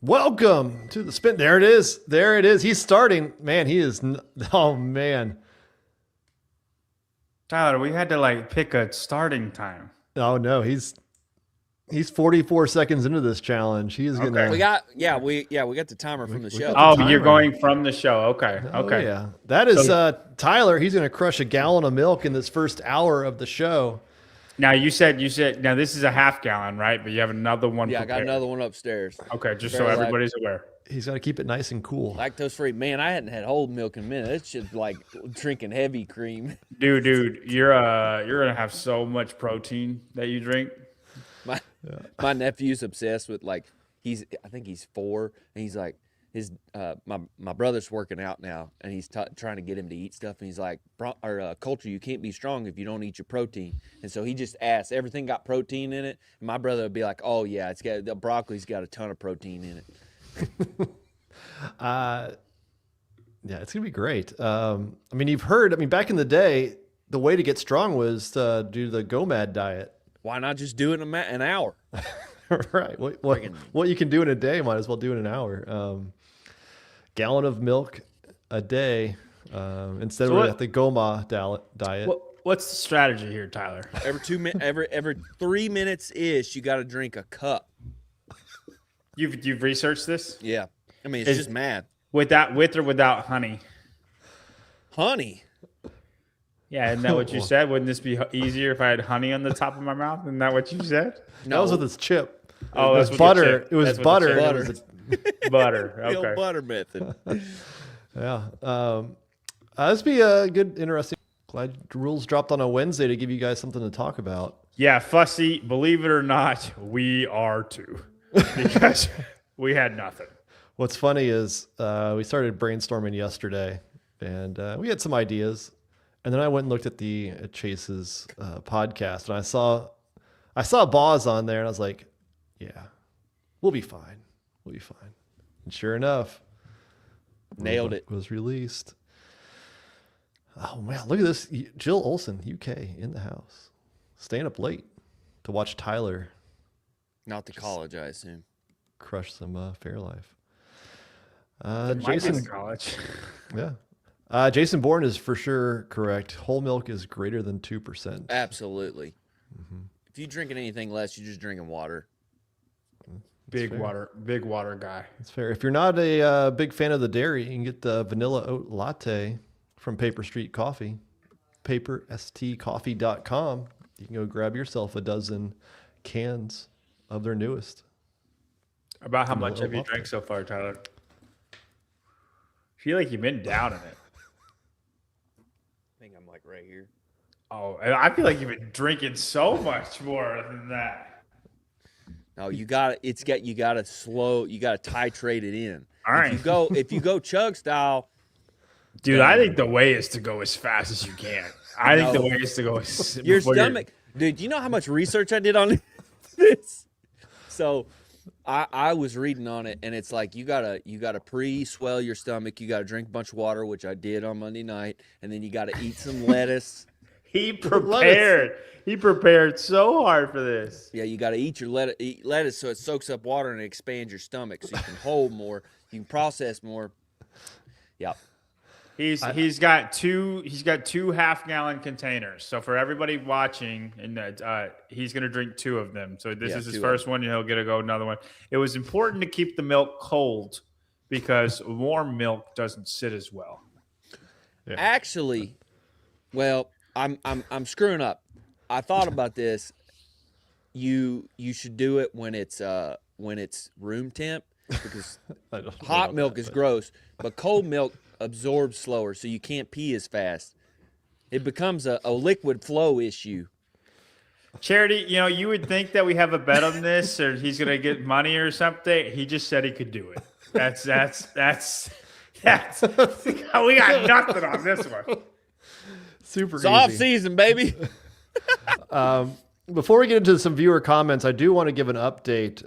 Welcome to the spin. There it is. There it is. He's starting. Man, he is. Oh, man. Tyler, we had to pick a starting time. Oh, no. He's 44 seconds into this challenge. He is going to. We got the timer from the show. Oh, you're going from the show. Okay. Okay. Yeah. That is Tyler. He's going to crush a gallon of milk in this first hour of the show. Now you said now this is a half gallon, right? But you have another one. Yeah, prepared. I got another one upstairs. Okay, just so everybody's aware. He's got to keep it nice and cool. Lactose free. Man, I hadn't had whole milk in a minute. It's just like drinking heavy cream. Dude, you're gonna have so much protein that you drink. My nephew's obsessed with I think he's 4, and he's like my brother's working out now, and he's trying to get him to eat stuff, and he's like, culture, you can't be strong if you don't eat your protein. And so he just asks, everything got protein in it? And my brother would be like, oh yeah, the broccoli's got a ton of protein in it. Yeah, it's gonna be great. You've heard. Back in the day, the way to get strong was to do the GOMAD diet. Why not just do it in an hour? Right. What you can do in a day, might as well do in an hour. Gallon of milk a day instead of the GOMA diet. What's the strategy here, Tyler? Every 3 minutes ish, you got to drink a cup. You've researched this? Yeah. It's just mad. With or without honey? Honey. Yeah, isn't that what you said? Wouldn't this be easier if I had honey on the top of my mouth? Isn't that what you said? No. That was with his chip. Oh, it was butter. It was butter. Butter. Okay. The old butter method. Yeah. This be a good, interesting. Glad rules dropped on a Wednesday to give you guys something to talk about. Yeah, Fussy, believe it or not, we are too. Because we had nothing. What's funny is we started brainstorming yesterday, and we had some ideas. And then I went and looked at Chase's podcast, and I saw Boz on there, and I was like, "Yeah, we'll be fine. We'll be fine." And sure enough, nailed it. Was released. Oh man, look at this! Jill Olsen, UK, in the house, staying up late to watch Tyler. Not to college, I assume. Crush some Fairlife. Jason, college. Yeah. Jason Bourne is for sure correct. Whole milk is greater than 2%. Absolutely. Mm-hmm. If you're drinking anything less, you're just drinking water. Big water guy. That's fair. If you're not a big fan of the dairy, you can get the vanilla oat latte from Paper Street Coffee, paperstcoffee.com. You can go grab yourself a dozen cans of their newest. About how much have you drank so far, Tyler? I feel like you've been down in it. I think I'm right here. Oh, I feel like you've been drinking so much more than that. No, you gotta titrate it in. All right. If you go chug style. Dude, I think the way is to go as fast as you can. I think the way is to go your stomach. Dude, do you know how much research I did on this? So I was reading on it, and it's like you gotta pre-swell your stomach. You gotta drink a bunch of water, which I did on Monday night, and then you gotta eat some lettuce. He prepared. He prepared so hard for this. Yeah, you gotta eat lettuce so it soaks up water and it expands your stomach, so you can hold more, you can process more. Yeah. He's got two half-gallon containers. So for everybody watching, and he's gonna drink 2 of them. So this is his first one, and he'll get another one. It was important to keep the milk cold because warm milk doesn't sit as well. Yeah. Actually, well, I'm screwing up. I thought about this. You should do it when it's room temp, because hot milk is gross, but cold milk absorbs slower, so you can't pee as fast. It becomes a liquid flow issue. Charity, you would think that we have a bet on this, or he's gonna get money or something. He just said he could do it. That's we got nothing on this one. Super easy. It's off season, baby. Before we get into some viewer comments, I do want to give an update.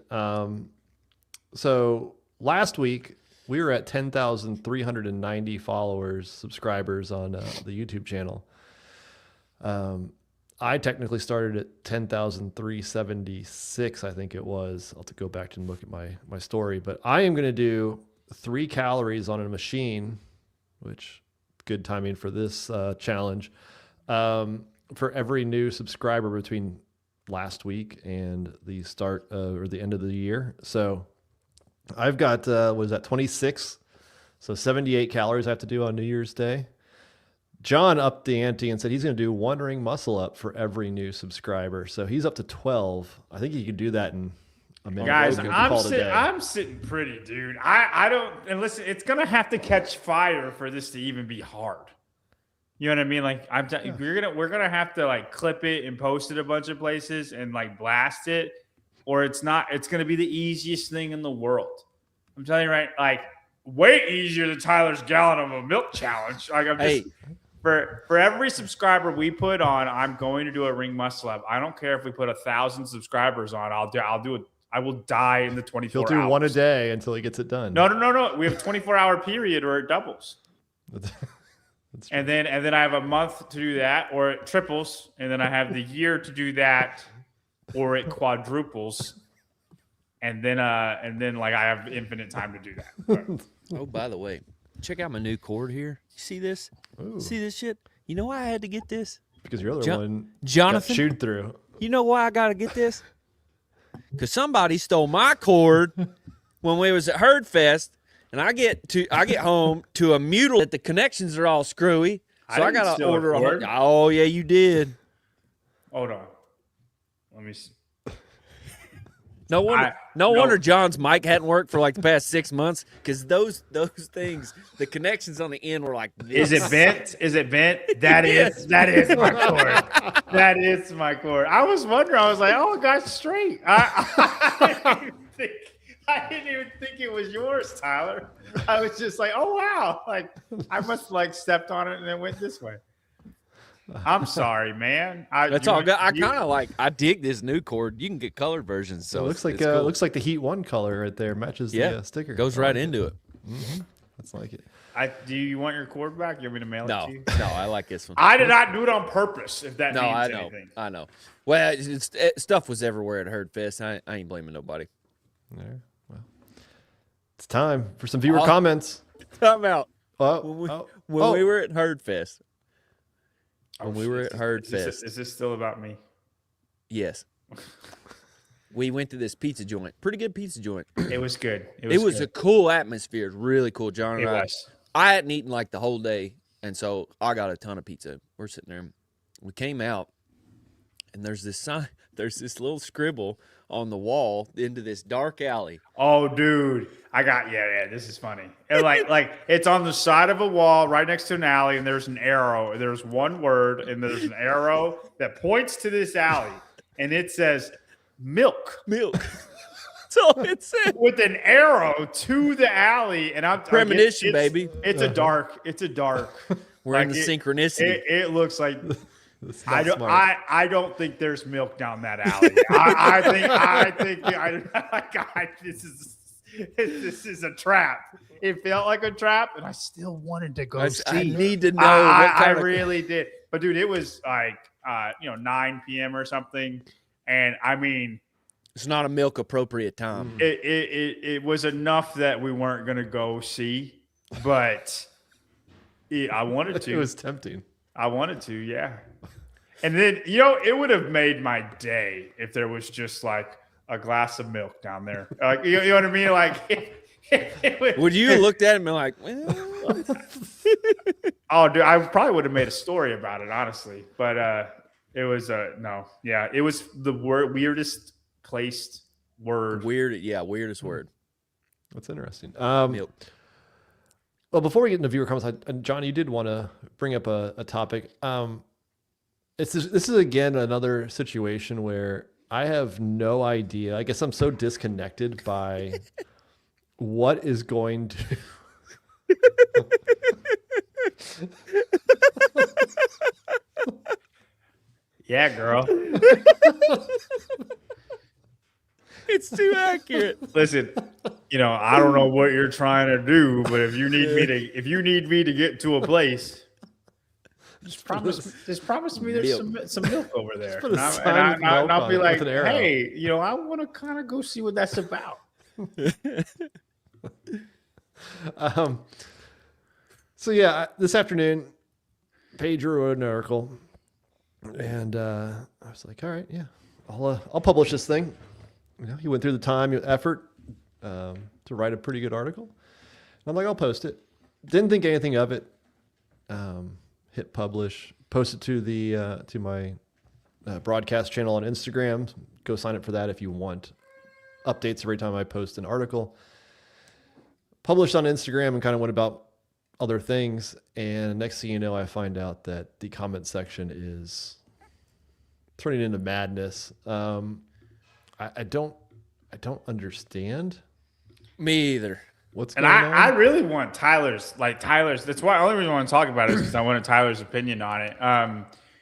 So last week we were at 10,390 subscribers on the YouTube channel. I technically started at 10,376, I think it was. I'll have to go back and look at my story. But I am going to do 3 calories on a machine, which good timing for this challenge, for every new subscriber between last week and the start or the end of the year. So I've got, what is that, 26? So 78 calories I have to do on New Year's Day. John upped the ante and said he's going to do 1 ring muscle up for every new subscriber. So he's up to 12. I think he can do that in a minute. Guys, I'm sitting pretty, dude. I don't, and listen, it's going to have to catch fire for this to even be hard. You know what I mean? Like we're going to have to like clip it and post it a bunch of places and like blast it, or it's going to be the easiest thing in the world. I'm telling you, right? Like way easier than Tyler's gallon of a milk challenge. Like I'm just, For every subscriber we put on, I'm going to do a ring muscle up. I don't care if we put 1,000 subscribers on. I'll do it. I will die in the 24 hours. He'll do 1 a day until he gets it done. No. We have a 24-hour period or it doubles. And then I have a month to do that or it triples. And then I have the year to do that or it quadruples. And then like I have infinite time to do that. But, oh, by the way, check out my new cord here. You see this? Ooh. See this shit? You know why I had to get this? Because your other one Jonathan, got chewed through. You know why I got to get this? Because somebody stole my cord when we was at Herd Fest, and I get home to a mutilate that the connections are all screwy. So I got to order a cord. Oh, yeah, you did. Hold on. Let me see. No wonder John's mic hadn't worked for like the past 6 months because those things, the connections on the end were like this. Is it bent? That is my cord. That is my cord. I was wondering. I was like, oh, it got straight. I didn't even think it was yours, Tyler. I was just like, oh wow, like I must have like stepped on it and then went this way. I'm sorry, man. That's all good. I kind of I dig this new cord. You can get colored versions. So it looks like cool. Looks like the Heat 1 color right there matches the sticker. Goes right into it. Mm-hmm. That's like it. Do you want your cord back? You want me to mail it to you? No, I like this one. I did not do it on purpose. If that means anything. I know. Well, stuff was everywhere at Herd Fest. I ain't blaming nobody. Yeah. Well, it's time for some viewer comments. Time out. When we were at Herd Fest. When we were at Herd Fest. Is this still about me? Yes. We went to this pizza joint. Pretty good pizza joint. It was good. It was a cool atmosphere. It was really cool. John and I hadn't eaten like the whole day, and so I got a ton of pizza. We're sitting there. We came out, and there's this sign. There's this little scribble on the wall into this dark alley. Oh, dude. This is funny. And like it's on the side of a wall right next to an alley, and there's an arrow. There's one word, and there's an arrow that points to this alley, and it says milk. That's all it said. With an arrow to the alley, and I'm premonition, baby. It's a dark. We're in the synchronicity. It looks like I don't think there's milk down that alley. I think this is a trap. It felt like a trap, and I still wanted to go see. I need to know. I really did. But dude, it was like 9 p.m. or something, and I mean, it's not a milk appropriate time. It was enough that we weren't gonna go see, but I wanted to. It was tempting. I wanted to, yeah. And then, it would have made my day if there was just like a glass of milk down there. You know what I mean? Like, would you have looked at it and been like, well? Oh, dude, I probably would have made a story about it, honestly. But it was no. Yeah, it was the weirdest placed word. Weirdest word. That's interesting. Milk. Well, before we get into viewer comments, John, you did want to bring up a topic. This is again another situation where I have no idea. I guess I'm so disconnected by what is going to. Yeah, girl. It's too accurate. Listen, I don't know what you're trying to do, but if you need me to get to a place, Just promise me there's some milk over there. Put a And sign with milk I'll be on it like, with an arrow. hey, I want to kind of go see what that's about. So yeah, this afternoon, Paige wrote an article, and I was like, all right, yeah, I'll publish this thing. He went through the time, effort to write a pretty good article. And I'm like, I'll post it. Didn't think anything of it. Hit publish, post it to the to my broadcast channel on Instagram. Go sign up for that if you want updates every time I post an article. Published on Instagram and kind of went about other things. And next thing you know, I find out that the comment section is turning into madness. I don't understand. Me either. What's going on? I really want Tyler's. That's why the only reason I want to talk about it is because I wanted Tyler's opinion on it.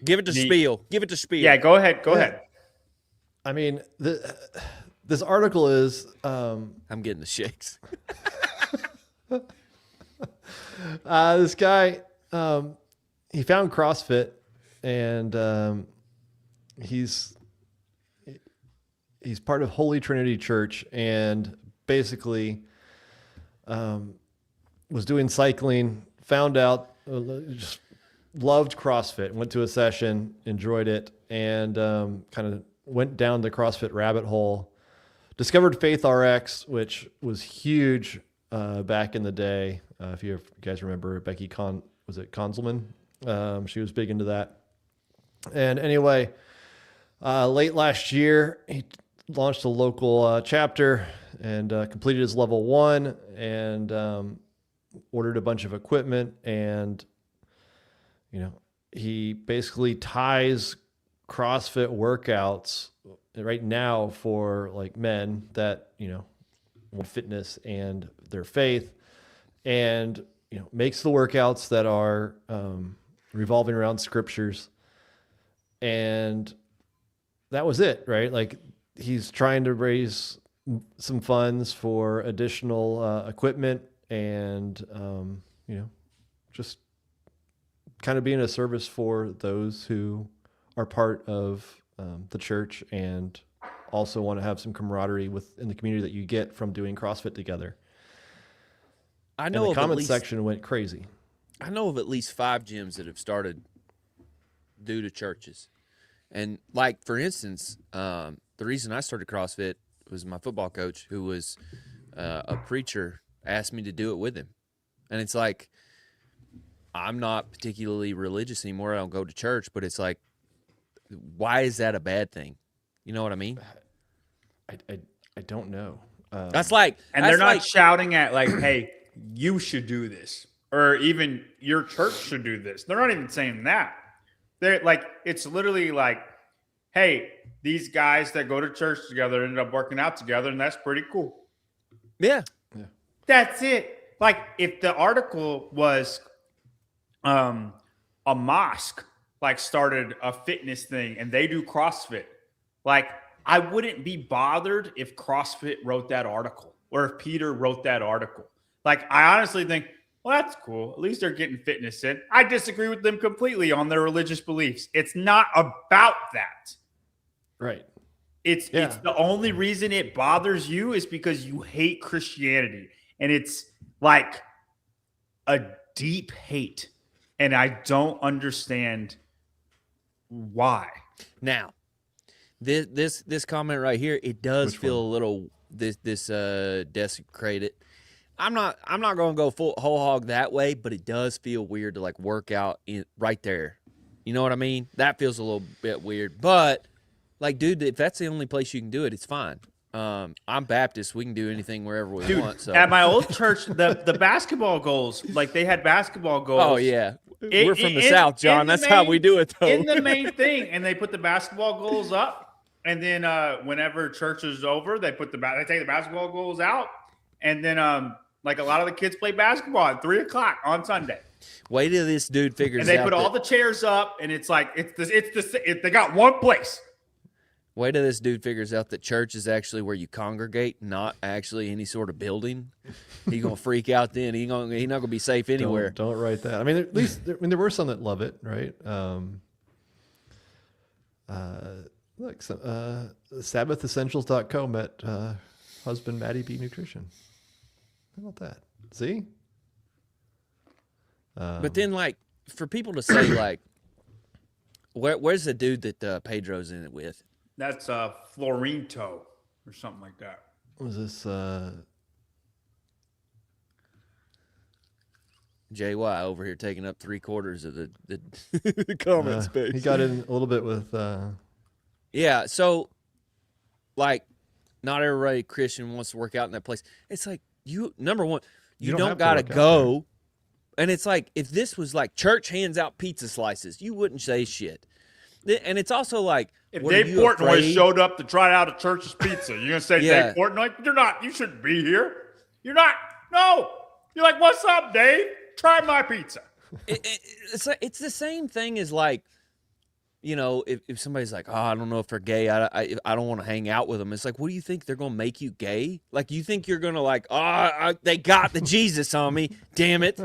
Give it to Spiel. Give it to Spiel. Yeah, go ahead. Go ahead. I mean, this article is. I'm getting the shakes. This guy, he found CrossFit, and he's part of Holy Trinity Church, and basically was doing cycling, found out, just loved CrossFit, went to a session, enjoyed it, and kind of went down the CrossFit rabbit hole, discovered Faith RX, which was huge back in the day. If you guys remember Becky Konzelman? She was big into that. And anyway, late last year, he launched a local chapter and completed his level 1 and ordered a bunch of equipment. And, he basically ties CrossFit workouts right now for like men that, want fitness and their faith, and, makes the workouts that are revolving around scriptures. And that was it, right? Like, he's trying to raise some funds for additional equipment and, just kind of being a service for those who are part of the church and also want to have some camaraderie in the community that you get from doing CrossFit together. I know and the comment section went crazy. I know of at least 5 gyms that have started due to churches. And like, for instance, the reason I started CrossFit was my football coach, who was a preacher, asked me to do it with him. And it's like, I'm not particularly religious anymore. I don't go to church, but it's like, why is that a bad thing? You know what I mean? I don't know. That's like, and they're not shouting at like, hey, you should do this, or even your church should do this. They're not even saying that. They're like, it's literally like, hey, these guys that go to church together ended up working out together, and that's pretty cool. Yeah. That's it. Like, if the article was a mosque like started a fitness thing and they do CrossFit, like, I wouldn't be bothered if CrossFit wrote that article or if Peter wrote that article. Like, I honestly think, well, that's cool. At least they're getting fitness in. I disagree with them completely on their religious beliefs. It's not about that. Right. It's the only reason it bothers you is because you hate Christianity. And it's like a deep hate. And I don't understand why. Now, this comment right here, it does feel a little desecrated. I'm not going to go full whole hog that way, but it does feel weird to like work out right there. You know what I mean? That feels a little bit weird, but like, dude, if that's the only place you can do it, it's fine. I'm Baptist. We can do anything wherever we want. So at my old church, the basketball goals, like they had basketball goals. Oh yeah. We're from the South, John. That's how we do it, though. In the main thing, and they put the basketball goals up, and then whenever church is over, they take the basketball goals out, and then like a lot of the kids play basketball at 3:00 on Sunday. Wait till this dude figures out. And they put all the chairs up, and it's like they got one place. Wait till this dude figures out that church is actually where you congregate, not actually any sort of building. He's gonna freak out then. He's not gonna be safe anywhere. Don't write that. I mean, at least there were some that love it, right? Look, SabbathEssentials.co met husband Maddie B Nutrition. How about that? See? But then, like, for people to say, like, where's the dude that Pedro's in it with? That's Florinto or something like that. Was this JY over here taking up 3/4 of the comment space? He got in a little bit with yeah, so like not everybody Christian wants to work out in that place. It's like number one, you don't gotta go. And it's like if this was like church hands out pizza slices, you wouldn't say shit. And it's also like if Dave Portnoy showed up to try out a church's pizza, you're gonna say Dave Portnoy? You're not. You shouldn't be here. You're not. No. You're like, what's up, Dave? Try my pizza. It's the same thing as like, you know, if somebody's like, oh, I don't know if they're gay, I don't want to hang out with them. It's like, what do you think? They're gonna make you gay? Like, you think you're gonna like, they got the Jesus on me? Damn it!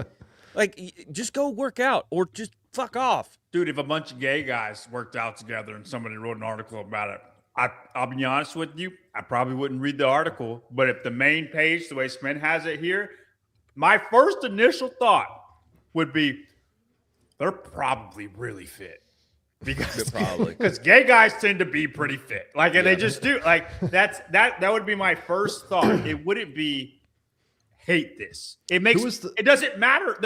Like, just go work out or just fuck off. Dude, if a bunch of gay guys worked out together and somebody wrote an article about it, I'll be honest with you, I probably wouldn't read the article. But if the main page, the way Smith has it here, my first initial thought would be, they're probably really fit. Because gay guys tend to be pretty fit. Like, and they just do. Like, that would be my first thought. It wouldn't be hate this. It doesn't matter.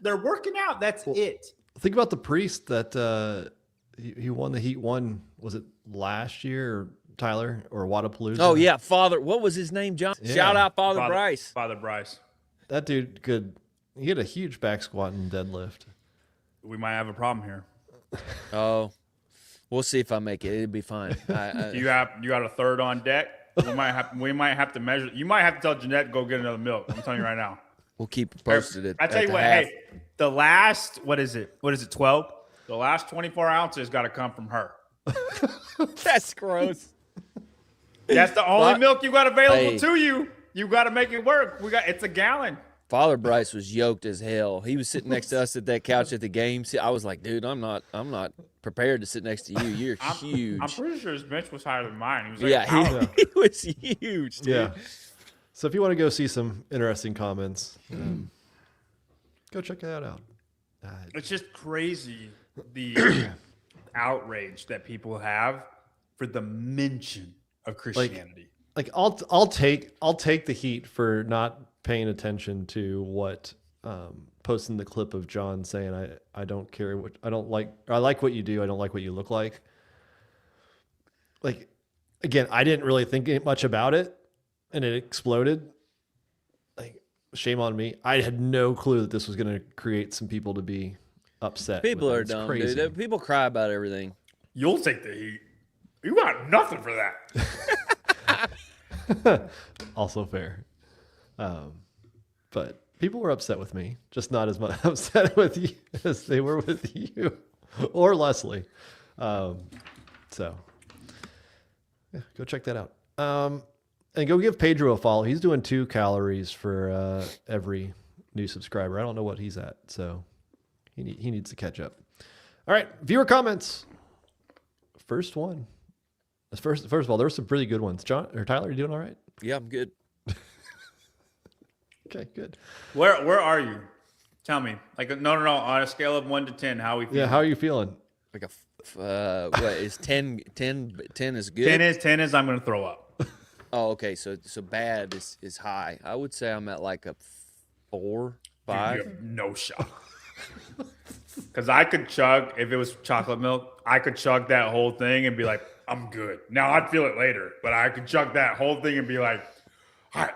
They're working out. That's it. Think about the priest that he won the Heat 1. Was it last year, or Tyler, or Wadapalooza? Oh yeah, Father. What was his name, John? Yeah. Shout out Father Bryce. Father Bryce. That dude he had a huge back squat and deadlift. We might have a problem here. Oh, we'll see if I make it. It'll be fine. You got a third on deck. We might have to measure. You might have to tell Jeanette to go get another milk. I'm telling you right now. We'll keep posted. I tell you what. Hey, the last what is it? 12? The last 24 ounces got to come from her. That's gross. That's the only milk you got available to you. You got to make it work. It's a gallon. Father Bryce was yoked as hell. He was sitting next to us at that couch at the game. I was like, dude, I'm not prepared to sit next to you. You're huge. I'm pretty sure his bench was higher than mine. He was like, he was huge, dude. Yeah. So if you want to go see some interesting comments, go check that out. It's just crazy the outrage that people have for the mention of Christianity. Like I'll take the heat for not paying attention to what posting the clip of John saying I don't care what I like what you do, I don't like what you look like. Like, again, I didn't really think much about it and it exploded. Like, shame on me. I had no clue that this was going to create some people to be upset. People are dumb, crazy. Dude. People cry about everything. You'll take the heat. You got nothing for that. Also fair. But people were upset with me, just not as much upset with you as they were with you or Leslie. So yeah, go check that out. And go give Pedro a follow. He's doing 2 calories for every new subscriber. I don't know what he's at, so he needs to catch up. All right, viewer comments. First one. First of all, there were some pretty good ones. John or Tyler, you doing all right? Yeah, I'm good. Okay, good. Where are you? Tell me. Like, no. On a scale of 1 to 10, how are we feeling? Yeah, how are you feeling? Like what is 10 is good? 10 is I'm going to throw up. Oh, okay. So bad is high. I would say I'm at like a 4, 5. Dude, you have no shot. Because I could chug, if it was chocolate milk, I could chug that whole thing and be like, I'm good. Now I'd feel it later, but I could chug that whole thing and be like, all right.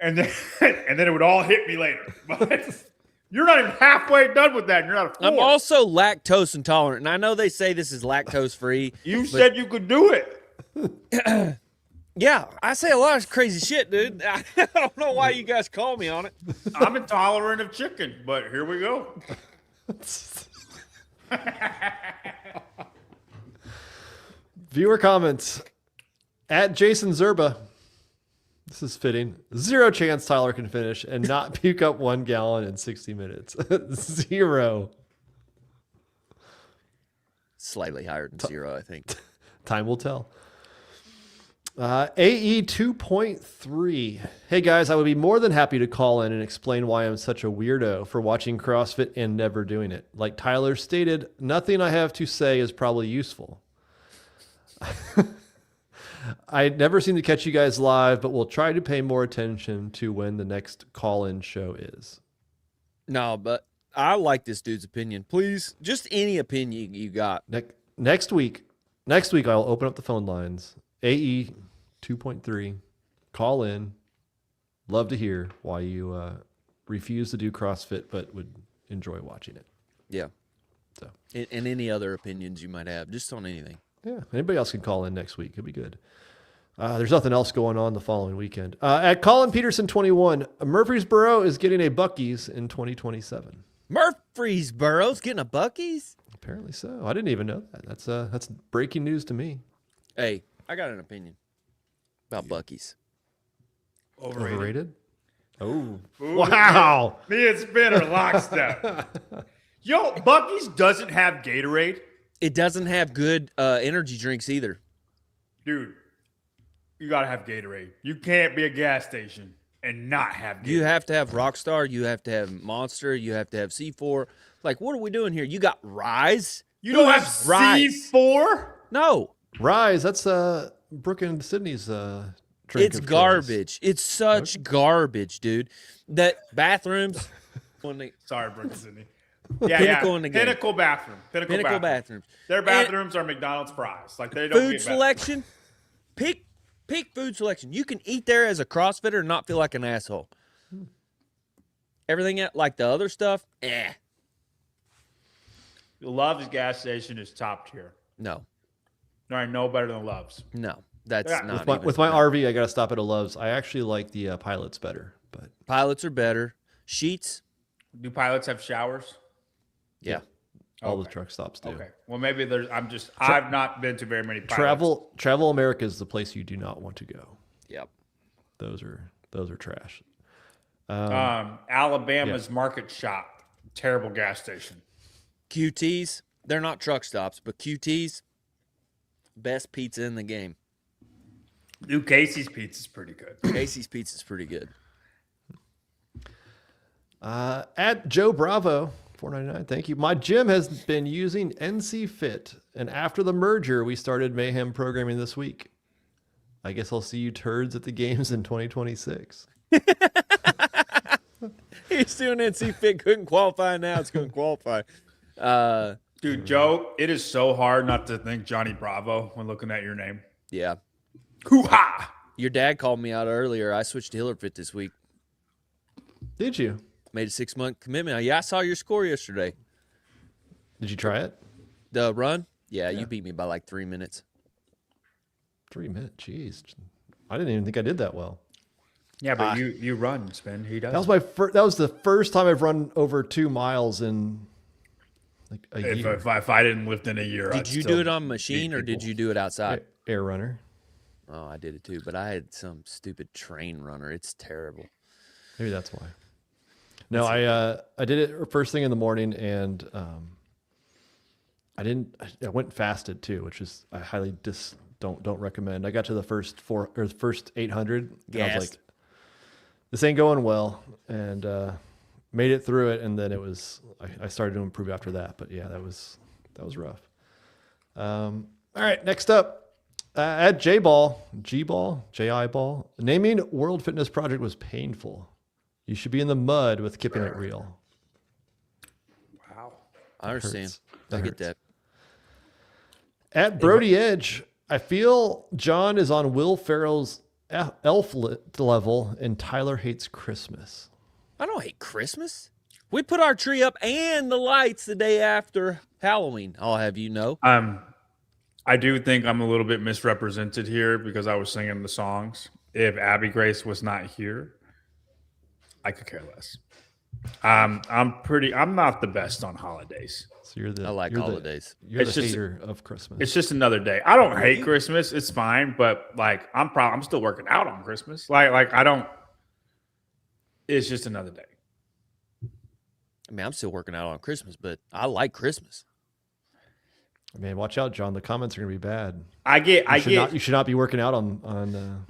And then it would all hit me later. But you're not even halfway done with that. And you're not a 4. I'm also lactose intolerant, and I know they say this is lactose free. You said you could do it. Yeah, I say a lot of crazy shit, dude. I don't know why you guys call me on it. I'm intolerant of chicken, but here we go. Viewer comments. At Jason Zerba. This is fitting. 0 chance Tyler can finish and not puke up 1 gallon in 60 minutes. 0. Slightly higher than 0, I think. Time will tell. AE 2.3. Hey guys, I would be more than happy to call in and explain why I'm such a weirdo for watching CrossFit and never doing it. Like Tyler stated, nothing I have to say is probably useful. I never seem to catch you guys live, but we'll try to pay more attention to when the next call-in show is. No, but I like this dude's opinion. Please, just any opinion you got. Next week, I'll open up the phone lines. AE 2.3, call in. Love to hear why you refuse to do CrossFit but would enjoy watching it. Yeah. So, and any other opinions you might have, just on anything. Yeah, anybody else can call in next week. It'll be good. There's nothing else going on the following weekend. At Colin Peterson 21, Murfreesboro is getting a Buc-ee's in 2027. Murfreesboro's getting a Buc-ee's? Apparently so. I didn't even know that. That's breaking news to me. Hey, I got an opinion about Buc-ee's. Overrated? Oh. Ooh, Wow. Me and Spinner lockstep. Yo, Buc-ee's doesn't have Gatorade. It doesn't have good energy drinks either. Dude, you got to have Gatorade. You can't be a gas station and not have Gatorade. You have to have Rockstar. You have to have Monster. You have to have C4. Like, what are we doing here? You got Rise? You don't have Rise. C4? No. Rise, that's Brooke and Sydney's drink. It's garbage. It's such garbage, dude. That bathrooms. Sorry, Brooke and Sydney. Pinnacle in the game. Pinnacle bathroom. Pinnacle bathrooms. Their bathrooms are McDonald's fries. Like they don't food get selection. Peak food selection. You can eat there as a CrossFitter and not feel like an asshole. Everything like the other stuff, Love's gas station is top tier. No. All right, no better than Love's. No, that's not. With my RV, I got to stop at a Love's. I actually like the Pilots better, but Pilots are better. Sheets. Do Pilots have showers? Yeah. All the truck stops do. Okay. Well, maybe there's. I've not been to very many Pilots. Travel America is the place you do not want to go. Yep. Those are trash. Alabama's Market Shop, terrible gas station. QTs, they're not truck stops, but QTs, best pizza in the game. New Casey's Pizza's pretty good. Casey's Pizza's pretty good. At Joe Bravo, $4.99. Thank you. My gym has been using NC Fit, and after the merger, we started Mayhem programming this week. I guess I'll see you turds at the games in 2026. He's doing NC Fit, couldn't qualify, now it's going to qualify. Dude, Joe, it is so hard not to think Johnny Bravo when looking at your name. Yeah. Hoo-ha! Your dad called me out earlier. I switched to Hiller Fit this week. Did you? Made a 6-month commitment. Yeah, I saw your score yesterday. Did you try it? The run? Yeah, you beat me by like 3 minutes. 3 minutes? Jeez. I didn't even think I did that well. Yeah, but you run, Spin. He does. That was the first time I've run over 2 miles in like a year. If I didn't lift in a year, did you do it on machine or did you do it outside? Air runner. Oh, I did it too, but I had some stupid train runner. It's terrible. Maybe that's why. No, I did it first thing in the morning, and I went fasted too, which is I highly don't recommend. I got to the first 800, and I was like, this ain't going well, and made it through it, and then I started to improve after that. But yeah, that was rough. All right, next up. At G-Ball, naming World Fitness Project was painful. You should be in the mud with keeping it real. Wow. I understand. I get that. At Brody Edge, I feel John is on Will Ferrell's elf level and Tyler hates Christmas. I don't hate Christmas. We put our tree up and the lights the day after Halloween. I'll have you know. I do think I'm a little bit misrepresented here because I was singing the songs. If Abby Grace was not here, I could care less. I'm not the best on holidays. So I like holidays. You're the hater of Christmas. It's just another day. I don't hate Christmas. It's fine, but like I'm still working out on Christmas. Like I don't. It's just another day. I mean, I'm still working out on Christmas, but I like Christmas. Man, watch out, John. The comments are gonna be bad. You should not be working out on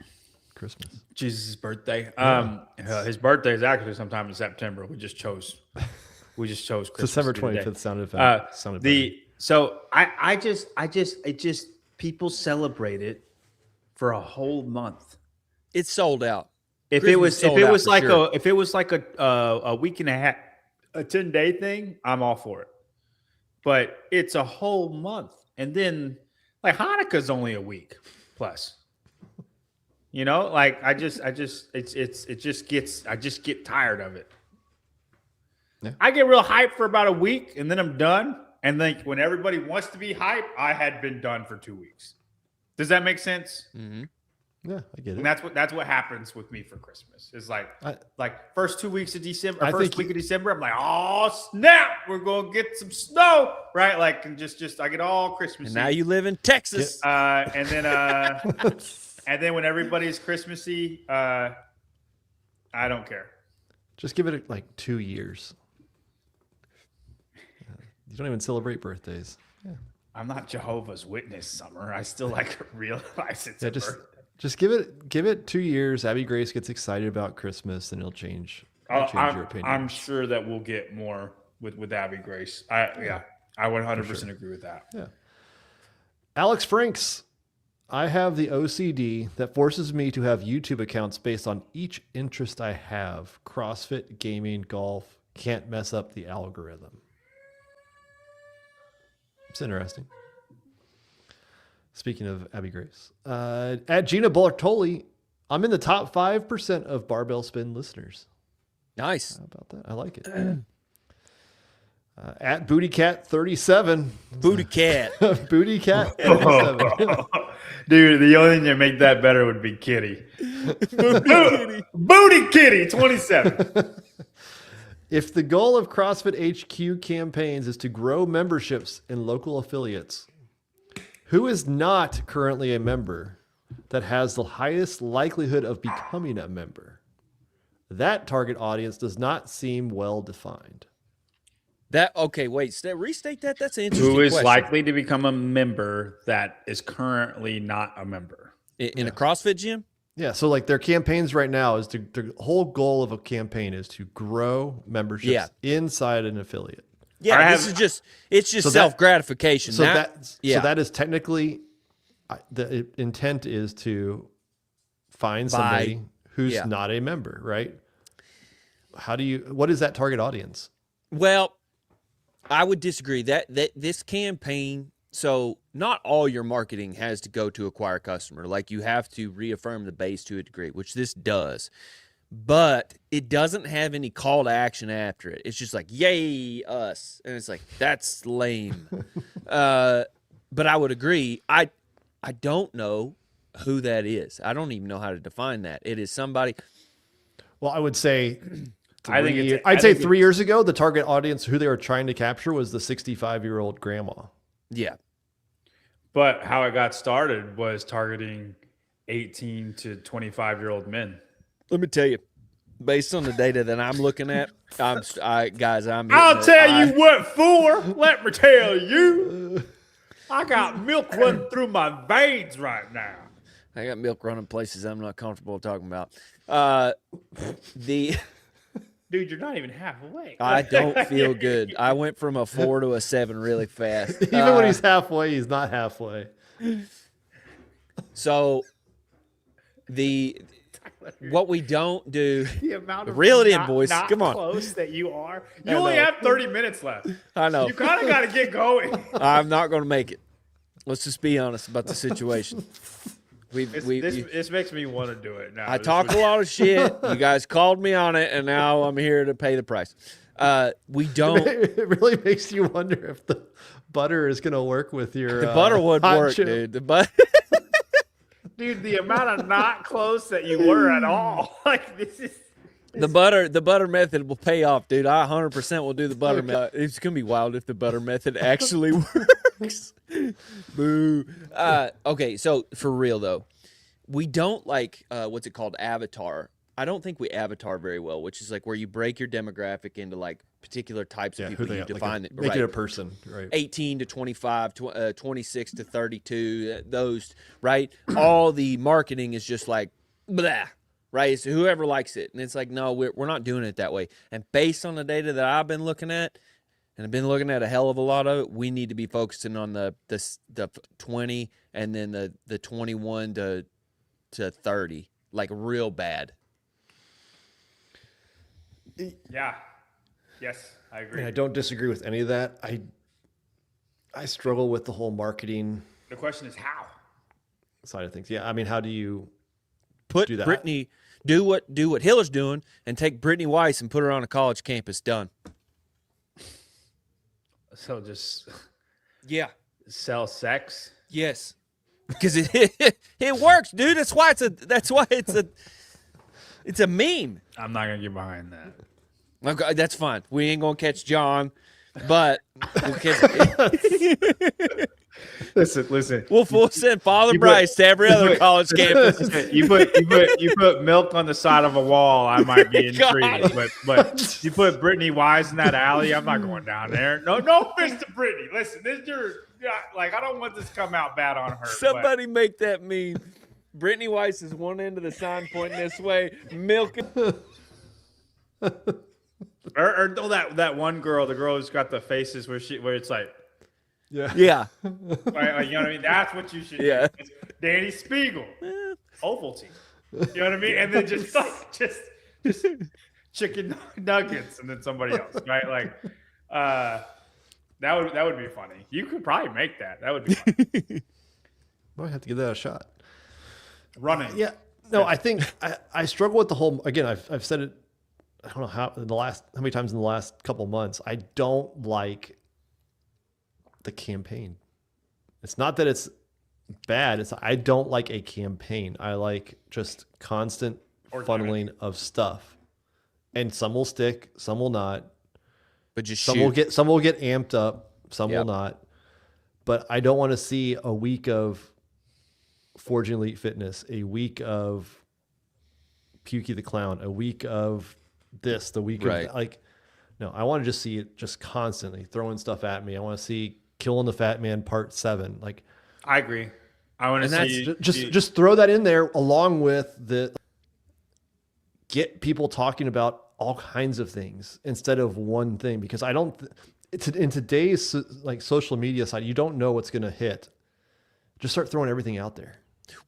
Christmas. Jesus' birthday. Yeah. His birthday is actually sometime in September. We just chose Christmas. December 25th sounded better. So I just people celebrate it for a whole month. It's sold out. If it was like a week and a half, a 10-day thing, I'm all for it. But it's a whole month, and then like Hanukkah's only a week plus. You know, like I just get tired of it. Yeah. I get real hyped for about a week, and then I'm done. And then when everybody wants to be hyped, I had been done for 2 weeks. Does that make sense? Mm-hmm. Yeah, I get it. And that's what happens with me for Christmas. It's like first 2 weeks of December, first week of December, I'm like, oh snap, we're gonna get some snow, right? Like, and just I get all Christmas. And now you live in Texas, and then and then when everybody's Christmassy, I don't care. Just give it like 2 years. You don't even celebrate birthdays. Yeah. I'm not Jehovah's Witness, Summer. I still like realize it's a birthday. Just give it 2 years. Abby Grace gets excited about Christmas, and it'll change your opinion. I'm sure that we'll get more with Abby Grace. I 100% agree with that. Yeah. Alex Franks, I have the OCD that forces me to have YouTube accounts based on each interest I have. CrossFit, gaming, golf. Can't mess up the algorithm. It's interesting. Speaking of Abby Grace, at Gina Bartoli, I'm in the top 5% of Barbell Spin listeners. Nice. How about that? I like it. At BootyCat37. BootyCat. BootyCat37. Dude, the only thing that make that better would be Kitty. Booty Kitty 27. If the goal of CrossFit HQ campaigns is to grow memberships in local affiliates, who is not currently a member that has the highest likelihood of becoming a member? That target audience does not seem well defined. Restate that. That's an interesting question. Who is likely to become a member that is currently not a member? In a CrossFit gym? Yeah, so like their campaigns right now is the whole goal of a campaign is to grow memberships inside an affiliate. Yeah, it's just self-gratification. So that is technically the intent is to find somebody who's not a member, right? What is that target audience? Well, I would disagree that this campaign, so not all your marketing has to go to acquire a customer. Like you have to reaffirm the base to a degree, which this does. But it doesn't have any call to action after it. It's just like, yay, us. And it's like, that's lame. But I would agree. I don't know who that is. I don't even know how to define that. It is somebody. Well, I would say, I'd say 3 years ago, the target audience who they were trying to capture was the 65-year-old grandma. Yeah. But how it got started was targeting 18 to 25-year-old men. Let me tell you, based on the data that I'm looking at, I'll tell you what for. Let me tell you. I got milk running through my veins right now. I got milk running places I'm not comfortable talking about. Dude, you're not even halfway. I don't feel good. I went from a 4 to a 7 really fast. Even when he's halfway, he's not halfway. So what we don't do, the amount of reel it in, boys. Not come on. Close that you are. You only have 30 minutes left. I know. You kind of got to get going. I'm not going to make it. Let's just be honest about the situation. This makes me want to do it now. I talk a lot of shit. You guys called me on it, and now I'm here to pay the price. We don't. It really makes you wonder if the butter is going to work with your. The butter would work, dude. Dude, the amount of not close that you were at all. Like this is. The butter method will pay off, dude. I 100% will do the butter method. It's gonna be wild if the butter method actually works. Boo. Okay, so for real though, we don't like what's it called, avatar. I don't think we avatar very well, which is like where you break your demographic into like particular types of people. You define it, make it a person, right? 18 to 25, 26 to 32, those, right? All the marketing is just like blah, right? So whoever likes it, and it's like, no, we're not doing it that way. And based on the data that I've been looking at, and I've been looking at a hell of a lot of it, we need to be focusing on the 20 and then the 21 to 30, like real bad. Yeah. Yes, I agree. And I don't disagree with any of that. I struggle with the whole marketing. The question is how side of things. Yeah, I mean, how do you put do that? Brittany, do what Hiller's doing, and take Brittany Weiss and put her on a college campus. Done. So just sell sex. Yes, because it works, dude. That's why it's a meme. I'm not gonna get behind that. Okay, that's fine. We ain't gonna catch John, but we'll catch. Listen. We'll send Father Bryce to every other college campus. You put milk on the side of a wall, I might be intrigued. But you put Brittany Wise in that alley, I'm not going down there. No offense to Brittany. Listen, this is like, I don't want this to come out bad on her. Somebody make that meme. Brittany Weiss is one end of the sign pointing this way, milking. Or that one girl, the girl who's got the faces where it's like, yeah. Like, you know what I mean? That's what you should do. It's Danny Spiegel, Ovaltine. You know what I mean? And then just chicken nuggets, and then somebody else, right? Like, that would be funny. You could probably make that. That would be funny. Might have to give that a shot. Running. Yeah. No, I think I struggle with the whole. Again, I've said it. I don't know how many times in the last couple of months. I don't like the campaign. It's not that it's bad. I don't like a campaign. I like just constant funneling of stuff, and some will stick, some will not. But just some will get amped up, some will not. But I don't want to see a week of Forging Elite Fitness, a week of Pukey the Clown, a week of this, the week of like. No, I want to just see it just constantly throwing stuff at me. I want to see Killing the Fat Man Part 7. Like, I agree. I want to see just throw that in there along with get people talking about all kinds of things instead of one thing, because I don't. In today's like social media side, you don't know what's going to hit. Just start throwing everything out there.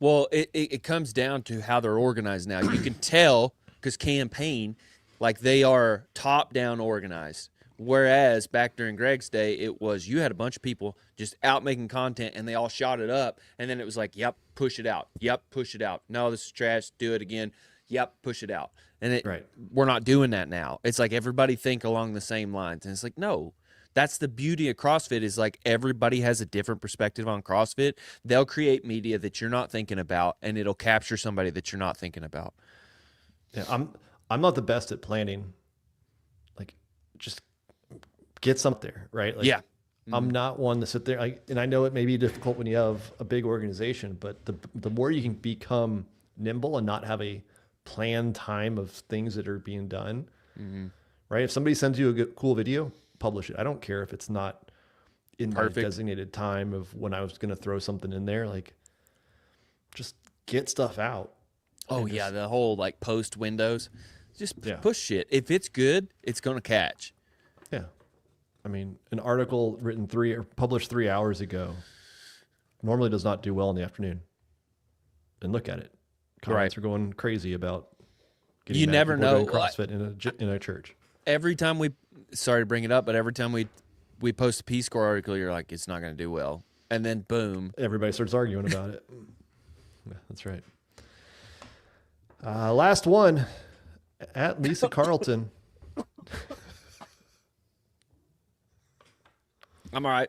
Well, it comes down to how they're organized now. You can tell because campaign, like they are top-down organized. Whereas back during Greg's day, it was you had a bunch of people just out making content and they all shot it up. And then it was like, yep, push it out. Yep, push it out. No, this is trash. Do it again. Yep, push it out. And we're not doing that now. It's like everybody think along the same lines. And it's like, no. That's the beauty of CrossFit is like everybody has a different perspective on CrossFit. They'll create media that you're not thinking about, and it'll capture somebody that you're not thinking about. Yeah, I'm not the best at planning. Like, just get something there, right? Like, I'm not one to sit there. And I know it may be difficult when you have a big organization, but the more you can become nimble and not have a planned time of things that are being done, right? If somebody sends you a cool video, publish it. I don't care if it's not in my designated time of when I was going to throw something in there. Like, just get stuff out. Oh yeah, the whole like post windows. Just push shit. If it's good, it's going to catch. Yeah. I mean, an article written published 3 hours ago normally does not do well in the afternoon. And look at it. Comments are going crazy about getting you never know CrossFit in a church. Every time sorry to bring it up, but every time we post a Peace Corps article, you're like, it's not going to do well. And then boom. Everybody starts arguing about it. Yeah, that's right. Last one, at Lisa Carlton. I'm all right.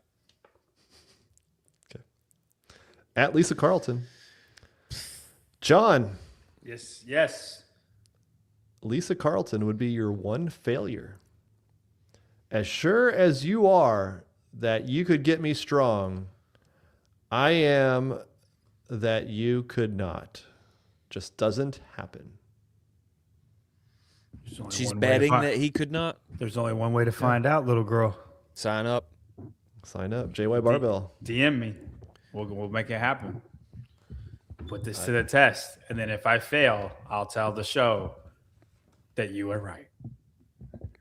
Okay. At Lisa Carlton. John. Yes. Lisa Carlton would be your one failure. As sure as you are that you could get me strong, I am that you could not. Just doesn't happen. She's betting that he could not. There's only one way to find out, little girl. Sign up. Sign up. JY Barbell. DM me. We'll make it happen. Put this to the test. And then if I fail, I'll tell the show that you were right.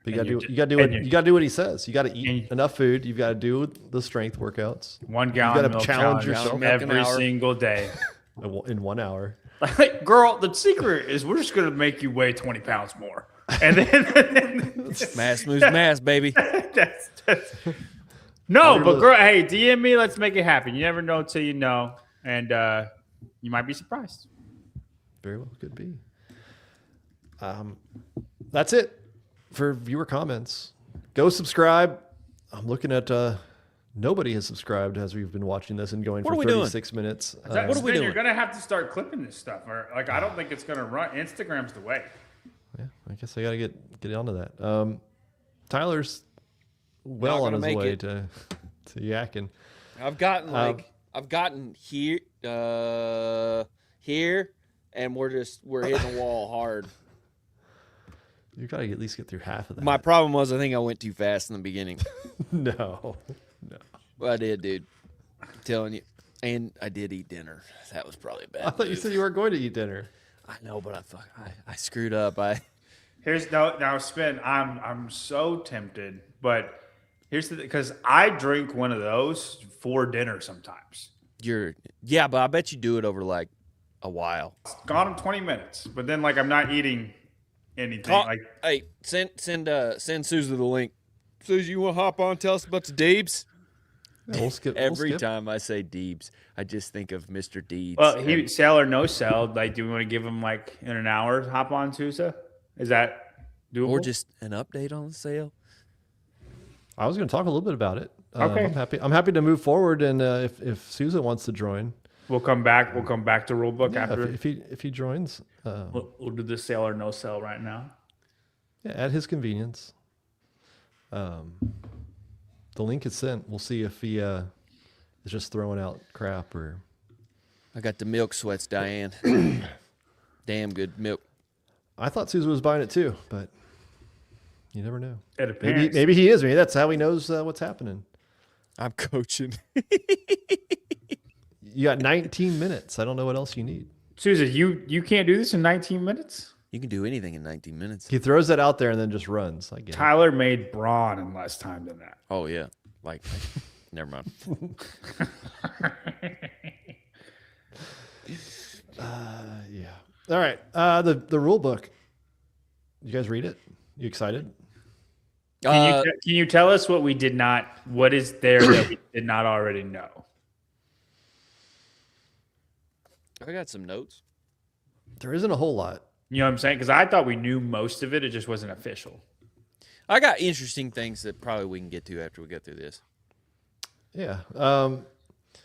You gotta do what he says. You gotta eat enough food. You've got to do the strength workouts. 1 gallon you gotta challenge yourself every single day in 1 hour. Like, girl, the secret is we're just gonna make you weigh 20 pounds more, and then mass moves mass, baby. But girl, hey, DM me. Let's make it happen. You never know till you know, and you might be surprised. Very well, could be. That's it for viewer comments. Go subscribe. I'm looking at nobody has subscribed as we've been watching this and going for 36 minutes. What are we doing? You're gonna have to start clipping this stuff, or like I don't think it's gonna run. Instagram's the way. Yeah, I guess I gotta get onto that. Tyler's well on his way to yakking. I've gotten here, and we're hitting the wall hard. You gotta at least get through half of that. My problem was I think I went too fast in the beginning. No. Well, I did, dude. I'm telling you. And I did eat dinner. That was probably a bad. I thought you said you weren't going to eat dinner. I know, but I screwed up. Here's now, Spin. I'm so tempted, but here's the because I drink one of those for dinner sometimes. But I bet you do it over like a while. It's gone in 20 minutes, but then like I'm not eating anything. Hey, send Susie the link. Susie, you want to hop on? Tell us about the Deebs. Yeah, we'll skip. Every time I say Deebs, I just think of Mr. Deeds. Well, he sell or no sell. Like, do we want to give him like in an hour? Hop on Sousa? Is that doable? Or just an update on the sale? I was going to talk a little bit about it. Okay. I'm happy to move forward, and if Susan wants to join, we'll come back. We'll come back to rulebook after. If he joins, we'll do the sell or no sell right now. Yeah, at his convenience. The link is sent. We'll see if he is just throwing out crap or. I got the milk sweats, Diane. Damn good milk. I thought Susan was buying it too, but you never know. Maybe he is. Maybe that's how he knows what's happening. I'm coaching. You got 19 minutes. I don't know what else you need. Susan, you can't do this in 19 minutes? You can do anything in 19 minutes. He throws that out there and then just runs. I get Tyler made brawn in less time than that. Oh, yeah. Like never mind. Yeah. All right. The rule book. You guys read it? You excited? Can you tell us what is there that we did not already know? I got some notes. There isn't a whole lot. You know what I'm saying? Because I thought we knew most of it. It just wasn't official. I got interesting things that probably we can get to after we get through this. Yeah.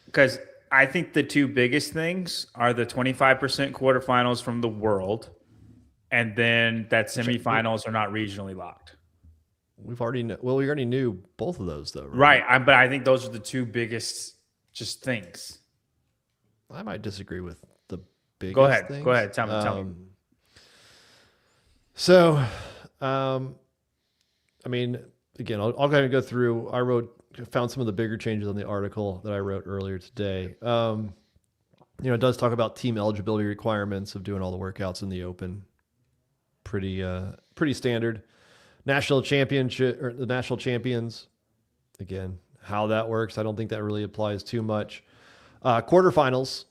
Because I think the two biggest things are the 25% quarterfinals from the world, and then that semifinals are not regionally locked. We already knew both of those, though. Right. But I think those are the two biggest just things. I might disagree with the biggest Go ahead. things. Go ahead. Tell me. So, I mean, again, I'll kind of go through. Found some of the bigger changes on the article that I wrote earlier today. It does talk about team eligibility requirements of doing all the workouts in the open. Pretty standard. National championship or the national champions. Again, how that works, I don't think that really applies too much. Quarterfinals,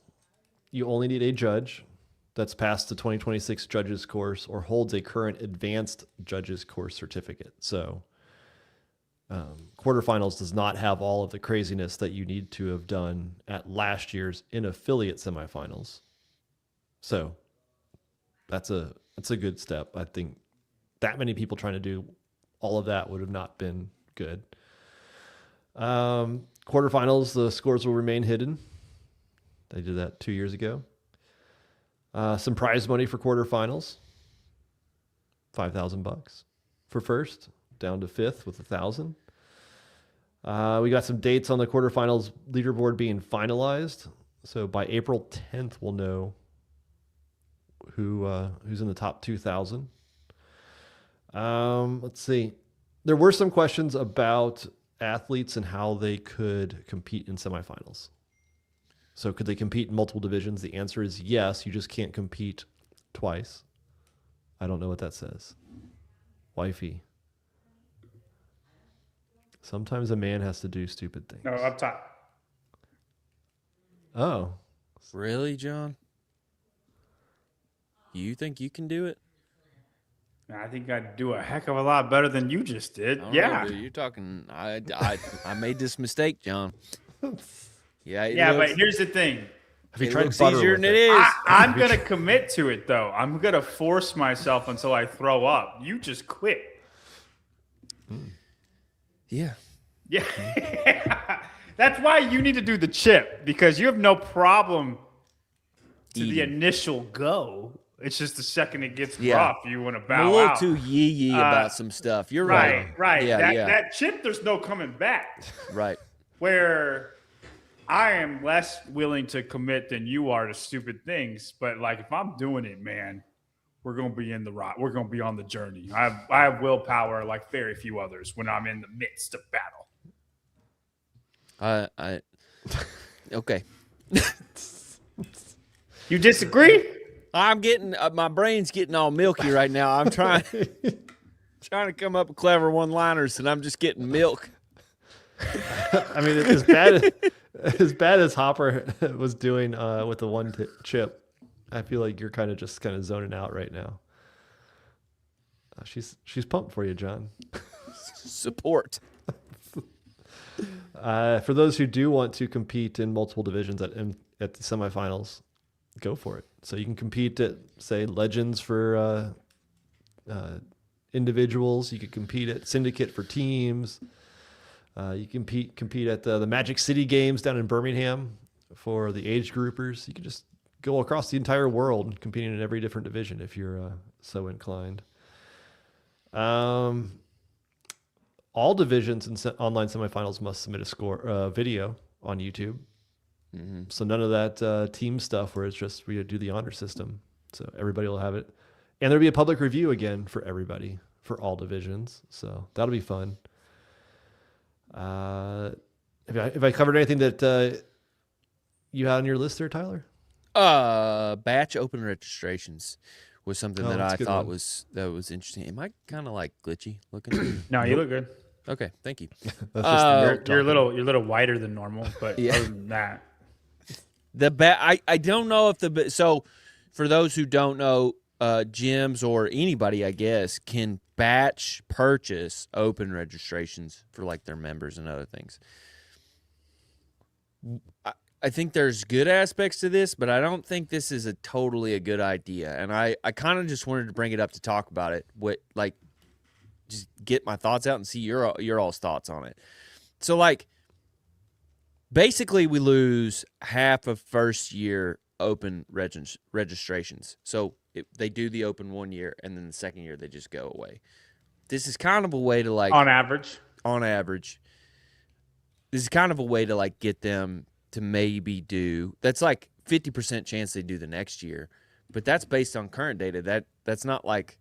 you only need a judge that's passed the 2026 judges course or holds a current advanced judges course certificate. So quarterfinals does not have all of the craziness that you need to have done at last year's in affiliate semifinals. So that's a good step. I think that many people trying to do all of that would have not been good. Quarterfinals, the scores will remain hidden. They did that 2 years ago. Some prize money for quarterfinals. $5,000 for first, down to fifth with 1,000. We got some dates on the quarterfinals leaderboard being finalized. So by April 10th, we'll know who's in the top 2,000. Let's see. There were some questions about athletes and how they could compete in semifinals. So could they compete in multiple divisions? The answer is yes. You just can't compete twice. I don't know what that says. Wifey. Sometimes a man has to do stupid things. No, up top. Oh. Really, John? You think you can do it? I think I'd do a heck of a lot better than you just did. Yeah. Know, dude, you're talking. I made this mistake, John. Yeah. Yeah, but here's the thing. Have you tried easier than it is? I'm going to commit to it, though. I'm going to force myself until I throw up. You just quit. Yeah. Yeah. That's why you need to do the chip, because you have no problem to the initial go. It's just the second it gets rough, you want to bow out. I'm a little too yee about some stuff. You're right. Right. That chip, there's no coming back. Right. Where I am less willing to commit than you are to stupid things. But like, if I'm doing it, man, we're going to be in the rock. We're going to be on the journey. I have willpower like very few others when I'm in the midst of battle. Okay. You disagree? I'm getting my brain's getting all milky right now. I'm trying to come up with clever one-liners, and I'm just getting milk. I mean, as bad as Hopper was doing with the one chip, I feel like you're kind of zoning out right now. She's pumped for you, John. Support. For those who do want to compete in multiple divisions at the semifinals, go for it. So you can compete at, say, Legends for individuals. You could compete at Syndicate for teams. You can compete at the Magic City Games down in Birmingham for the age groupers. You can just go across the entire world competing in every different division if you're so inclined. All divisions in online semifinals must submit a video on YouTube. Mm-hmm. So none of that team stuff where it's just we do the honor system. So everybody will have it. And there'll be a public review again for everybody for all divisions. So that'll be fun. Have I covered anything that you had on your list there, Tyler? Batch open registrations was something that I thought was interesting. Am I kind of like glitchy looking? No, you look good. Okay, thank you. You're a little whiter than normal, but other than that, I don't know if so for those who don't know, gyms or anybody, I guess, can batch purchase open registrations for like their members and other things. I think there's good aspects to this, but I don't think this is totally a good idea. And I kind of just wanted to bring it up to talk about it. Just get my thoughts out and see your all's thoughts on it. So like, basically we lose half of first year open registrations. So they do the open 1 year and then the second year they just go away. This is kind of a way to like, on average, this is kind of a way to like get them to maybe do, that's like 50% chance they do the next year, but that's based on current data. That's not like,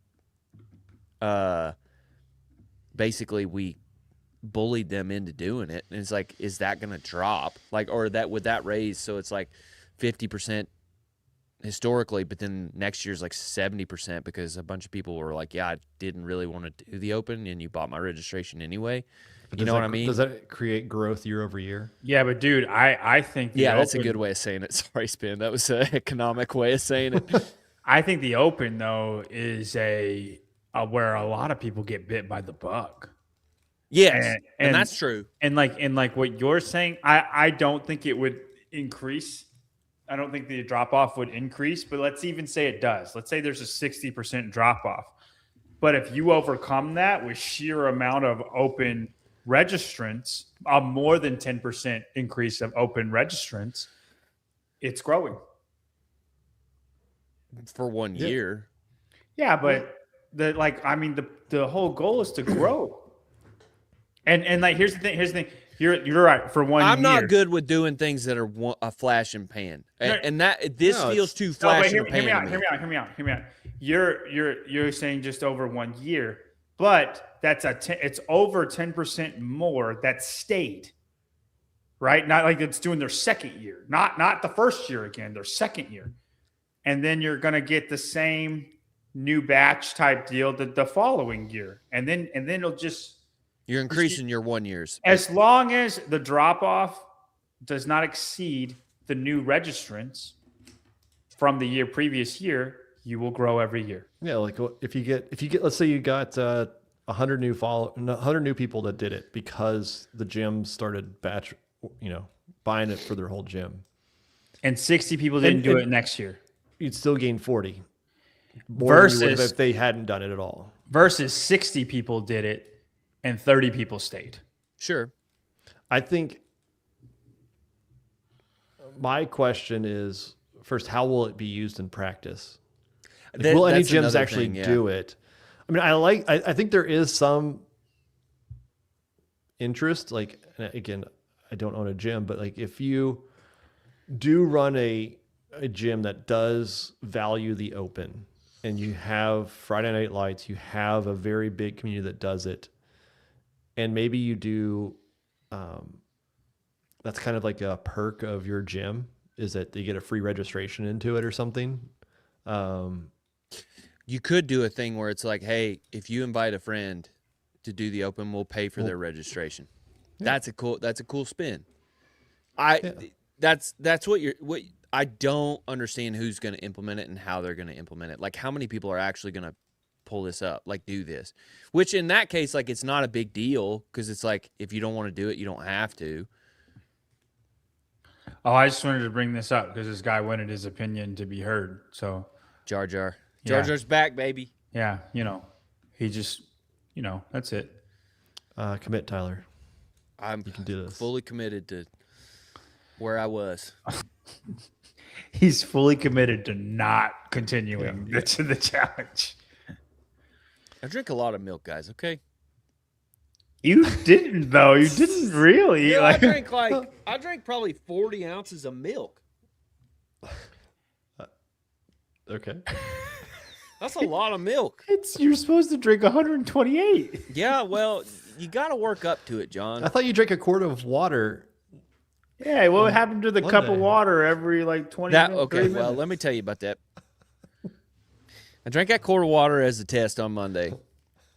basically we bullied them into doing it. And it's like, is that going to drop? Like, or would that raise? So it's like 50% historically, but then next year's like 70% because a bunch of people were like, yeah, I didn't really want to do the open and you bought my registration anyway. You know what I mean? Does that create growth year over year? Yeah, but dude, I think that's a good way of saying it. Sorry, Spin. That was an economic way of saying it. I think the open though is where a lot of people get bit by the bug. Yes, and that's true. And like what you're saying, I don't think it would increase. I don't think the drop off would increase, but let's even say it does. Let's say there's a 60% drop off. But if you overcome that with sheer amount of open registrants, a more than 10% increase of open registrants, it's growing. For 1 year. Yeah, but the whole goal is to grow. And like here's the thing. You're right for 1 year. I'm not good with doing things that are a flash and pan, and this feels too flash and pan. Hear me out. You're saying just over 1 year, but it's over 10% more that stayed, right? Not like it's doing their second year, not the first year again, their second year, and then you're gonna get the same new batch type deal the following year, and then it'll just. You're increasing your 1 years. As long as the drop-off does not exceed the new registrants from the previous year, you will grow every year. Yeah, like if you get, let's say you got 100 new people that did it because the gym started buying it for their whole gym, and 60 people didn't do it next year. You'd still gain 40 more than you would have if they hadn't done it at all. Versus 60 people did it. And 30 people stayed. Sure. I think my question is, first, how will it be used in practice? Will any gyms actually do it? I mean, I think there is some interest. Like, again, I don't own a gym, but like if you do run a gym that does value the open and you have Friday Night Lights, you have a very big community that does it. And maybe you do, that's kind of like a perk of your gym, is that you get a free registration into it or something. You could do a thing where it's like, hey, if you invite a friend to do the open, we'll pay for their registration. Yeah. That's a cool spin. That's what I don't understand who's going to implement it and how they're going to implement it. Like how many people are actually going to pull this up, like do this, which in that case, like it's not a big deal because it's like if you don't want to do it, you don't have to. Oh, I just wanted to bring this up because this guy wanted his opinion to be heard. So Jar Jar's back, baby. Yeah, he just, that's it. Commit, Tyler. You can do this. Fully committed to where I was. He's fully committed to not continuing the challenge. I drink a lot of milk, guys. Okay. You didn't though. You didn't really. Yeah, I drank probably 40 ounces of milk. Okay. That's a lot of milk. You're supposed to drink 128. Yeah, well, you got to work up to it, John. I thought you drank a quart of water. Yeah, what happened to the cup of water every 20 minutes? Okay, well, let me tell you about that. I drank that quart of water as a test on Monday.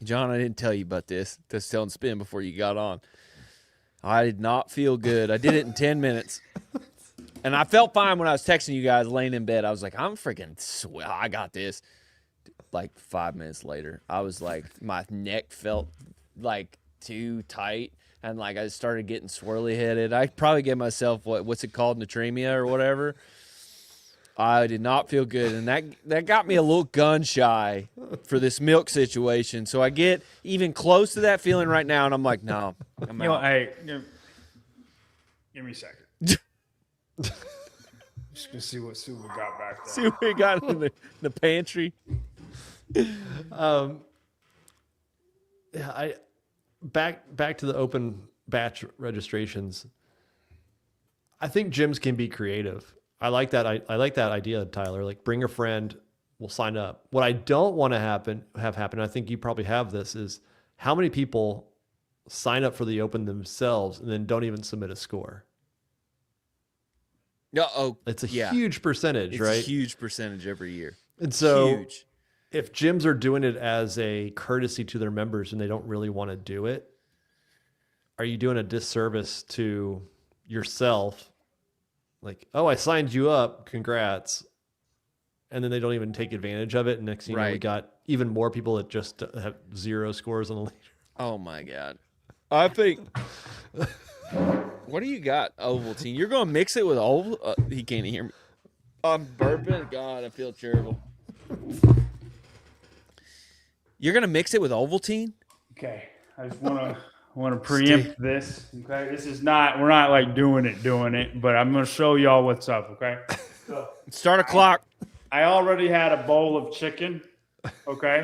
John, I didn't tell you about this. Just telling Spin before you got on. I did not feel good. I did it in 10 minutes. And I felt fine when I was texting you guys laying in bed. I was like, I'm freaking swell. I got this. Like 5 minutes later, I was like, my neck felt like too tight. And like I started getting swirly headed. I probably gave myself what's it called, natremia or whatever. I did not feel good, and that got me a little gun shy for this milk situation. So I get even close to that feeling right now, and I'm like, no, I'm out. Hey, give me a second. Just gonna see what we got back there. See what we got in the pantry. Yeah, back to the open batch registrations. I think gyms can be creative. I like that idea, Tyler. Like, bring a friend, we'll sign up. What I don't want to have happen, I think you probably have this, is how many people sign up for the open themselves and then don't even submit a score. It's a huge percentage, right? It's a huge percentage every year. And so if gyms are doing it as a courtesy to their members and they don't really want to do it, are you doing a disservice to yourself? Like, oh, I signed you up, congrats. And then they don't even take advantage of it. And next thing you know, we got even more people that just have 0 scores on the leader. Oh, my God. I think... What do you got, Ovaltine? You're going to mix it with Oval? He can't hear me. I'm burping. God, I feel terrible. You're going to mix it with Ovaltine? Okay. I just want to preempt this. Okay. This is not, we're not like doing it, but I'm going to show y'all what's up. Okay. So, start a clock. I already had a bowl of chicken Okay.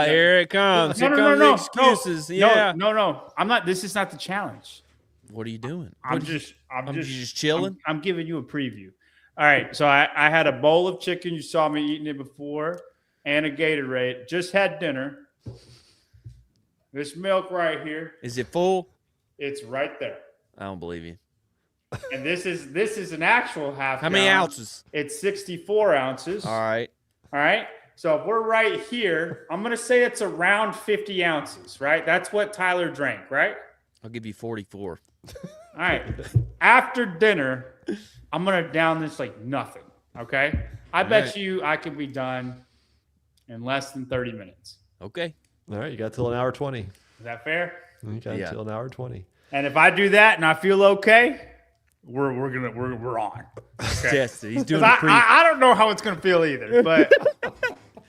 Here it comes. Here comes the excuses. No. I'm not. This is not the challenge. What are you doing? I'm just chilling. I'm giving you a preview. All right. So I had a bowl of chicken. You saw me eating it before, and a Gatorade. Just had dinner. This milk right here. Is it full? It's right there. I don't believe you. And this is an actual half. How many ounces? It's 64 ounces. All right. So if we're right here, I'm gonna say it's around 50 ounces. Right. That's what Tyler drank. Right. I'll give you 44. All right. After dinner, I'm gonna down this like nothing. Okay. I bet you I could be done in less than 30 minutes. Okay. All right, you got till an hour 20. Is that fair? You got till an hour 20. And if I do that and I feel okay, we're on. Okay. Yes, he's doing. I don't know how it's gonna feel either, but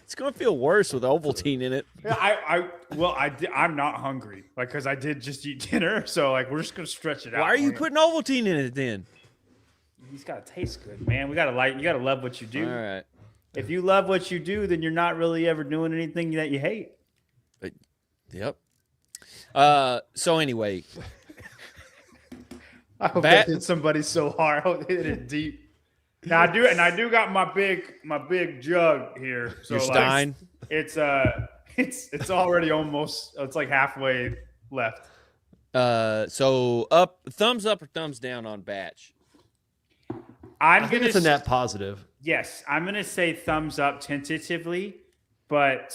it's gonna feel worse with Ovaltine in it. I'm not hungry, like because I did just eat dinner, so like we're just gonna stretch it out. Why are you putting Ovaltine in it then? He's gotta taste good, man. You gotta love what you do. All right. If you love what you do, then you're not really ever doing anything that you hate. Yep. So anyway, I hope that hit somebody so hard. I hope they hit it deep. Now I do got my big jug here. So your Stein. It's already almost. It's like halfway left. So thumbs up or thumbs down on batch? I think it's a net positive. Yes, I'm gonna say thumbs up tentatively, but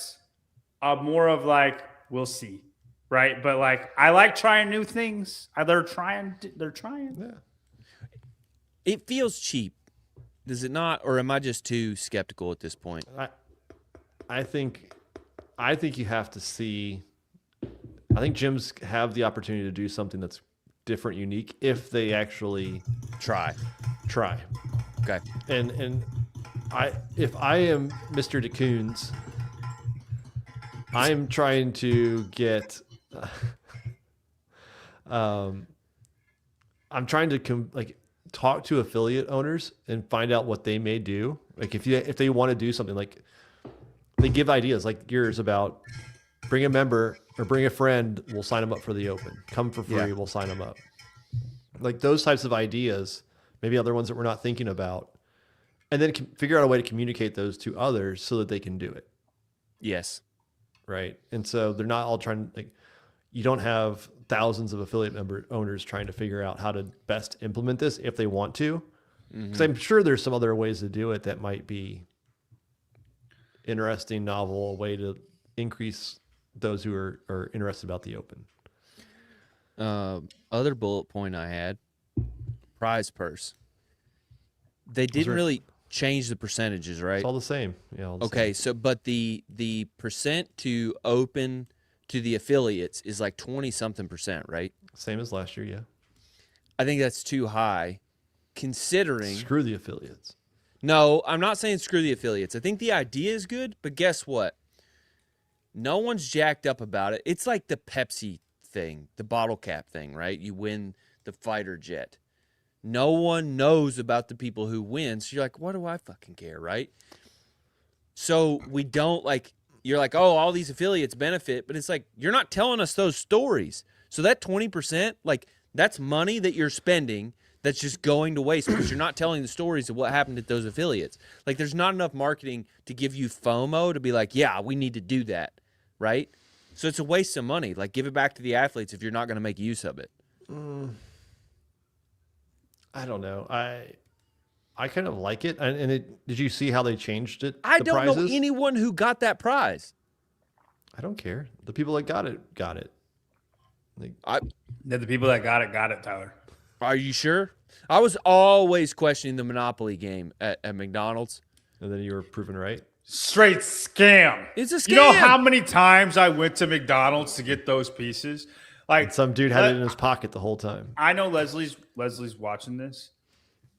more of like we'll see, right? But like I like trying new things. They're trying. Yeah. It feels cheap, does it not? Or am I just too skeptical at this point? I think you have to see. I think gyms have the opportunity to do something that's different, unique, if they actually try. Okay. And if I am Mr. DeCoons, I'm trying to get. I'm trying to talk to affiliate owners and find out what they may do. Like if they want to do something, like they give ideas like yours about bring a member or bring a friend, we'll sign them up for the open. Come for free, we'll sign them up. Like those types of ideas, maybe other ones that we're not thinking about, and then figure out a way to communicate those to others so that they can do it. Yes. Right. And so they're not all trying, like, you don't have thousands of affiliate owners trying to figure out how to best implement this if they want to. Because I'm sure there's some other ways to do it that might be interesting, novel, a way to increase those who are interested about the open. Other bullet point I had, prize purse. They didn't really change the percentages, right? It's all the same. Yeah. Okay, so but the percent to open to the affiliates is like 20-something%, right? Same as last year, yeah. I think that's too high, considering. Screw the affiliates. No, I'm not saying screw the affiliates. I think the idea is good, but guess what? No one's jacked up about it. It's like the Pepsi thing, the bottle cap thing, right? You win the fighter jet. No one knows about the people who win. So you're like, what do I fucking care, right? So we don't you're like, oh, all these affiliates benefit, but it's like, you're not telling us those stories. So that 20%, that's money that you're spending that's just going to waste because you're not telling the stories of what happened at those affiliates. Like, there's not enough marketing to give you FOMO to be like, yeah, we need to do that, right? So it's a waste of money. Like, give it back to the athletes if you're not going to make use of it. I don't know. I kind of like it. And did you see how they changed it? I don't know anyone who got that prize. I don't care. The people that got it. The people that got it, Tyler. Are you sure? I was always questioning the Monopoly game at McDonald's. And then you were proven right? Straight scam. It's a scam. You know how many times I went to McDonald's to get those pieces? And some dude had it in his pocket the whole time. I know Leslie's watching this.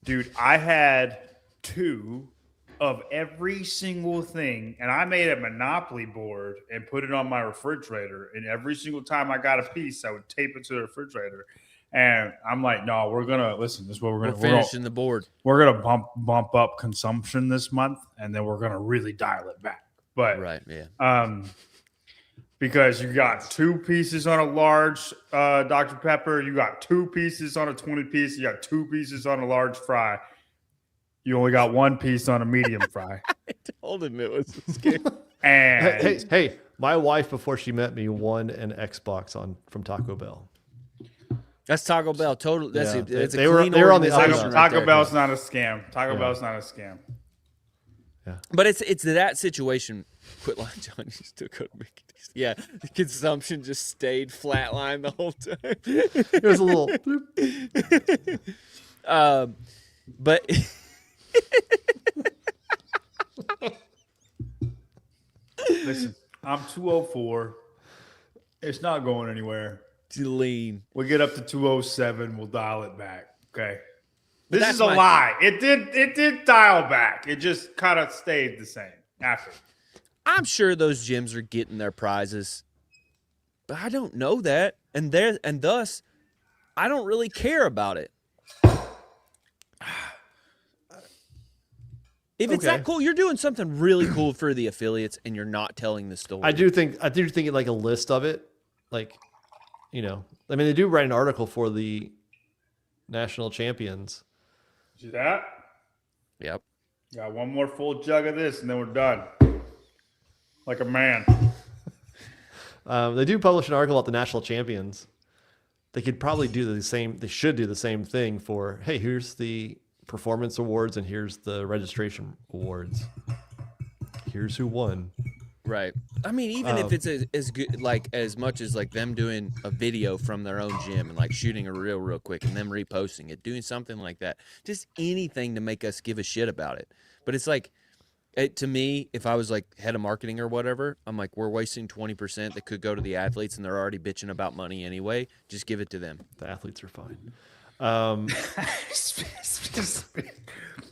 Dude, I had 2 of every single thing, and I made a Monopoly board and put it on my refrigerator. And every single time I got a piece, I would tape it to the refrigerator. And I'm like, no, we're gonna listen. This is what we're finishing the board. We're gonna bump up consumption this month, and then we're gonna really dial it back. but because you got 2 pieces on a large Dr. Pepper, you got 2 pieces on a 20-piece, you got 2 pieces on a large fry. You only got 1 piece on a medium fry. I told him it was scary. And hey, my wife before she met me won an Xbox from Taco Bell. That's Taco Bell. Total. That's Yeah. it's They a were clean on the organization Taco right there. Bell's not a scam. Taco Bell's not a scam. Yeah. But it's that situation. Quit lying, John. You still go to Mickey D's. Yeah, the consumption just stayed flatline the whole time. It was a little. But Listen, I'm 204. It's not going anywhere. lean. We get up to 207, we'll dial it back. Okay. This That's is a lie. It did dial back. It just kind of stayed the same after. I'm sure those gyms are getting their prizes, but I don't know that, and thus, I don't really care about it. If it's that cool, you're doing something really cool for the affiliates, and you're not telling the story. I do think like a list of it, like, I mean, they do write an article for the national champions. See that? Yep. Got one more full jug of this, and then we're done. Like a man. They do publish an article about the national champions. They could probably do the same. They should do the same thing for, hey, here's the performance awards and here's the registration awards. Here's who won. Right. I mean, even if it's as good, like as much as like them doing a video from their own gym and like shooting a reel real quick and them reposting it, doing something like that, just anything to make us give a shit about it. But it's like, to me, if I was like head of marketing or whatever, I'm like, we're wasting 20% that could go to the athletes and they're already bitching about money anyway. Just give it to them. The athletes are fine.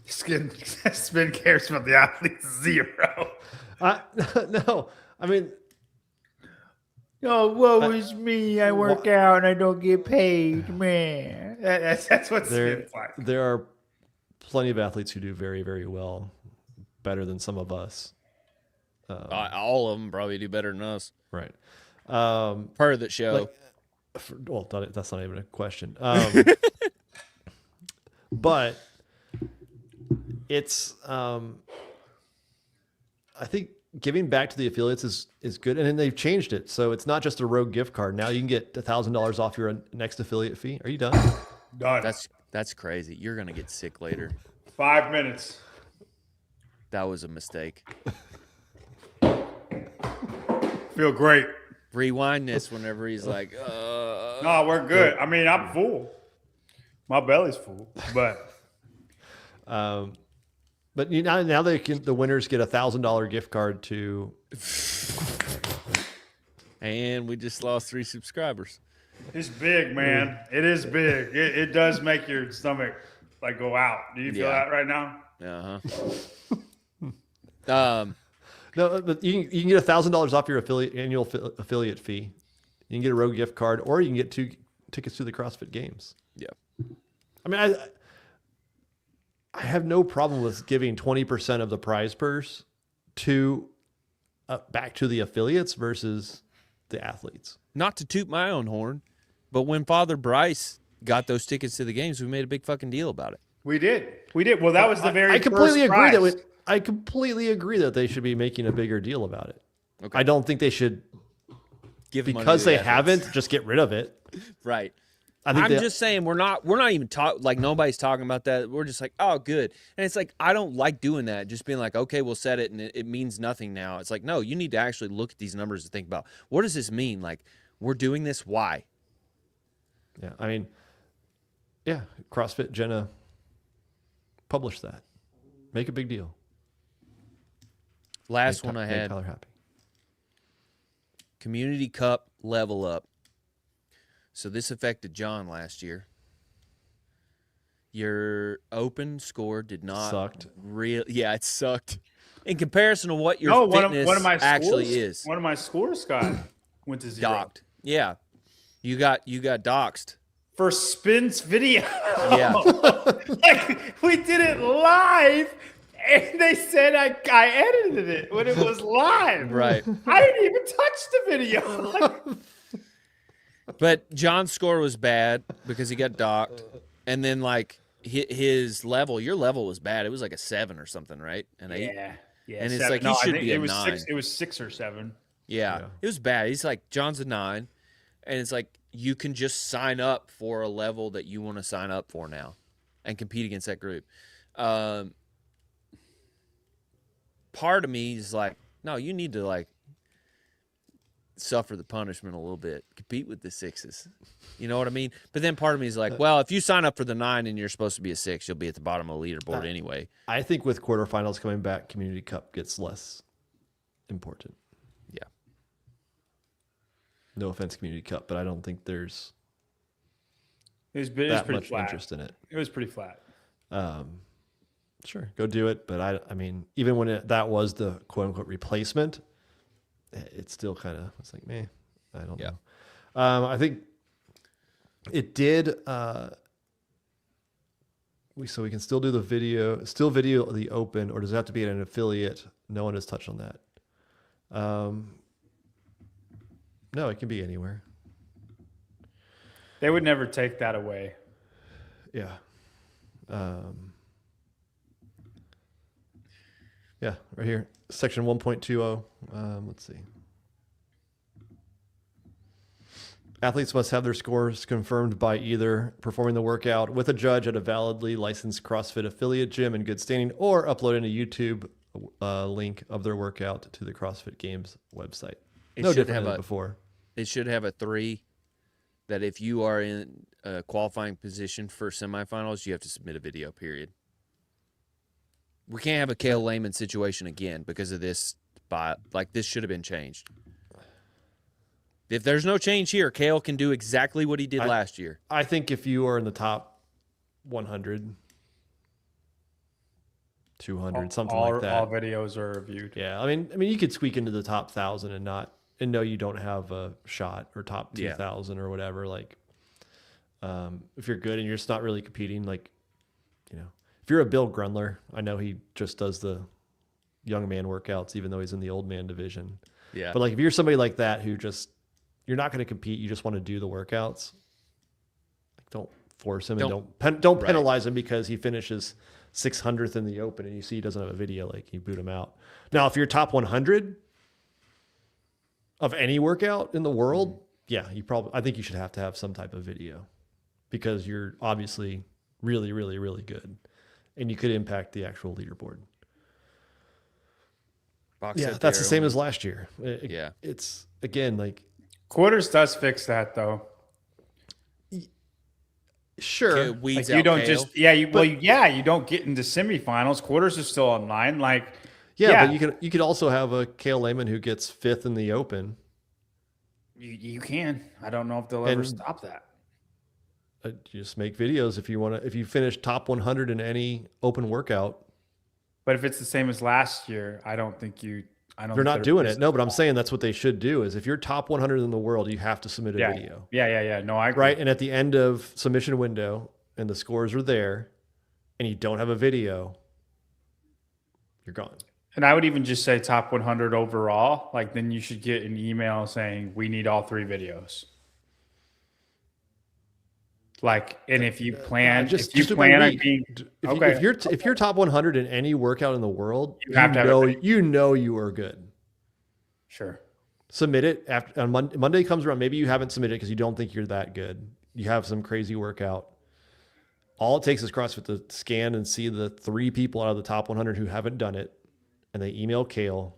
Spin cares about the athletes 0. No, I mean, oh, woe is me. I work out and I don't get paid, man. That's what Spin's like. There are plenty of athletes who do very, very well, better than some of us. All of them probably do better than us. Right. Per that show. That's not even a question. But it's, I think giving back to the affiliates is good. And then they've changed it. So it's not just a rogue gift card. Now you can get $1,000 off your next affiliate fee. Are you done? Done. That's crazy. You're going to get sick later. 5 minutes. That was a mistake. Feel great. Rewind this whenever he's like, No, we're good. I mean, I'm full. My belly's full, but now the winners get $1,000 gift card to. And we just lost 3 subscribers. It's big, man. It is big. It does make your stomach like go out. Do you feel that right now? No, but you can get $1,000 off your annual affiliate fee. You can get a Rogue gift card, or you can get 2 tickets to the CrossFit Games. Yeah. I mean, I have no problem with giving 20% of the prize purse to back to the affiliates versus the athletes. Not to toot my own horn, but when Father Bryce got those tickets to the games, we made a big fucking deal about it. We did. Well, that was the very I completely first agree prize. I completely agree that they should be making a bigger deal about it. Okay. I don't think they should, Give money because to the they athletes. haven't, just get rid of it. Right. I'm just saying we're not even like nobody's talking about that. We're just like, oh, good. And it's like, I don't like doing that. Just being like, okay, we'll set it and it means nothing now. It's like, no, you need to actually look at these numbers and think about, what does this mean? Like, we're doing this. Why? Yeah. I mean, yeah. CrossFit Jenna published that. Make a big deal. Last one I make had. Tyler happy. Community Cup level up. So this affected John last year. Your open score did not Sucked. Yeah, it sucked. In comparison to what your fitness one of my actually scores, is. One of my scores went to 0. Docked. Yeah. You got doxed. For Spin's video. Yeah. Like, we did it live And they said I edited it when it was live. Right. I didn't even touch the video. But John's score was bad because he got docked. And then, like, his level, your level was bad. It was like a 7 or something, right? An 8? Yeah. And it's like, he should be a 9. It was 6 or 7. Yeah. It was bad. He's like, John's a 9. And it's like, you can just sign up for a level that you want to sign up for now and compete against that group. Part of me is like, no, you need to, like, suffer the punishment a little bit, compete with the 6s. You know what I mean? But then part of me is like, well, if you sign up for the 9 and you're supposed to be a 6, you'll be at the bottom of the leaderboard anyway. I think with quarterfinals coming back, Community Cup gets less important. Yeah. No offense, Community Cup, but I don't think there's that much flat. interest in it. It was pretty flat. Sure, go do it. But I mean, even when that was the quote unquote replacement, it's still kind of, it's like, meh, I don't know. I think it did. So we can still do the video the open, or does it have to be at an affiliate? No one has touched on that. No, it can be anywhere. They would never take that away. Yeah. Yeah, right here, section 1.20. Let's see. Athletes must have their scores confirmed by either performing the workout with a judge at a validly licensed CrossFit affiliate gym in good standing, or uploading a YouTube link of their workout to the CrossFit Games website. No different than before. It should have a 3 that if you are in a qualifying position for semifinals, you have to submit a video, period. We can't have a Cale Lehman situation again because of this. This should have been changed. If there's no change here, Cale can do exactly what he did last year. I think if you are in the top 100, 200, something like that. All videos are reviewed. Yeah, I mean, you could squeak into the top 1,000 and know you don't have a shot, or top 2,000 or whatever. Like, if you're good and you're just not really competing, like, you know, if you're a Bill Grundler, I know he just does the young man workouts, even though he's in the old man division. Yeah. But like, if you're somebody like that who just, you're not going to compete, you just want to do the workouts, like, don't force him, and don't penalize him because he finishes 600th in the open and you see he doesn't have a video. Like, you boot him out. Now, if you're top 100 of any workout in the world, I think you should have to have some type of video, because you're obviously really, really, really good, and you could impact the actual leaderboard. That's the same as last year. It's, again, like, Quarters does fix that, though. Sure. Like, you don't just you don't get into semifinals. Quarters are still online. Like, but you could also have a Cale Lehman who gets 5th in the open. You can. I don't know if they'll ever stop that. Just make videos if you want to. If you finish top 100 in any open workout. But if it's the same as last year, I don't think you. They're not doing it. No, but I'm saying that's what they should do. Is if you're top 100 in the world, you have to submit a video. Yeah. No, I agree. Right, and at the end of submission window, and the scores are there, and you don't have a video, you're gone. And I would even just say top 100 overall. Like, then you should get an email saying we need all 3 videos. Like, and if you plan, if you're top 100 in any workout in the world, you know you are good. Sure. Submit it after on Monday comes around. Maybe you haven't submitted because you don't think you're that good. You have some crazy workout. All it takes is CrossFit to scan and see the 3 people out of the top 100 who haven't done it, and they email Cale,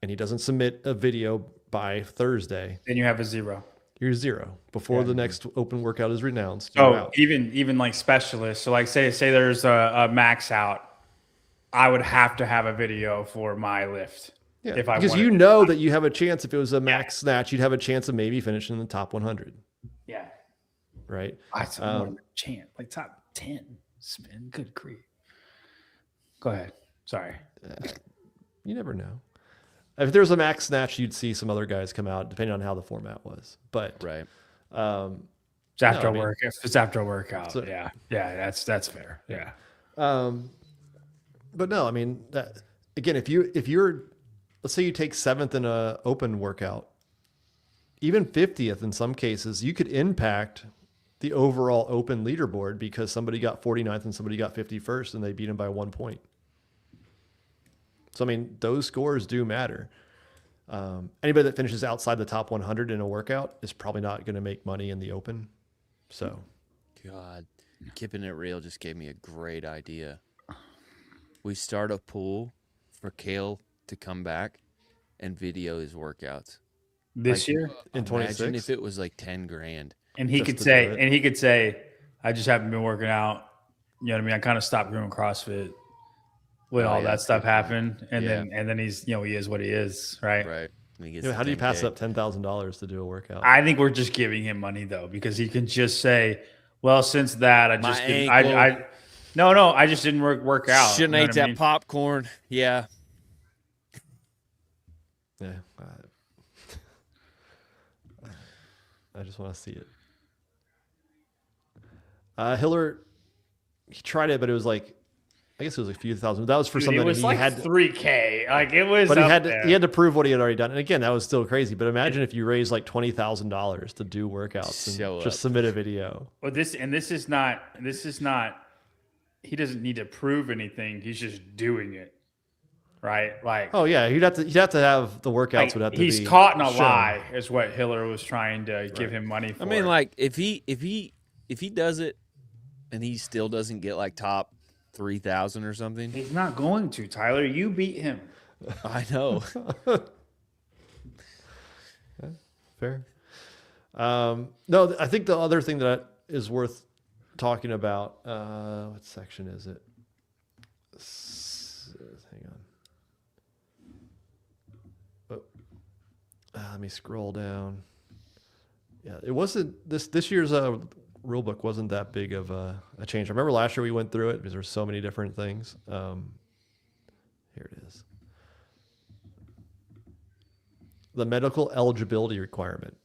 and he doesn't submit a video by Thursday. Then you have a 0. You're 0 before the next open workout is renounced. Even like specialists. So like say there's a max out, I would have to have a video for my lift. Yeah, because you know that you have a chance. If it was a max snatch, you'd have a chance of maybe finishing in the top 100. Yeah. Right. That's more of a chance. Like top 10 spin. Good grief. Go ahead. Sorry. You never know. If there was a max snatch, you'd see some other guys come out, depending on how the format was. But right. It's after work. If it's after a workout. So, that's fair. Yeah. But no, I mean, again, if you're, let's say you take 7th in a open workout, even 50th in some cases, you could impact the overall open leaderboard because somebody got 49th and somebody got 51st and they beat them by 1 point. So, I mean, those scores do matter. Anybody that finishes outside the top 100 in a workout is probably not going to make money in the open. So, God, keeping it real just gave me a great idea. We start a pool for Kale to come back and video his workouts this year in 26. Imagine if it was like 10 grand. And he could say, I just haven't been working out. You know what I mean? I kind of stopped doing CrossFit when all that stuff happened. And then he's, he is what he is. Right. Right. How do you pass up $10,000 to do a workout? I think we're just giving him money though, because he can just say, well, since that, I just didn't, I just didn't work out. Shouldn't ate that popcorn. Yeah. Yeah. I just want to see it. Hiller, he tried it, but it was like, I guess it was a few thousand. That was for something it was he like had $3K. Like it was, but he had to prove what he had already done. And again, that was still crazy. But imagine if you raised like $20,000 to do workouts and just submit a video. Well, this is not. He doesn't need to prove anything. He's just doing it, right? Like, oh yeah, he'd have to have the workouts would have to be. He's caught in a lie, is what Hiller was trying to give him money for. I mean, like if he does it, and he still doesn't get like top 3,000 or something. He's not going to, Tyler. You beat him. I know. Fair. No, I think the other thing that is worth talking about, what section is it? Hang on. Let me scroll down. Yeah, it wasn't this year's rule book wasn't that big of a change. I remember last year we went through it because there were so many different things. Here it is. The medical eligibility requirement.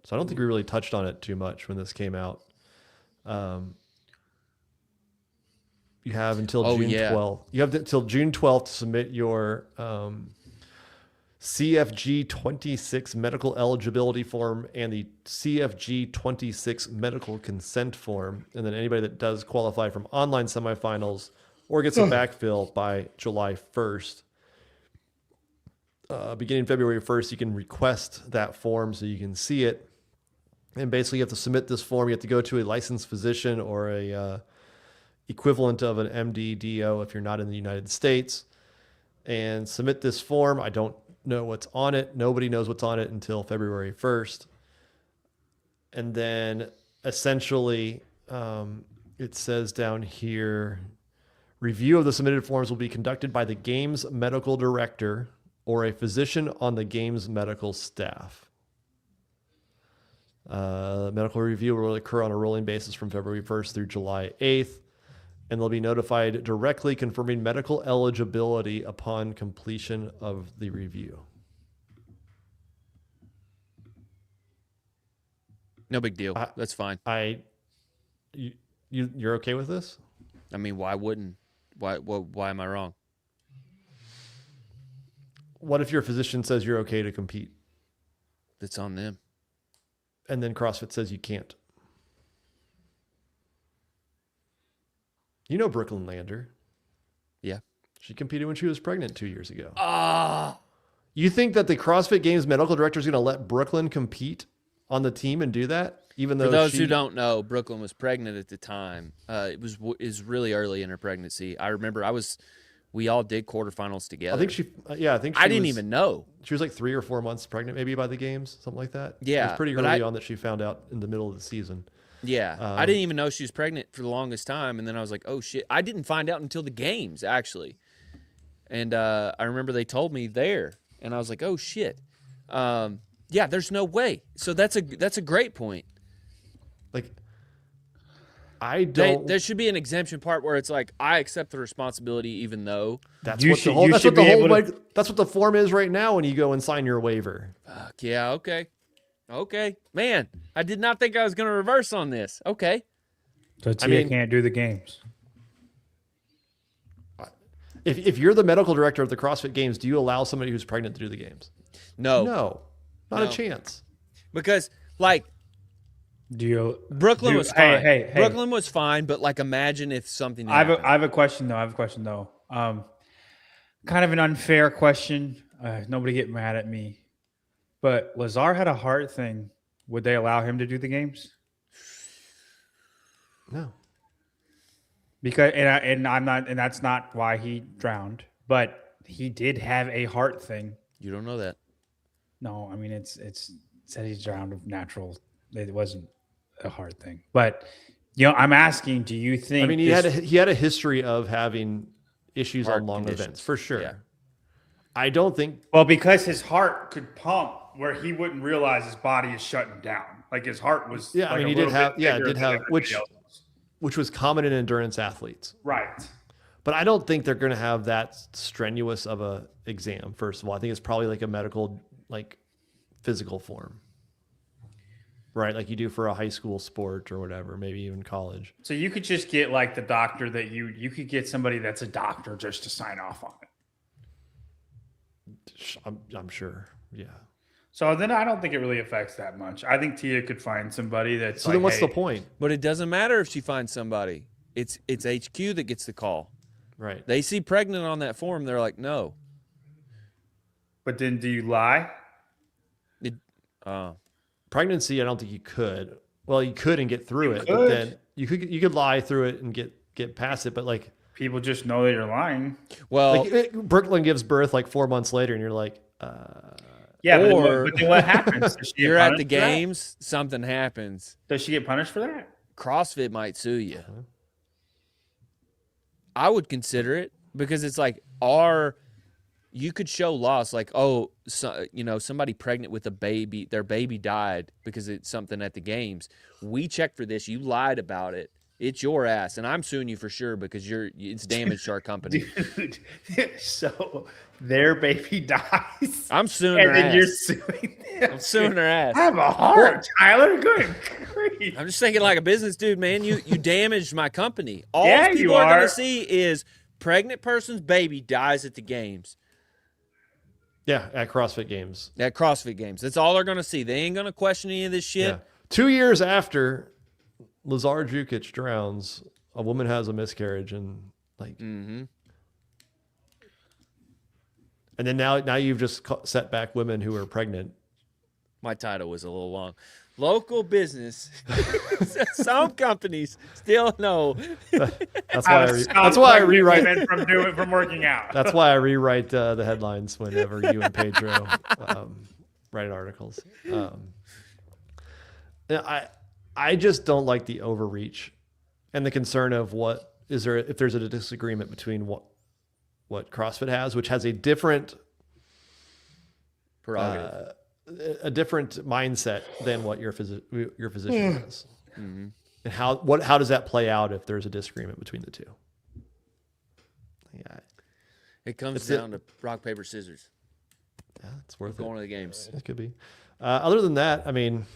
So I don't think we really touched on it too much when this came out. You have until June 12th. You have until June 12th to submit your CFG 26 medical eligibility form and the CFG 26 medical consent form. And then anybody that does qualify from online semifinals or gets a backfill by July 1st. Beginning February 1st, you can request that form so you can see it. And basically you have to submit this form. You have to go to a licensed physician or a equivalent of an MD-DO if you're not in the United States and submit this form. I don't know what's on it. Nobody knows what's on it until February 1st. And then essentially it says down here, review of the submitted forms will be conducted by the game's medical director or a physician on the game's medical staff. Medical review will occur on a rolling basis from February 1st through July 8th. And they'll be notified directly confirming medical eligibility upon completion of the review. No big deal. That's fine. You're okay with this? I mean, why wouldn't? Why am I wrong? What if your physician says you're okay to compete? That's on them. And then CrossFit says you can't. You know Brooklyn Lander. Yeah. She competed when she was pregnant 2 years ago. You think that the CrossFit Games medical director is going to let Brooklyn compete on the team and do that? Even though for those who don't know, Brooklyn was pregnant at the time. It was really early in her pregnancy. I remember we all did quarterfinals together. I think she I didn't even know. She was like 3 or 4 months pregnant maybe by the games, something like that. Yeah. It was pretty early on that she found out in the middle of the season. Yeah, I didn't even know she was pregnant for the longest time, and then I was like, "Oh shit!" I didn't find out until the games actually, and I remember they told me there, and I was like, "Oh shit!" Yeah, there's no way. So that's a great point. Like, I don't. There should be an exemption part where it's like I accept the responsibility, even though that's what the form is right now when you go and sign your waiver. Fuck yeah, okay, man. I did not think I was going to reverse on this. Okay. So Tia can't do the games. If you're the medical director of the CrossFit Games, do you allow somebody who's pregnant to do the games? No, not a chance. because like Brooklyn was fine. Hey. Brooklyn was fine, but like imagine if something I happened. have a question though. Kind of an unfair question. Nobody get mad at me. But Lazar had a heart thing. Would they allow him to do the games? No. Because and that's not why he drowned, but he did have a heart thing. You don't know that. No, I mean it's said he's drowned of natural. It wasn't a heart thing, but I'm asking. Do you think? I mean, he had a history of having issues on long events for sure. Yeah. I don't think. Well, because his heart could pump where he wouldn't realize his body is shutting down. Like his heart was. Yeah, like I mean, he did have which was common in endurance athletes. Right. But I don't think they're going to have that strenuous of a exam. First of all, I think it's probably like a medical, like physical form, right? Like you do for a high school sport or whatever, maybe even college. So you could just get like the doctor that you could get somebody that's a doctor just to sign off on it. I'm sure. Yeah. So then I don't think it really affects that much. I think Tia could find somebody that's. So then what's the point? But it doesn't matter if she finds somebody. It's HQ that gets the call. Right. They see pregnant on that form. They're like, no. But then do you lie? Pregnancy, I don't think you could. Well, you could and get through it, could. but then you could lie through it and get past it. But like people just know that you're lying. Well, like Brooklyn gives birth like 4 months later, and you're like, yeah. But then what happens? You're at the games, something happens. Does she get punished for that? CrossFit might sue you. I would consider it because it's like you could show loss, like, somebody pregnant with a baby, their baby died because it's something at the games. We checked for this. You lied about it. It's your ass, and I'm suing you for sure because it's damage to our company. Dude, so their baby dies. I'm suing her ass. And then you're suing them. I'm suing her ass. I have a heart, Tyler. Good grief. I'm just thinking like a business dude, man. You damaged my company. All Yeah, people you are are. going to see is pregnant person's baby dies at the games. yeah, at CrossFit Games. At CrossFit Games. That's all they're going to see. They ain't going to question any of this shit. Yeah. 2 years after Lazar Jukic drowns, a woman has a miscarriage, and like, Mm-hmm. and then now you've just set back women who are pregnant. My title was a little long. Local business. Some companies still know. That's why I rewrite from working out. That's why I rewrite the headlines whenever you and Pedro write articles. I just don't like the overreach and the concern of if there's a disagreement between what CrossFit has, which has a different Prerogative. A different mindset than what your physician has. Mm-hmm. And how does that play out if there's a disagreement between the two? Yeah, It comes down to rock, paper, scissors. yeah, it's worth Going it. to the games. It could be. Other than that, I mean,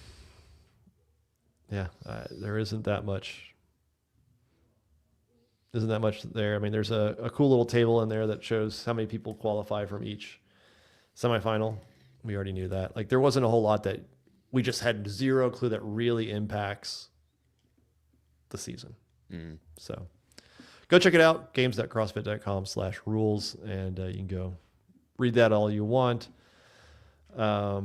yeah, there isn't that much. Isn't that much there? I mean, there's a cool little table in there that shows how many people qualify from each semifinal. We already knew that. Like, there wasn't a whole lot that we just had zero clue that really impacts the season. Mm. So go check it out, games.crossfit.com/rules, and you can go read that all you want. At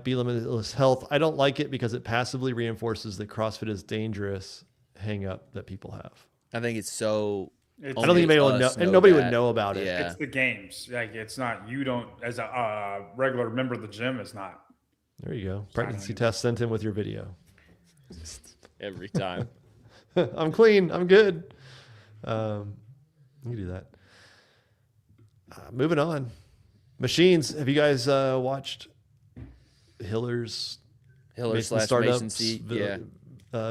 Be Limitless Health, I don't like it because it passively reinforces that CrossFit is dangerous hang up that people have. I think it's so. I don't think anybody would know, and nobody would know about it. Yeah. It's the games. Like it's not. You don't as a regular member of the gym. It's not. There you go. Pregnancy test sent in with your video. Every time. I'm clean. I'm good. You can do that. Moving on. Machines. Have you guys watched Hiller's Mason C. Yeah.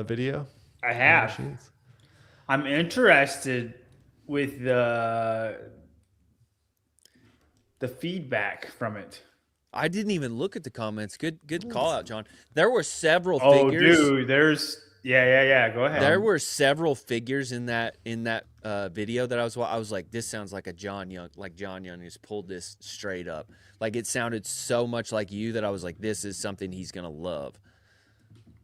Video? I have. Machines? I'm interested with the feedback from it. I didn't even look at the comments. Good call out, John. There were several Oh, figures. dude, there's Yeah. Go ahead. There were several figures in that video that I was like, this sounds like John Young just pulled this straight up. Like it sounded so much like you that I was like, this is something he's gonna love.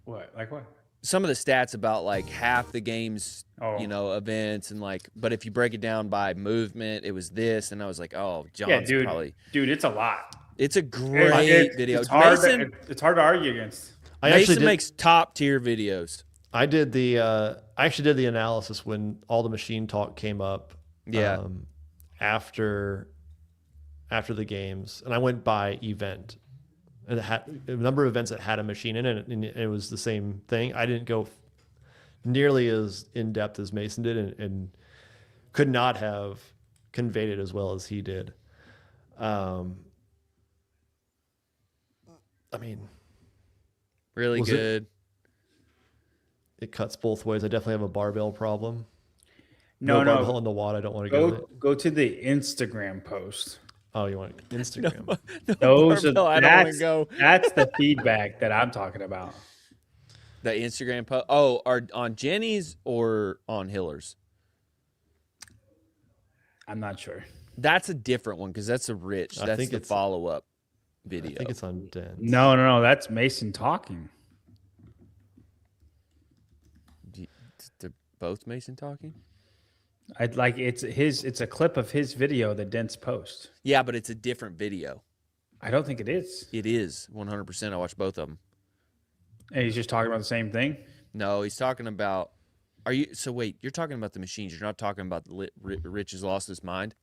What? Like what? Some of the stats about like half the games, events and like, but if you break it down by movement, it was this, and I was like, oh, John's probably. Dude, it's a lot. It's a great video. It's hard to argue against. Mason makes top tier videos. I actually did the analysis when all the machine talk came up. Yeah. After the games, and I went by event. And it had a number of events that had a machine in it, and it was the same thing. I didn't go nearly as in depth as Mason did, and could not have conveyed it as well as he did. I mean, really good. It cuts both ways. I definitely have a barbell problem. No barbell in the wad. I don't want to go to the Instagram post. Oh, you want Instagram? That's the feedback that I'm talking about. The Instagram post. Oh, are on Jenny's or on Hiller's? I'm not sure. That's a different one because that's a Rich. That's the follow-up video. I think it's on Den. No. That's Mason talking. They're both Mason talking? It's a clip of his video that Dent's post. Yeah, but it's a different video. I don't think it is. It is 100%. I watched both of them. And he's just talking about the same thing? No, he's talking about. Wait, you're talking about the machines. You're not talking about Rich has lost his mind.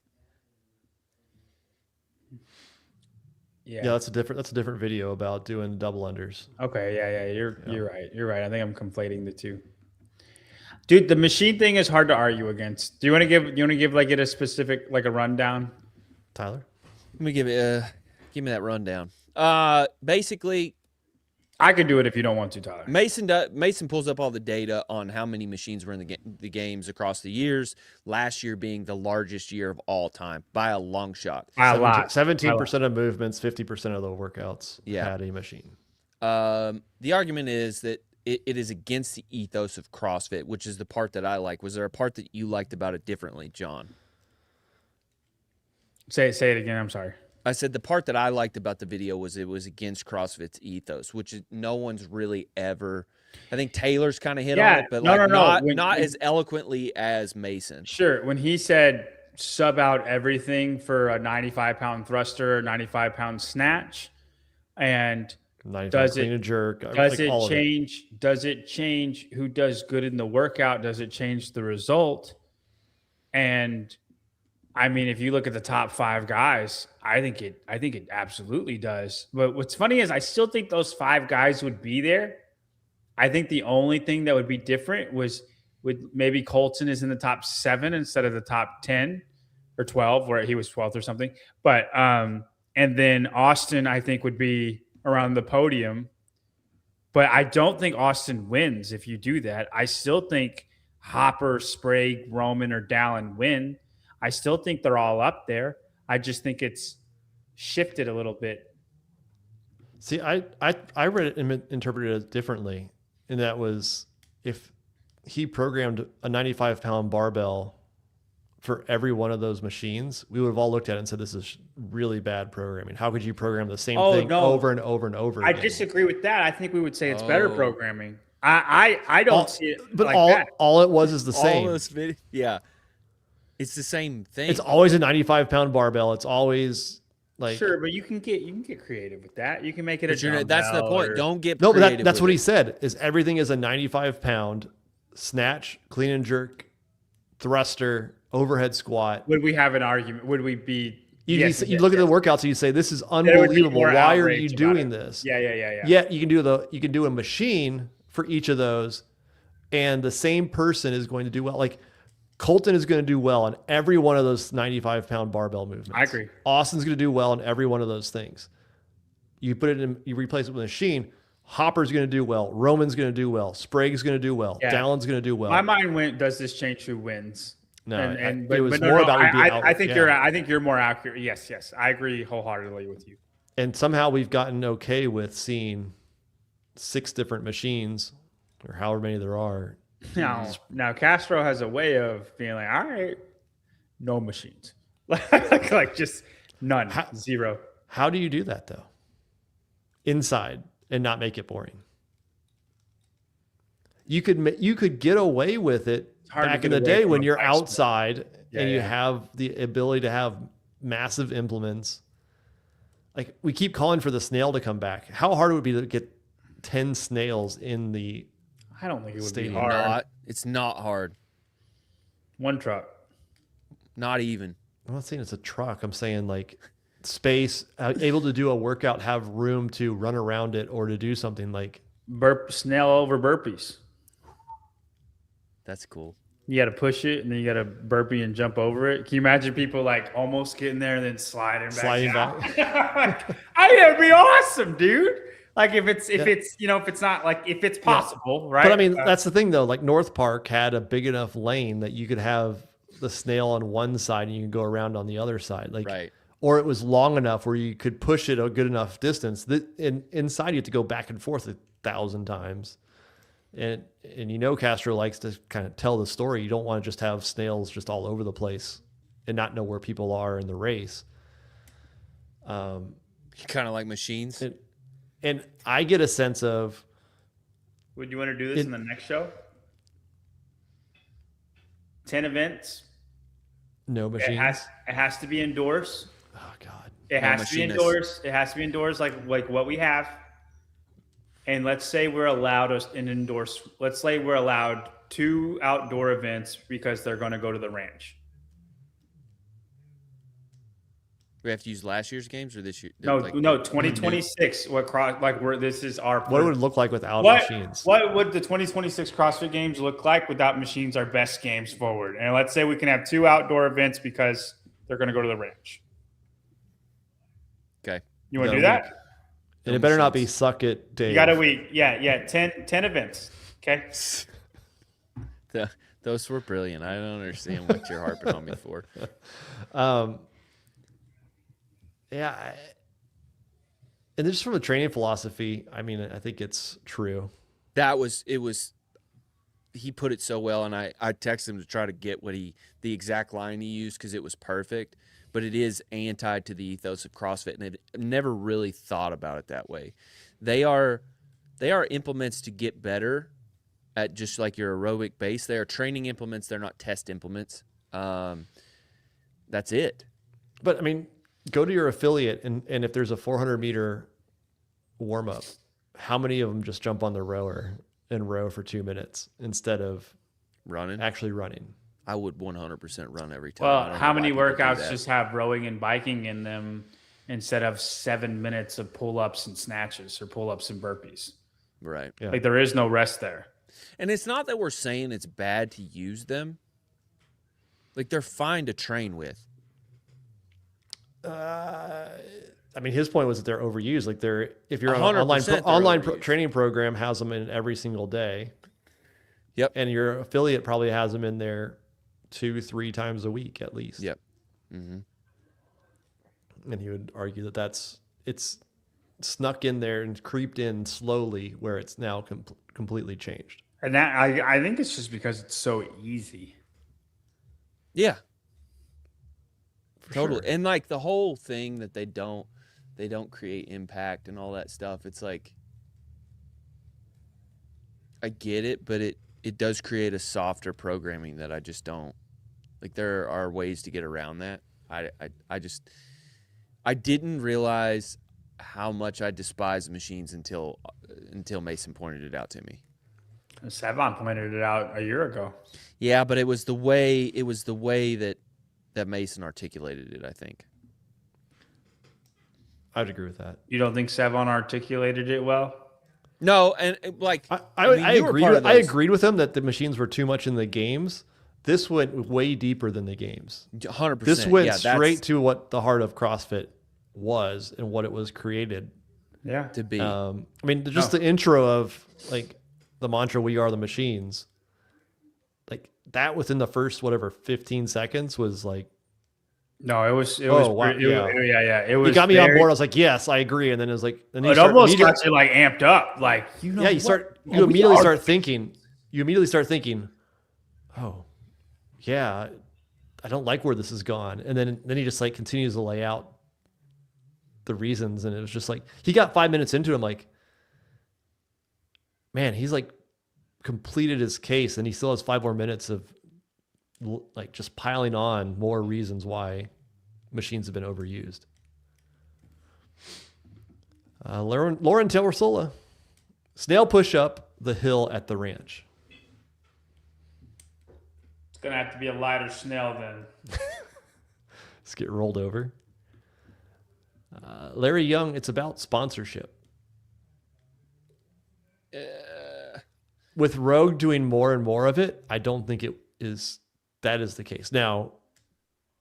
Yeah, that's a different video about doing double unders. Okay, yeah. You're right. You're right. I think I'm conflating the two. Dude, the machine thing is hard to argue against. Do you want to give like it a specific like a rundown? Tyler? Let me give me that rundown. Basically, I could do it if you don't want to, Tyler. Mason pulls up all the data on how many machines were in the games across the years. Last year being the largest year of all time by a long shot. By a lot. 17% of movements, 50% of the workouts had a machine. The argument is that it is against the ethos of CrossFit, which is the part that I like. Was there a part that you liked about it differently, John? Say it again. I'm sorry. I said the part that I liked about the video was it was against CrossFit's ethos, which is no one's really ever. I think Taylor's kind of hit on it, but not as eloquently as Mason. Sure. When he said sub out everything for a 95-pound thruster, 95-pound snatch, and does it jerk? Does it change? Does it change who does good in the workout? Does it change the result? And I mean, if you look at the top 5 guys, I think it absolutely does. But what's funny is I still think those 5 guys would be there. I think the only thing that would be different would maybe Colton is in the top 7 instead of the top 10 or 12, where he was 12th or something. But and then Austin, I think, would be around the podium. But I don't think Austin wins if you do that. I still think Hopper, Sprague, Roman, or Dallin win. I still think they're all up there. I just think it's shifted a little bit. See, I read it and interpreted it differently. And that was if he programmed a 95-pound barbell for every one of those machines, we would have all looked at it and said, this is really bad programming. How could you program the same thing over and over and over again? I disagree with that. I think we would say it's better programming. I don't see it but like that. All it was is the same. All those videos, yeah. It's the same thing. It's always a 95-pound barbell. It's always like sure, but you can get creative with that. You can make it a that's the point. Don't get no, creative but that's what he said. Is everything is a 95-pound snatch, clean and jerk, thruster, overhead squat. Would we have an argument? Would we be? You look at the workouts and you say, "This is unbelievable. Why are you doing this?" Yeah. Yet you can do a machine for each of those, and the same person is going to do well. Like Colton is going to do well on every one of those 95-pound barbell movements. I agree. Austin's going to do well on every one of those things. You replace it with a machine. Hopper's going to do well. Roman's going to do well. Sprague's going to do well. Yeah. Dallin's going to do well. My mind went, does this change who wins? No, it was more about I think you're more accurate. Yes. I agree wholeheartedly with you. And somehow we've gotten okay with seeing 6 different machines or however many there are. Now Castro has a way of being like, all right, no machines, like just none, zero. How do you do that though? Inside and not make it boring. You could get away with it back in the day when you're outside and you have the ability to have massive implements. Like we keep calling for the snail to come back. How hard it would be to get 10 snails in the I don't think it would stadium. be hard. It's not hard. One truck. Not even. I'm not saying it's a truck. I'm saying like space, able to do a workout, have room to run around it or to do something like snail over burpees. That's cool. You got to push it and then you got to burpee and jump over it. Can you imagine people like almost getting there and then sliding back? It'd be awesome, dude. Like if it's not like if it's possible, right? But I mean, that's the thing though. Like North Park had a big enough lane that you could have the snail on one side and you can go around on the other side. Like, right. Or it was long enough where you could push it a good enough distance. Inside you have to go back and forth 1,000 times. And Castro likes to kind of tell the story. You don't want to just have snails just all over the place and not know where people are in the race. Kind of like machines. And I get a sense of. Would you want to do this in the next show? 10 events. No machines. It has to be indoors. Oh God. It has to be indoors. It has to be indoors, like what we have. And let's say we're allowed an indoor. Let's say we're allowed 2 outdoor events because they're going to go to the ranch. We have to use last year's games or this year? No, 2026. This is our. What would it look like without machines? What would the 2026 CrossFit Games look like without machines? Our best games forward, and let's say we can have 2 outdoor events because they're going to go to the ranch. Okay, you want to do that? And it better not be suck it, Dave. You got a week. Yeah. 10 events. Okay. Those were brilliant. I don't understand what you're harping on me for. Yeah. And just from a training philosophy, I mean, I think it's true. He put it so well, and I texted him to try to get the exact line he used because it was perfect. But it is anti to the ethos of CrossFit, and I never really thought about it that way. They are implements to get better at just like your aerobic base. They are training implements. They're not test implements. That's it. But I mean, go to your affiliate, and if there's a 400-meter warm-up, how many of them just jump on the rower and row for 2 minutes instead of actually running? I would 100% run every time. Well, how many workouts just have rowing and biking in them instead of 7 minutes of pull-ups and snatches or pull-ups and burpees? Right. Yeah. Like there is no rest there. And it's not that we're saying it's bad to use them. Like they're fine to train with. I mean, his point was that they're overused. Like if you're on an online training program has them in every single day. Yep. And your affiliate probably has them in there 2-3 times a week at least. Yep. Mm-hmm. And he would argue that it's snuck in there and creeped in slowly where it's now completely changed. And that I think it's just because it's so easy. Yeah. For totally. Sure. And like the whole thing that they don't create impact and all that stuff. It's like, I get it, but it does create a softer programming that I just don't like. There are ways to get around that. I didn't realize how much I despise machines until Mason pointed it out to me. Savon pointed it out a year ago. Yeah, but it was the way that Mason articulated it, I think. I'd agree with that. You don't think Savon articulated it well? No, and like I agreed with him that the machines were too much in the games. This went way deeper than the games. 100%. This went straight to what the heart of CrossFit was and what it was created to be. I mean, just the intro of like the mantra, "We are the machines." Like that within the first 15 seconds was like No, it was. Wow, Yeah. It was. He got me on board. I was like, yes, I agree. And then it was like, it almost got you like amped up. Like, you immediately start thinking. You immediately start thinking, oh, yeah, I don't like where this has gone. And then he just like continues to lay out the reasons. And it was just like, he got 5 minutes into it. I'm like, man, he's like completed his case and he still has 5 more minutes of like just piling on more reasons why machines have been overused. Lauren Tellersola, snail push up the hill at the ranch. It's going to have to be a lighter snail then. Let's get rolled over. Larry Young, it's about sponsorship. With Rogue doing more and more of it, I don't think that is the case. Now,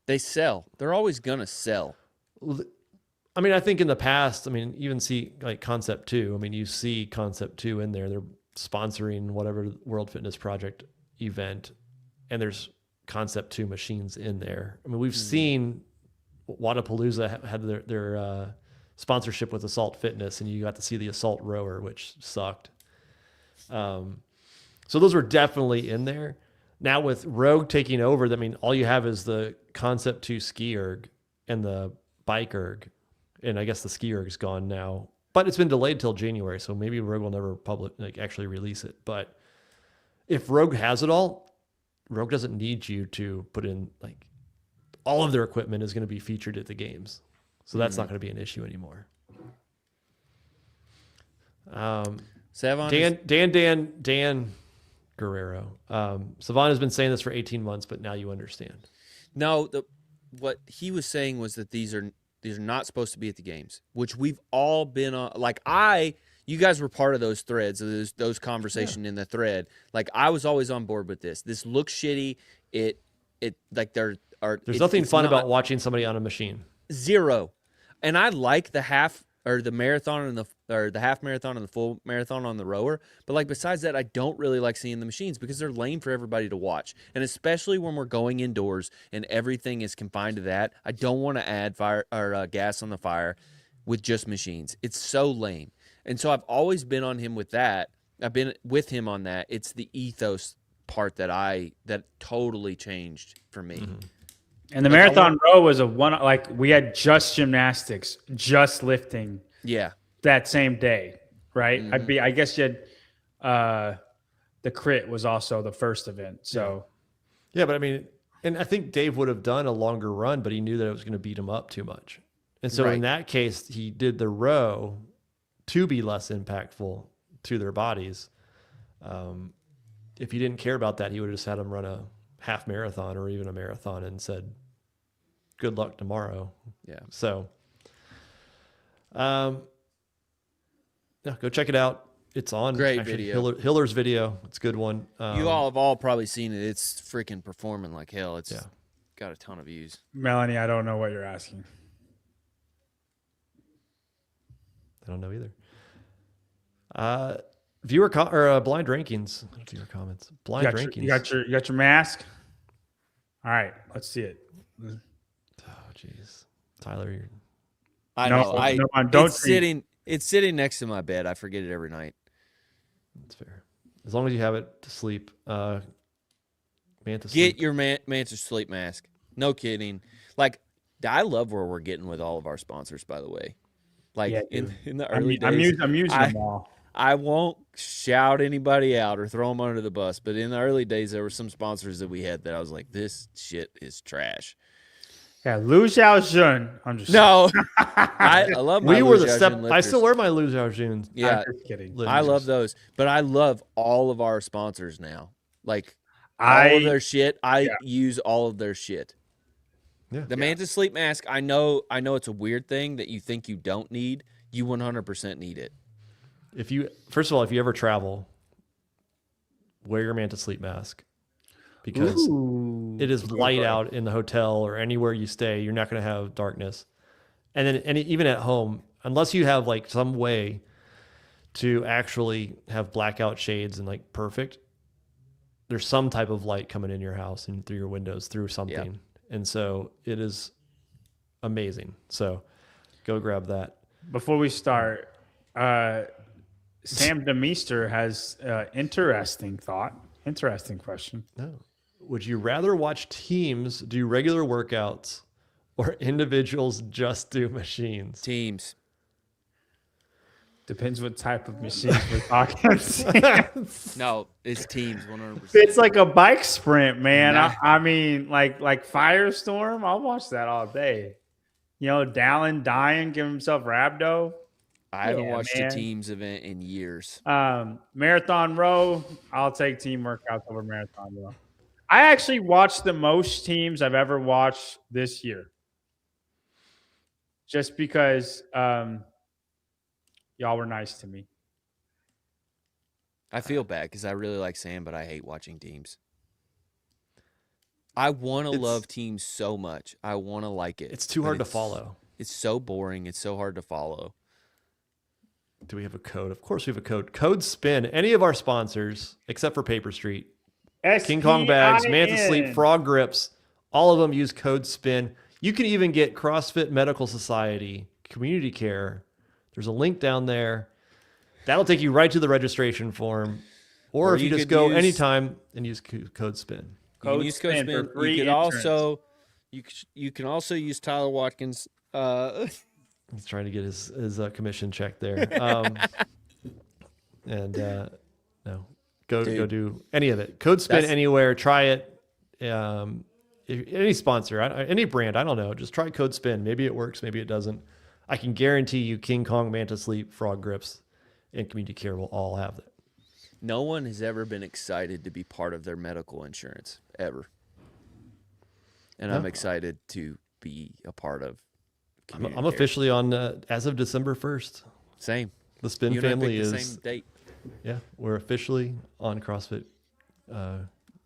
they sell. They're always going to sell. I mean, I think in the past, I mean, even see like Concept 2. I mean, you see Concept 2 in there. They're sponsoring whatever World Fitness Project event, and there's Concept 2 machines in there. I mean, we've seen Wadapalooza had their sponsorship with Assault Fitness, and you got to see the Assault rower, which sucked. So those were definitely in there. Now with Rogue taking over, I mean, all you have is the Concept 2 ski erg and the bike erg. And I guess the ski erg is gone now, but it's been delayed till January. So maybe Rogue will never actually release it. But if Rogue has it all, Rogue doesn't need you to put in like all of their equipment is going to be featured at the games. So that's not going to be an issue anymore. Dan Guerrero. Savon has been saying this for 18 months, but now you understand. No, what he was saying was that these are not supposed to be at the games, which we've all been on. Like you guys were part of those threads, those conversations in the thread. Like I was always on board with this. This looks shitty. There's nothing fun about watching somebody on a machine. Zero. And I like the half or the marathon and the half marathon and the full marathon on the rower. But like besides that, I don't really like seeing the machines because they're lame for everybody to watch. And especially when we're going indoors and everything is confined to that, I don't want to add fire or gas on the fire with just machines. It's so lame. And so I've always been on him with that. I've been with him on that. It's the ethos part that totally changed for me. Mm-hmm. And the marathon row was we had just gymnastics, just lifting. Yeah. That same day, right? Mm-hmm. I guess you had the crit was also the first event. So yeah, but I mean, and I think Dave would have done a longer run, but he knew that it was going to beat him up too much. And so in that case, he did the row to be less impactful to their bodies. If he didn't care about that, he would have just had them run a half marathon or even a marathon and said, good luck tomorrow. Yeah. So, yeah, go check it out. It's on. Great video. Hiller's video. It's a good one. You all have all probably seen it. It's freaking performing like hell. It's got a ton of views. Melanie, I don't know what you're asking. I don't know either. Viewer or blind rankings. Viewer comments. Blind rankings. You got your mask. All right, let's see it. Oh, jeez, Tyler. I know. It's sitting next to my bed. I forget it every night. That's fair. As long as you have it to sleep. Get your Manta sleep mask. No kidding. Like, I love where we're getting with all of our sponsors, by the way. Like, in the early days. I'm using them all. I won't shout anybody out or throw them under the bus, but in the early days, there were some sponsors that we had that I was like, this shit is trash. Yeah, Lu Xiaojun. I'm just no. I love my Lu Xiaojun. I still wear my Lu Xiaojun. Yeah, I'm just kidding. I love those, but I love all of our sponsors now. Like all of their shit, I use all of their shit. Yeah. The Manta sleep mask. I know it's a weird thing that you think you don't need. You 100% need it. First of all, if you ever travel, wear your Manta sleep mask because it is light out in the hotel or anywhere you stay. You're not going to have darkness. And even at home, unless you have like some way to actually have blackout shades and like perfect, there's some type of light coming in your house and through your windows through something. And so it is amazing. So go grab that. Before we start, Sam DeMeester has interesting question. No. Would you rather watch teams do regular workouts or individuals just do machines? Teams. Depends what type of machines we're talking. No, it's teams 100%. It's like a bike sprint, man. Nah. I mean, like Firestorm. I'll watch that all day. Dallin dying, give himself rhabdo. I haven't watched a teams event in years. Marathon row. I'll take team workouts over marathon row. I actually watched the most teams I've ever watched this year. Just because y'all were nice to me. I feel bad because I really like Sam, but I hate watching teams. I want to love teams so much. I want to like it. It's too hard to follow. It's so boring. It's so hard to follow. Do we have a code? Of course we have a code. Code SPIN. Any of our sponsors, except for Paper Street, King Kong bags, Manta Sleep, Frog Grips, all of them use code SPIN. You can even get CrossFit Medical Society Community Care. There's a link down there. That'll take you right to the registration form. Or if you just go anytime and use code SPIN. You can use code SPIN. You can also use Tyler Watkins. He's trying to get his commission check there. No, go do any of it. Code SPIN anywhere. Try it. Any sponsor, any brand, I don't know. Just try code SPIN. Maybe it works. Maybe it doesn't. I can guarantee you King Kong, Manta Sleep, Frog Grips, and Community Care will all have that. No one has ever been excited to be part of their medical insurance, ever. And I'm excited to be a part of Community I'm Care. officially on as of December 1st. Same. The SPIN family is the same date. Yeah, we're officially on CrossFit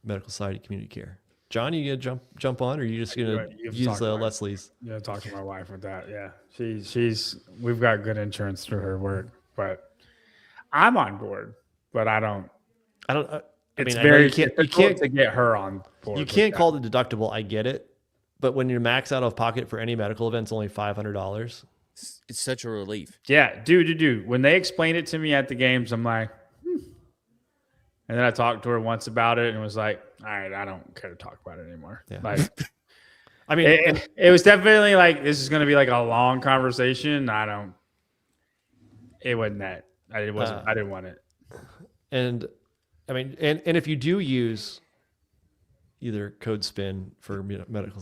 Medical Society Community Care. John, you gonna jump on, or are you just gonna use Leslie's? Yeah, talk to my wife with that. Yeah, she's we've got good insurance through her work, but I'm on board. But I don't. It's very difficult to get her on board. You can't call the deductible. I get it, but when you max out of pocket for any medical event, it's only $500. It's such a relief. Yeah, dude. When they explained it to me at the games, I'm like, And then I talked to her once about it and was like, all right, I don't care to talk about it anymore. Yeah. Like, I mean, it was definitely like, this is going to be like a long conversation. It wasn't that. I didn't want it. And I mean, and if you do use either code SPIN for medical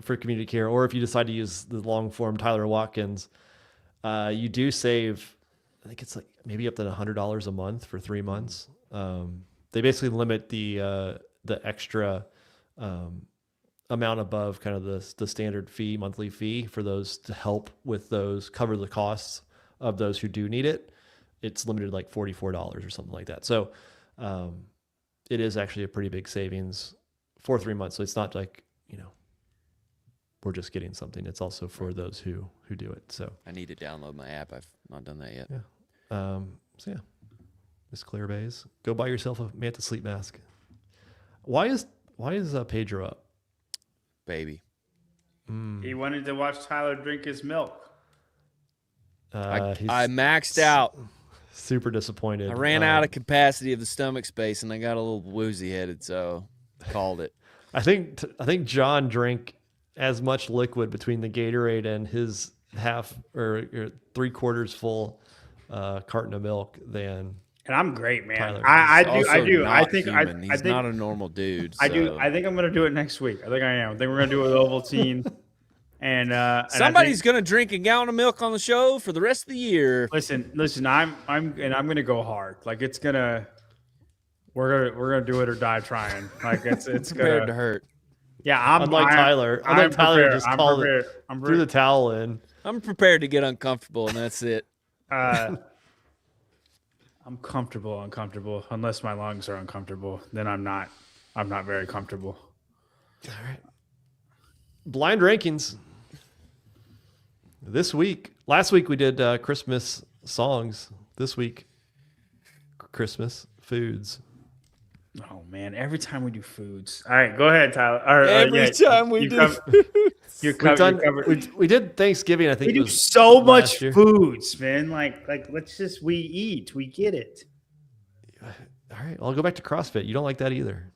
for community care, or if you decide to use the long form Tyler Watkins, you do save, I think it's like maybe up to $100 a month for 3 months. They basically limit the extra amount above kind of the standard fee, monthly fee for those to help with those, cover the costs of those who do need it. It's limited like $44 or something like that. So it is actually a pretty big savings for 3 months. So it's not like, we're just getting something. It's also for those who do it. So I need to download my app. I've not done that yet. Yeah. So yeah, Miss Claire Bays, go buy yourself a Manta Sleep mask. Why is Pedro up? Baby. He wanted to watch Tyler drink his milk. I maxed out. Super disappointed. I ran out of capacity of the stomach space, and I got a little woozy headed, so called it. I think John drank as much liquid between the Gatorade and his half or 3/4 full carton of milk than. And I'm great, man. Tyler. I do. I think he's not a normal dude. I do. I think I'm going to do it next week. I think I am. I think we're going to do it with Ovaltine. And somebody's going to drink a gallon of milk on the show for the rest of the year. Listen. I'm going to go hard. Like we're gonna do it or die trying. Like it's prepared to hurt. Yeah, I'm Tyler. I'm Tyler prepared. just I'm called prepared. it, threw the towel in. I'm prepared to get uncomfortable, and that's it. I'm uncomfortable unless my lungs are uncomfortable. Then I'm not very comfortable. All right. Blind rankings. Last week we did Christmas songs. This week, Christmas foods. Oh man! Every time we do foods. All right, go ahead, Tyler. Every time we do foods. You're We've covered. done. We did Thanksgiving. I think We it do was so much last year. foods, man. Like we eat. We get it. All right, I'll go back to CrossFit. You don't like that either.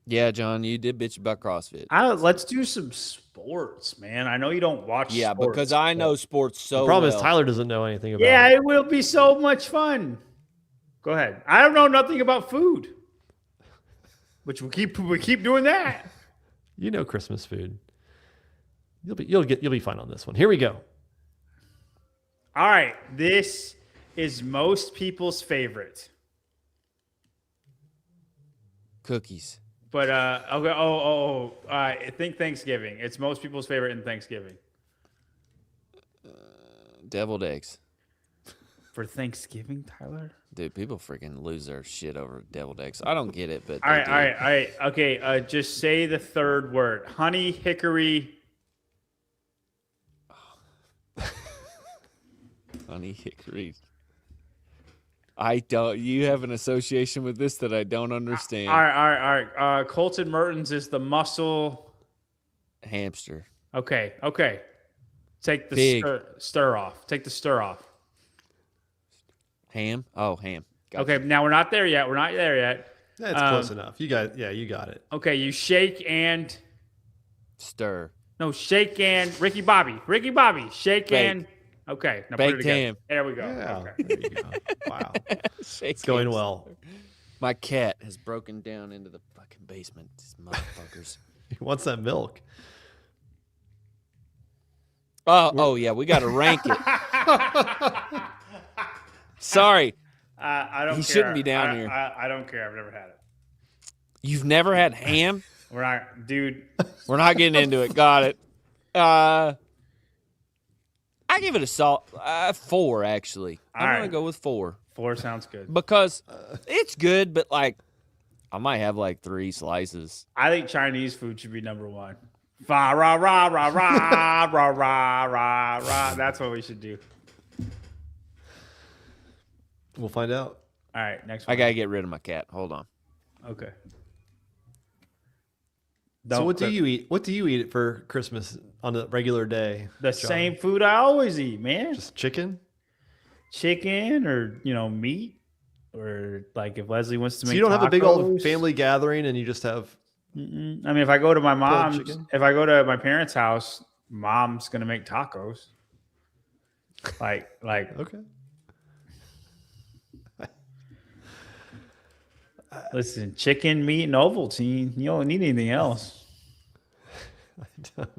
Yeah, John, you did bitch about CrossFit. Let's do some sports, man. I know you don't watch. Yeah, sports, because I know sports so The problem well. is Tyler doesn't know anything about Yeah, it. it will be so much fun. Go ahead. I don't know nothing about food, which we keep doing that. You know Christmas food. You'll be fine on this one. Here we go. All right, this is most people's favorite. Cookies. But okay. I think Thanksgiving. It's most people's favorite in Thanksgiving. Deviled eggs. For Thanksgiving, Tyler? Dude, people freaking lose their shit over deviled eggs. I don't get it, but All right. Okay, just say the third word. Honey, hickory. Honey hickory. I don't. You have an association with this that I don't understand. All right. Colton Mertens is the muscle. Hamster. Okay. Take the Pig. stir off. Take the stir off. Ham. Oh, ham. Gotcha. Okay, now we're not there yet. That's close enough. You got it. Okay, you shake and Stir. no, shake and Ricky Bobby, shake Bake. and okay, now Baked put it together. ham. There we go. Yeah, Okay. there you go. Wow, Shake it's going hands. well. My cat has broken down into the fucking basement. These motherfuckers. He wants that milk. Oh yeah, we got to rank it. Sorry, I don't. He care. shouldn't be down here. I don't care. I've never had it. you've never had ham? We're not, dude. We're not getting into it. Got it. I give it a 4, actually. I'm All going right. to go with 4. 4 sounds good. Because it's good, but, like, I might have, like, 3 slices. I think Chinese food should be number 1. Fa ra ra ra ra ra ra ra ra. That's what we should do. We'll find out. All right, next one. I got to get rid of my cat. Hold on. Okay. So what do cook. you eat? What do you eat for Christmas on a regular day? The John? same food I always eat, man. Just chicken. Chicken or meat, or like if Leslie wants to make. So you don't have a big old tacos. family gathering, and you just have. I mean, if I go to my mom's, chicken? if I go to my parents' house, mom's gonna make tacos. Like Okay. listen, chicken, meat, and Ovaltine. You don't need anything else. I don't.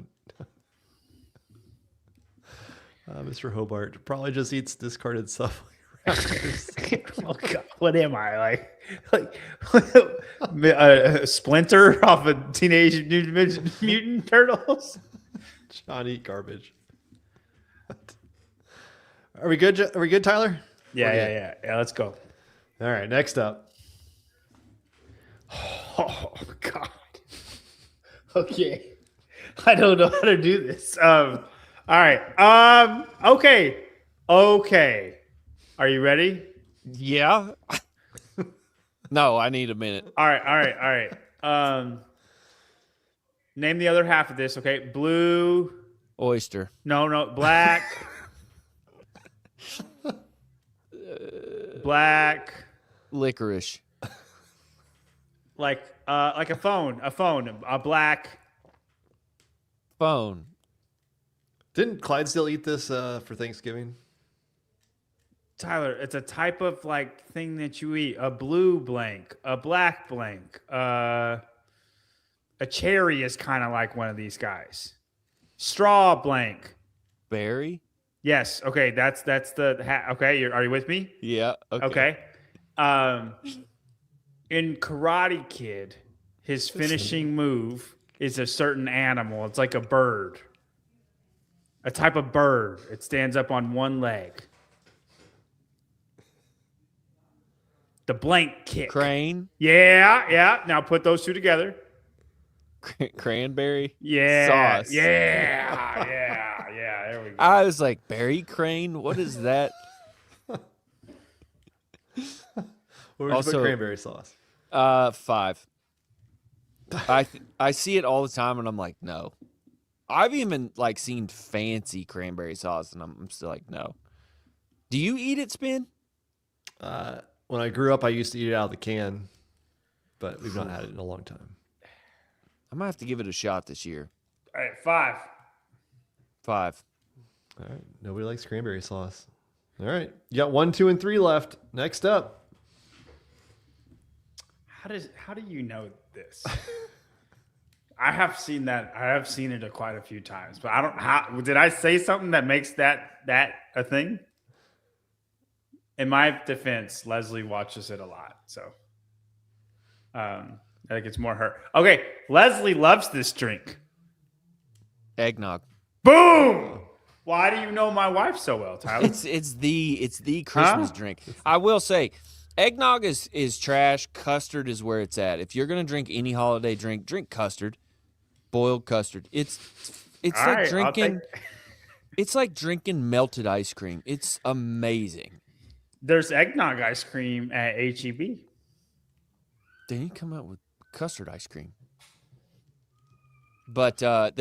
Mr. Hobart probably just eats discarded stuff. Oh God, what am I like a Splinter off of Teenage Mutant Turtles? John eat garbage. Are we good? Are we good, Tyler? Yeah. Let's go. All right. Next up. Oh God. Okay. I don't know how to do this. All right. Okay. Are you ready? Yeah. No, I need a minute. All right. Name the other half of this. Okay. Blue. Oyster. No. Black. Black. Licorice. Like a phone. A black. Phone. Didn't Clydesdale eat this for Thanksgiving? Tyler, it's a type of like thing that you eat. A blue blank, a black blank, a cherry is kind of like one of these guys. Straw blank. Berry. Yes. Okay. That's the okay. Are you with me? Yeah. Okay. In Karate Kid, his finishing move is a certain animal. It's like a bird. A type of bird. It stands up on one leg. The blank kick. Crane. Yeah. Now put those two together. Cranberry. Yeah. Sauce. Yeah. There we go. I was like, berry crane? What is that? Or Also- cranberry sauce? 5. I see it all the time, and I'm like, no. I've even like seen fancy cranberry sauce, and I'm still like, no. Do you eat it, Spin? When I grew up, I used to eat it out of the can, but we've not had it in a long time. I might have to give it a shot this year. All right, 5. 5. All right. Nobody likes cranberry sauce. All right. You got 1, 2, and 3 left. Next up. How do you know this? I have seen that. I have seen it quite a few times, but I don't. Did I say something that makes that a thing? In my defense, Leslie watches it a lot, so I think it's more her. Okay, Leslie loves this drink. Eggnog. Boom! Why do you know my wife so well, Tyler? It's the Christmas drink. I will say, eggnog is trash. Custard is where it's at. If you're gonna drink any holiday drink custard, boiled custard. It's like right, drinking. It's like drinking melted ice cream. It's amazing. There's eggnog ice cream at HEB. Then you come out with custard ice cream. But I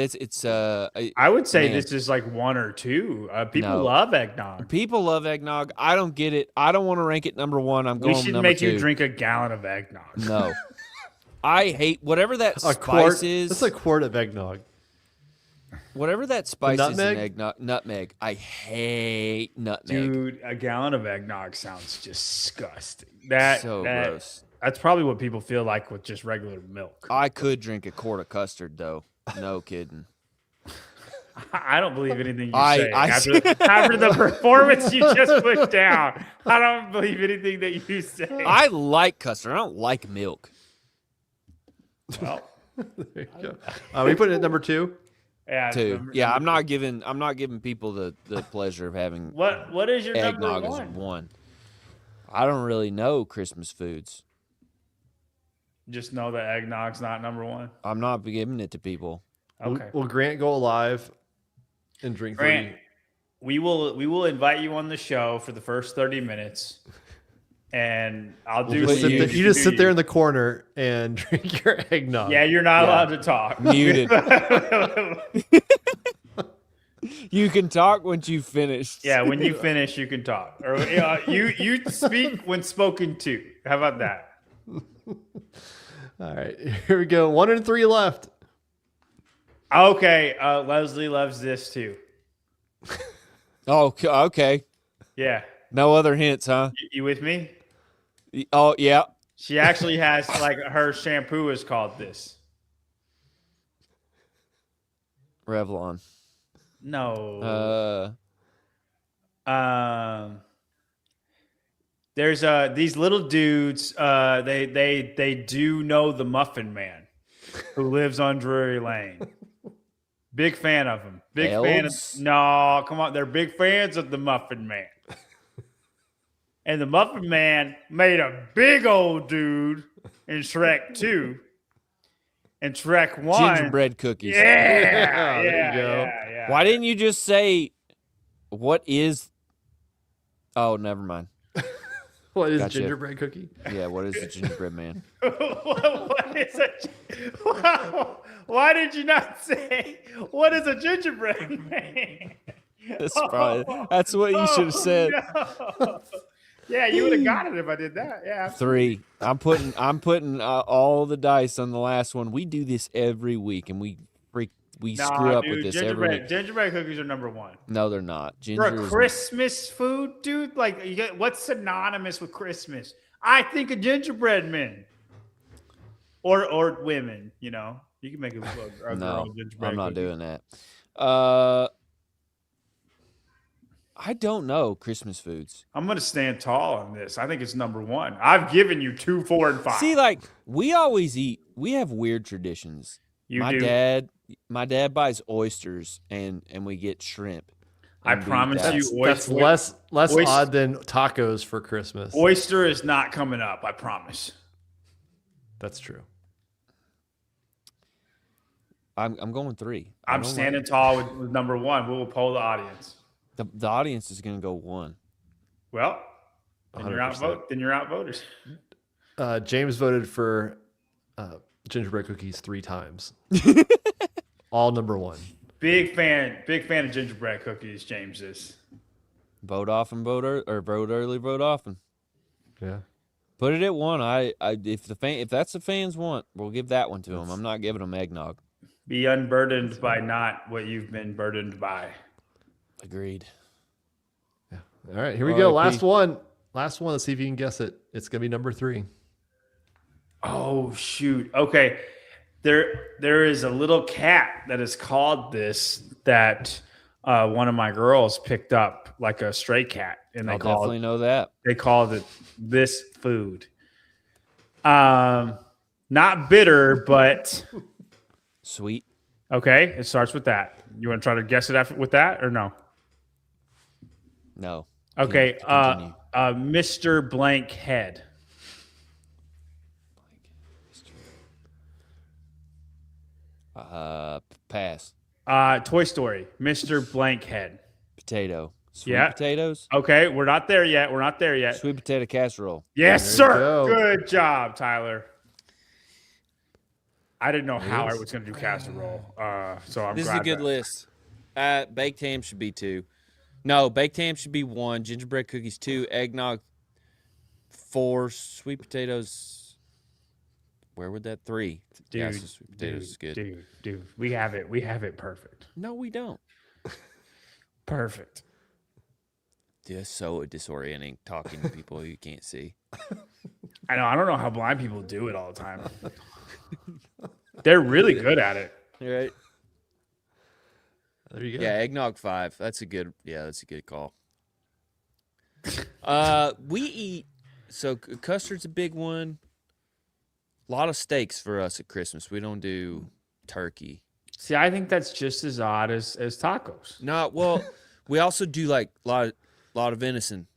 would say this is like 1 or 2. People love eggnog. People love eggnog. I don't get it. I don't want to rank it number 1. I'm going number 2. We should make you drink a gallon of eggnog. No. I hate whatever that spice is. That's a quart of eggnog. Whatever that spice is in Nutmeg? nutmeg. I hate nutmeg. Dude, a gallon of eggnog sounds disgusting. Gross. That's probably what people feel like with just regular milk. I could drink a quart of custard, though. No kidding. I don't believe anything you say. After the performance you just put down, I don't believe anything that you say. I like custard. I don't like milk. Well, there you go. We put it at number 2. Yeah, 2. Yeah, I'm not giving people the pleasure of having what is your eggnog number 1? as 1. I don't really know Christmas foods. Just know that eggnog's not number 1. I'm not giving it to people. Okay. Will Grant go live and drink? Grant, we will invite you on the show for the first 30 minutes, and I'll do. You just sit there in the corner and drink your eggnog. Yeah, you're not allowed to talk. Muted. You can talk once you finish. Yeah, when you finish, you can talk, or you speak when spoken to. How about that? All right, here we go. 1 and 3 left. Okay, Leslie loves this too. Oh, okay. Yeah. No other hints, huh? You with me? Oh, yeah. She actually has her shampoo is called this. Revlon. No. There's these little dudes. They do know the Muffin Man, who lives on Drury Lane. Big fan of him. No, come on. They're big fans of the Muffin Man. And the Muffin Man made a big old dude in Shrek 2. And Shrek 1. Gingerbread cookies. Yeah. Yeah. Why didn't you just say, what is... Oh, never mind. What is gingerbread cookie? Yeah, what is a gingerbread man? What is a... Wow. Why did you not say, what is a gingerbread man? That's what you should have said. No. Yeah, you would have got it if I did that. Yeah. Absolutely. 3. I'm putting all the dice on the last one. We do this every week, and we screw up with this every week. Gingerbread cookies are number 1. No, they're not. For a Christmas food, dude. Like, what's synonymous with Christmas? I think of gingerbread men, or women. You know, you can make a no, gingerbread. I'm not cookie. doing that. I don't know Christmas foods. I'm going to stand tall on this. I think it's number 1. I've given you 2, 4, and 5. See, like, we always eat. We have weird traditions. My dad buys oysters and we get shrimp. I promise you, that's less odd than tacos for Christmas. Oyster is not coming up. I promise. That's true. I'm going 3. I'm standing tall with number 1. We will poll the audience. The audience is going to go 1. Well, then you're outvoted. James voted for gingerbread cookies 3 times. All number 1. Big fan of gingerbread cookies. James is. Vote often, vote early, vote often. Yeah. Put it at 1. If that's the fans want, we'll give that one to them. I'm not giving them eggnog. Be unburdened by not what you've been burdened by. Agreed. Yeah. All right, here we go. Last one. Let's see if you can guess it. It's gonna be number 3. Oh shoot. Okay. There is a little cat that is called this that one of my girls picked up like a stray cat, and I definitely know that. They called it this food. Not bitter, but sweet. Okay, it starts with that. You want to try to guess it with that or no? No. Okay. Mr. Blank Head. Pass. Toy Story. Mr. Blank Head. Potato. Sweet potatoes. Okay, we're not there yet. Sweet potato casserole. Yes, sir. Good job, Tyler. I didn't know how I was going to do casserole, so I'm glad. This is a good list. Baked ham should be 2. No, baked ham should be 1. Gingerbread cookies 2. Eggnog 4. Sweet potatoes. Where would that 3? Dude, sweet potatoes is good. Dude, we have it perfect. No, we don't. Perfect. Just so disorienting talking to people you can't see. I know. I don't know how blind people do it all the time. They're really good at it. Right. There you go. Yeah, eggnog 5. That's a good call. We eat, so custard's a big one. A lot of steaks for us at Christmas. We don't do turkey. See, I think that's just as odd as tacos. No, well, we also do like a lot of venison,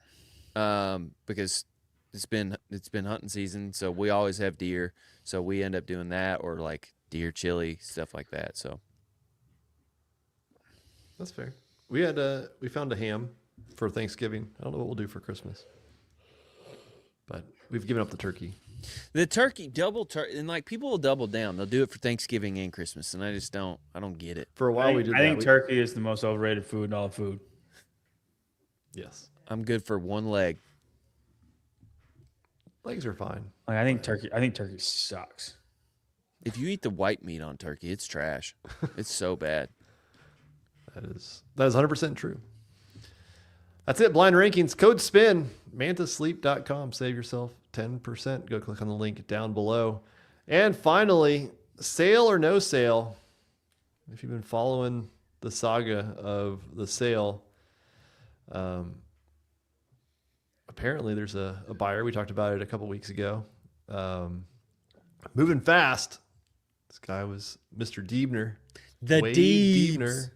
because it's been hunting season, so we always have deer. So we end up doing that, or like deer chili, stuff like that. So that's fair. We found a ham for Thanksgiving. I don't know what we'll do for Christmas, but we've given up the turkey. The turkey, double turkey, and like people will double down. They'll do it for Thanksgiving and Christmas, and I don't get it. For a while we did that. I think turkey is the most overrated food in all food. Yes. I'm good for 1 leg. Legs are fine. Like, I think turkey sucks. If you eat the white meat on turkey, it's trash. It's so bad. That is 100% true. That's it. Blind rankings. Code SPIN. Mantasleep.com. Save yourself 10%. Go click on the link down below. And finally, sale or no sale. If you've been following the saga of the sale, apparently there's a buyer. We talked about it a couple weeks ago. Moving fast. This guy was Mr. Diebner. Wade Diebner.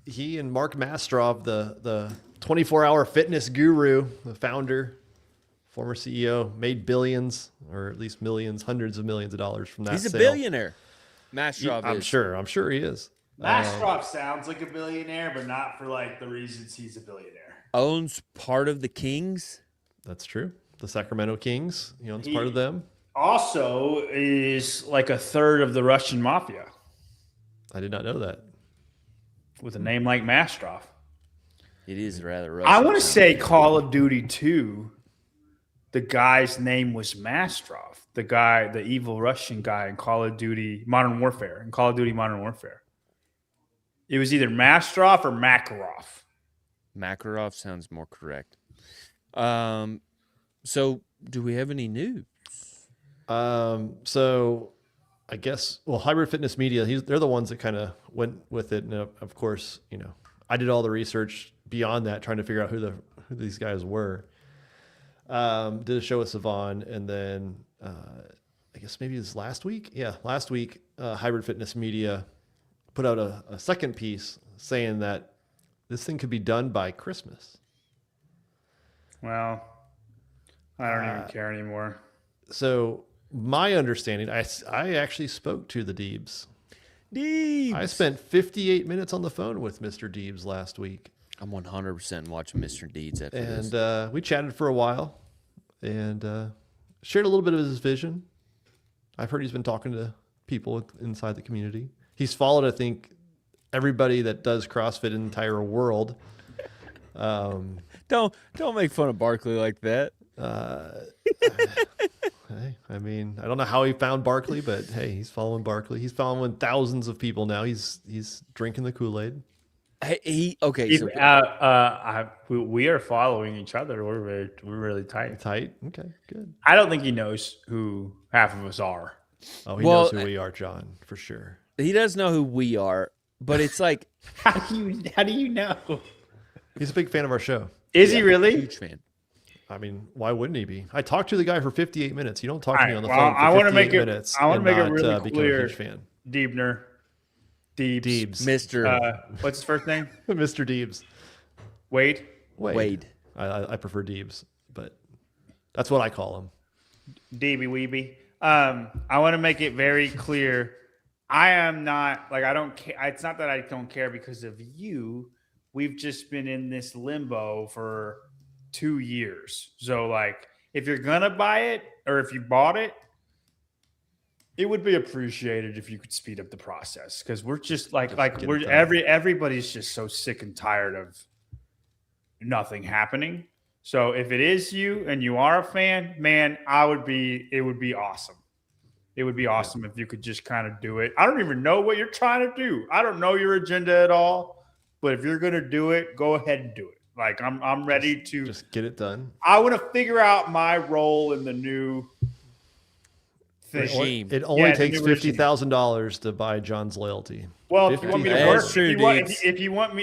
He and Mark Mastrov, the 24-hour fitness guru, the founder, former CEO, made billions, or at least millions, hundreds of millions of dollars from that He's sale. a billionaire. Mastrov I'm sure he is. Mastrov sounds like a billionaire, but not for like the reasons he's a billionaire. Owns part of the Kings. That's true. The Sacramento Kings. He owns part of them. Also is like a third of the Russian mafia. I did not know that. With a name like Mastrov. It is rather Russian. I want to say Call of Duty 2, the guy's name was Mastrov. The evil Russian guy in Call of Duty Modern Warfare. It was either Mastrov or Makarov. Makarov sounds more correct. So do we have any news? So I guess, Hybrid Fitness Media, they're the ones that kind of went with it. And of course, I did all the research beyond that, trying to figure out who these guys were. Did a show with Savon, and then I guess maybe it was last week. Yeah, last week, Hybrid Fitness Media put out a second piece saying that this thing could be done by Christmas. Well, I don't even care anymore. So my understanding, I actually spoke to the Deebs. I spent 58 minutes on the phone with Mr. Deebs last week. I'm 100% watching Mr. Deeds after this. And we chatted for a while and shared a little bit of his vision. I've heard he's been talking to people inside the community. He's followed, I think, everybody that does CrossFit in the entire world. Don't make fun of Barkley like that. Hey, I mean, I don't know how he found Barkley, but hey, he's following Barkley. He's following thousands of people now. He's drinking the Kool-Aid. We are following each other. We're really tight. Tight. Okay, good. I don't think he knows who half of us are. Oh, he knows who we are, John, for sure. He does know who we are, but it's like, how do you know? He's a big fan of our show. Is he really? Huge fan. I mean, why wouldn't he be? I talked to the guy for 58 minutes. You don't talk to me on the phone for 58 minutes. I want to make it really become clear. A huge fan. Deebs. Mr. What's his first name? Mr. Deebs. Wade. I prefer Deebs, but that's what I call him. Deeby Weeby. I want to make it very clear. I am not like, I don't care. It's not that I don't care because of you. We've just been in this limbo for 2 years. So like, if you're going to buy it or if you bought it, it would be appreciated if you could speed up the process. Cause we're just everybody's just so sick and tired of nothing happening. So if it is you and you are a fan, man, it would be awesome. It would be awesome if you could just kind of do it. I don't even know what you're trying to do. I don't know your agenda at all, but if you're going to do it, go ahead and do it. Like I'm ready to just get it done. I want to figure out my role in the new regime. It only takes $50,000 to buy John's loyalty. Well, if you want me to work, if you want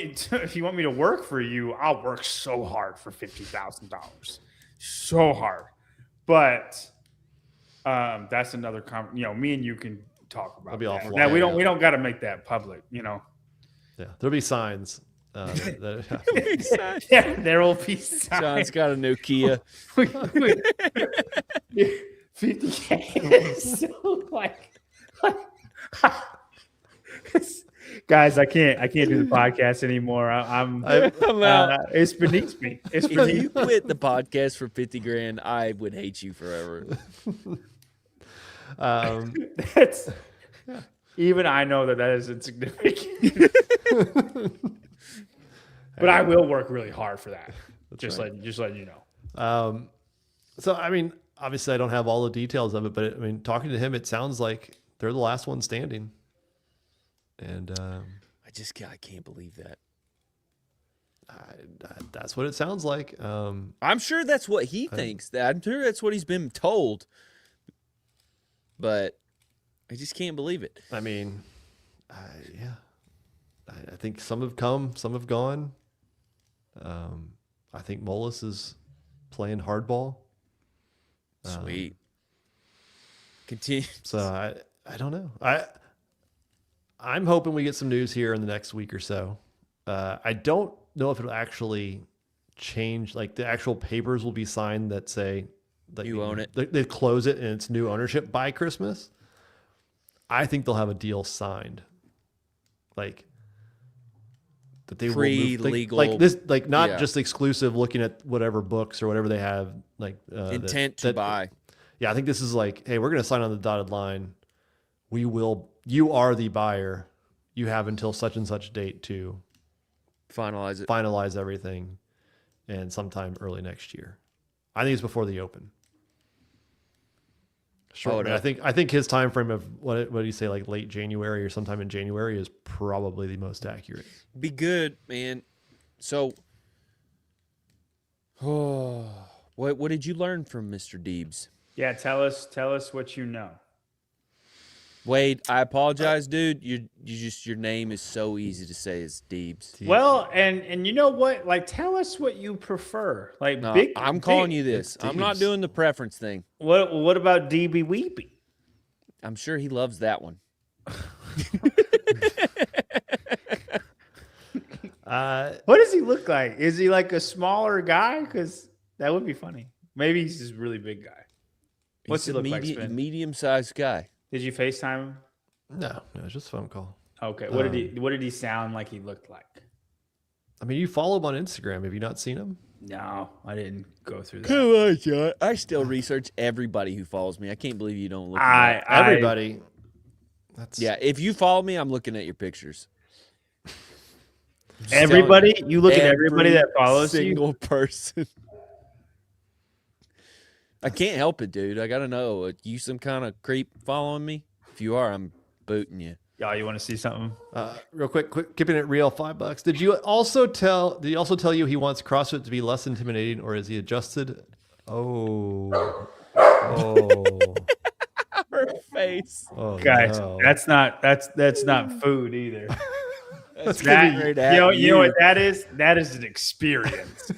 me to work for you, I'll work so hard for $50,000, so hard. But that's another me and you can talk about. That'll be that. awful. Now we don't got to make that public, Yeah, there'll be signs. Yeah, there will be signs. John's got a new Kia. 50K. So guys, I can't do the podcast anymore. I'm out. It's beneath me. If you quit the podcast for 50 grand, I would hate you forever. That's even I know that is insignificant. But I will work really hard for that. Just letting you know. So I mean, obviously I don't have all the details of it, but I mean, talking to him, it sounds like they're the last one standing. And I can't believe that. That's what it sounds like. I'm sure that's what he thinks. I'm sure that's what he's been told. But I just can't believe it. I mean, I think some have come, some have gone. I think Mullis is playing hardball. Sweet. Continue. So I don't know. I'm hoping we get some news here in the next week or so. I don't know if it'll actually change. Like the actual papers will be signed that say that you own it. They close it and it's new ownership by Christmas. I think they'll have a deal signed, like that they will move, like this, like not just exclusive. Looking at whatever books or whatever they have, like intent to buy. Yeah, I think this is like, hey, we're going to sign on the dotted line. You are the buyer. You have until such and such date to finalize everything, and sometime early next year. I think it's before the Open. Sure. I think his time frame of what do you say, like late January or sometime in January is probably the most accurate. Be good, man. So, what did you learn from Mr. Deebs? Yeah, tell us what you know. Wade, I apologize, dude. Your name is so easy to say. It's Deebs. Well, and you know what? Like, tell us what you prefer. Like, no, I'm calling you this. I'm not doing the preference thing. What about DB Weepy? I'm sure he loves that one. What does he look like? Is he like a smaller guy? Because that would be funny. Maybe he's this really big guy. What's he look like? Medium-sized guy. Did you FaceTime him? No, it's just a phone call. Okay. What did he sound like he looked like? I mean, you follow him on Instagram. Have you not seen him? No, I didn't go through that. Come on, John. I still research everybody who follows me. I can't believe you don't look at everybody. Yeah, if you follow me, I'm looking at your pictures. Everybody, you look at everybody that follows you. Single person. I can't help it, dude. I gotta know. You some kind of creep following me? If you are, I'm booting you. Y'all, you want to see something? Real quick, keeping it real, $5. Did he also tell you he wants CrossFit to be less intimidating, or is he adjusted? Oh. Her face. Oh, Guys, no. that's not food either. That's You know what that is? That is an experience.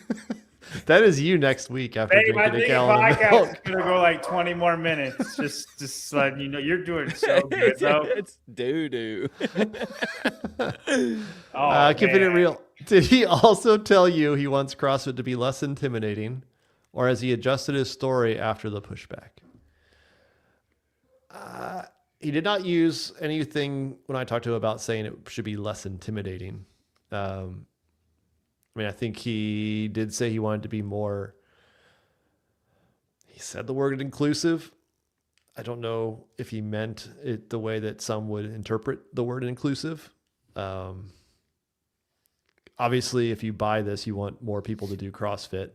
That is you next week after drinking a gallon of milk. It's gonna go like 20 more minutes. Just letting you know, you're doing so good though. It's doo-doo. Keeping it real. Did he also tell you he wants CrossFit to be less intimidating, or has he adjusted his story after the pushback? He did not use anything when I talked to him about saying it should be less intimidating. I think he did say he wanted to be more. He said the word inclusive. I don't know if he meant it the way that some would interpret the word inclusive. Obviously, if you buy this, you want more people to do CrossFit.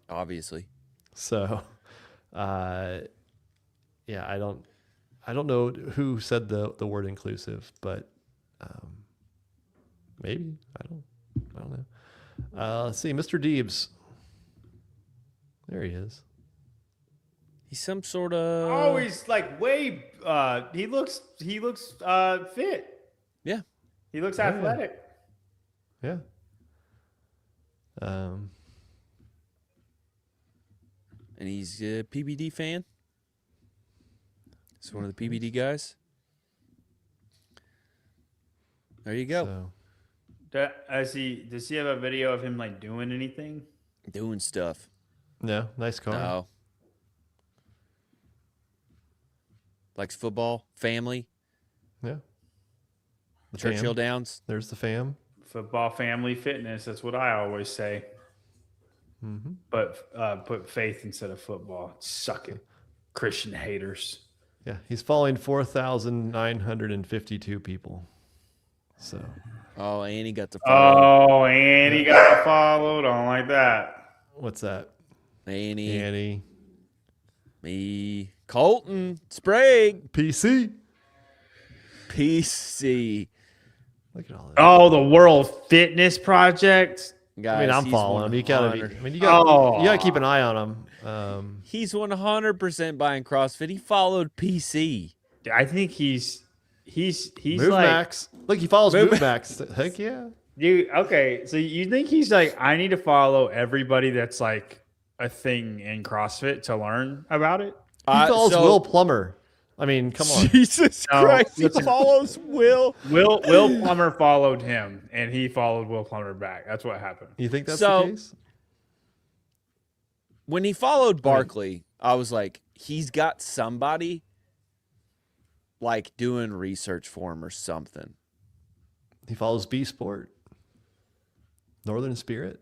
Obviously. So, yeah, I don't know who said the word inclusive, but maybe I don't know. Let's see, Mr. Deebs. There he is. He's some sort of. Oh, he's like way. He looks fit. Yeah. He looks athletic. Yeah. And he's a PBD fan. He's one of the PBD guys. There you go. So. Does he have a video of him like doing anything? Doing stuff. No, nice car. No. Likes football, family. Yeah. The Churchill fam. Downs. There's the fam. Football, family, fitness. That's what I always say. Mm-hmm. But put faith instead of football. Suck it, Christian haters. Yeah, he's following 4,952 people. So. Oh, and he got the follow. Oh, and he got followed. Don't like that. What's that? Annie. Me. Colton. Sprague. PC. Look at all that. Oh, the World Fitness Project. Guys, I'm following him. You gotta keep an eye on him. He's 100% buying CrossFit. He followed PC. I think he's Move like Max. Look, he follows Move Max. Heck yeah. Dude, okay. So you think he's like, I need to follow everybody that's like a thing in CrossFit to learn about it? He follows Will Plummer. I mean, come on. Jesus Christ. He follows Will. Will Plummer followed him, and he followed Will Plummer back. That's what happened. You think that's the case? When he followed Barkley, I was like, he's got somebody like doing research for him or something. He follows B Sport. Northern Spirit.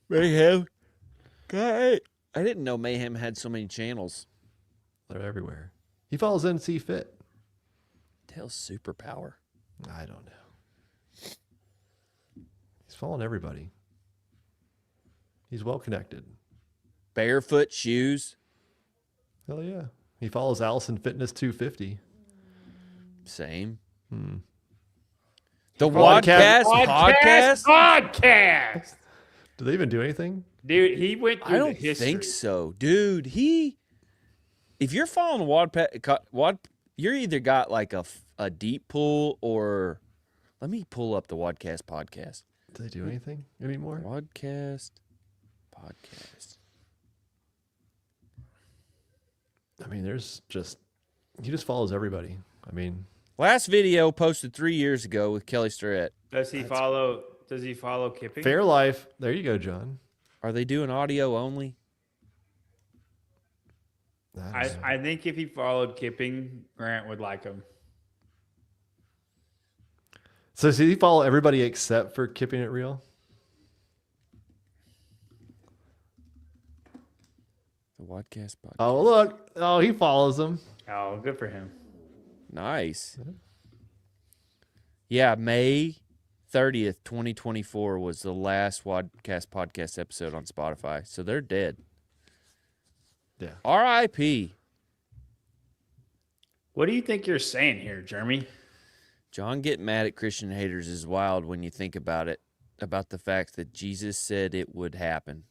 Mayhem. God, I didn't know Mayhem had so many channels. They're everywhere. He follows NC Fit. Tell's superpower. I don't know. He's following everybody. He's well connected. Barefoot shoes. Hell yeah. He follows Allison Fitness 250. Same. The podcast. Do they even do anything? Dude, he went through I don't think so. Dude, if you're following you're either got like a deep pool or let me pull up the Wadcast podcast. Do they do anything anymore? Wadcast podcast. I mean, he just follows everybody. I mean, last video posted 3 years ago with Kelly Starrett. Does he follow Kipping? Fair Life. There you go, John. Are they doing audio only? I think if he followed Kipping, Grant would like him. So does he follow everybody except for Keeping It Real? The podcast. Oh, look. Oh, he follows him. Oh, good for him. Nice. Yeah, May 30th, 2024 was the last Wadcast podcast episode on Spotify. So they're dead. Yeah. R.I.P. What do you think you're saying here, Jeremy? John getting mad at Christian haters is wild when you think about it, about the fact that Jesus said it would happen.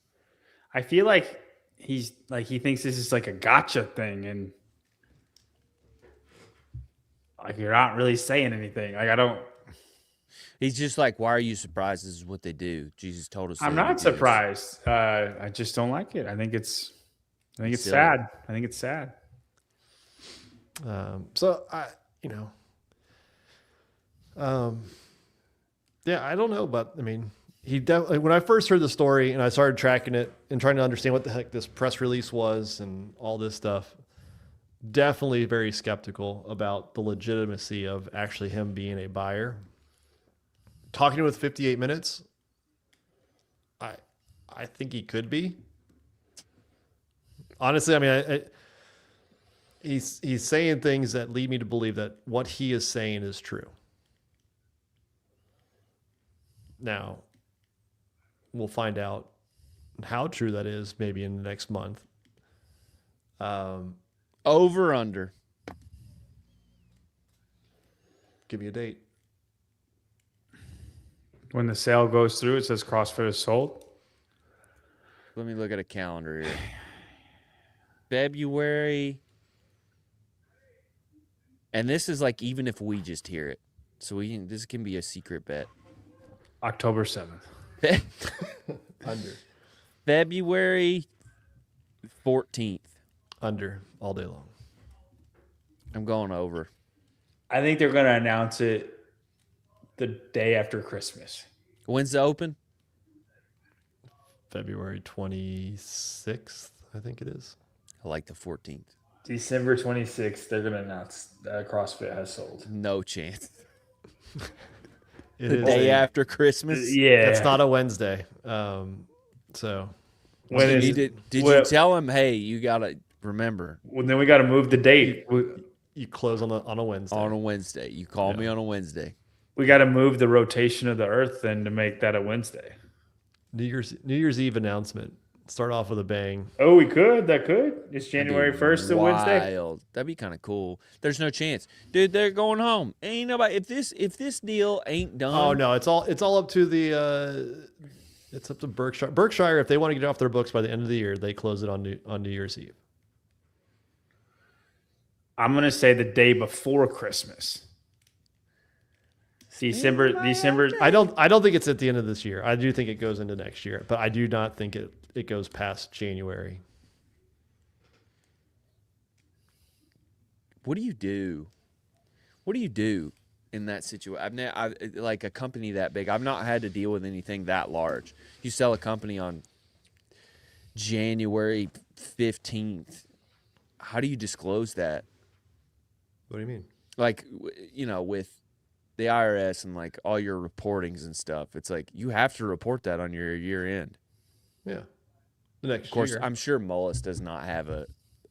I feel like he thinks this is like a gotcha thing, and like you're not really saying anything. Like I don't. He's just like, why are you surprised? This is what they do. Jesus told us. I'm not surprised. I just don't like it. I think it's sad. I think it's sad. So yeah, I don't know, but I mean, he definitely, when I first heard the story and I started tracking it and trying to understand what the heck this press release was and all this stuff, definitely very skeptical about the legitimacy of actually him being a buyer. Talking to him with 58 minutes, I think he could be. Honestly, I mean, he's saying things that lead me to believe that what he is saying is true. Now, we'll find out how true that is maybe in the next month. Over, under. Give me a date. When the sale goes through, it says CrossFit is sold. Let me look at a calendar here. February. And this is like even if we just hear it. So this can be a secret bet. October 7th. Under. February 14th. Under all day long. I'm going over. I think they're going to announce it the day after Christmas. When's the open? February 26th, I think it is. I like the 14th. December 26th, they're going to announce that CrossFit has sold. No chance. The day after Christmas? Yeah. It's not a Wednesday. So. Did you tell him, hey, you got to remember. Well, then we got to move the date. You close on a Wednesday. On a Wednesday. You call me on a Wednesday. We got to move the rotation of the Earth then to make that a Wednesday. New Year's Eve announcement. Start off with a bang. Oh, we could. That could. It's January 1st to Wednesday. That'd be kind of cool. There's no chance, dude. They're going home. Ain't nobody. If this deal ain't done. Oh no, it's all up to the. It's up to Berkshire. Berkshire, if they want to get it off their books by the end of the year, they close it on New Year's Eve. I'm gonna say the day before Christmas. December. I don't think it's at the end of this year. I do think it goes into next year, but I do not think it goes past January. What do you do? What do you do in that situation? Like a company that big. I've not had to deal with anything that large. You sell a company on January 15th. How do you disclose that? What do you mean? Like, with the IRS and like all your reportings and stuff, it's like you have to report that on your year end. Yeah. The next Of course, year. I'm sure Mullis does not have a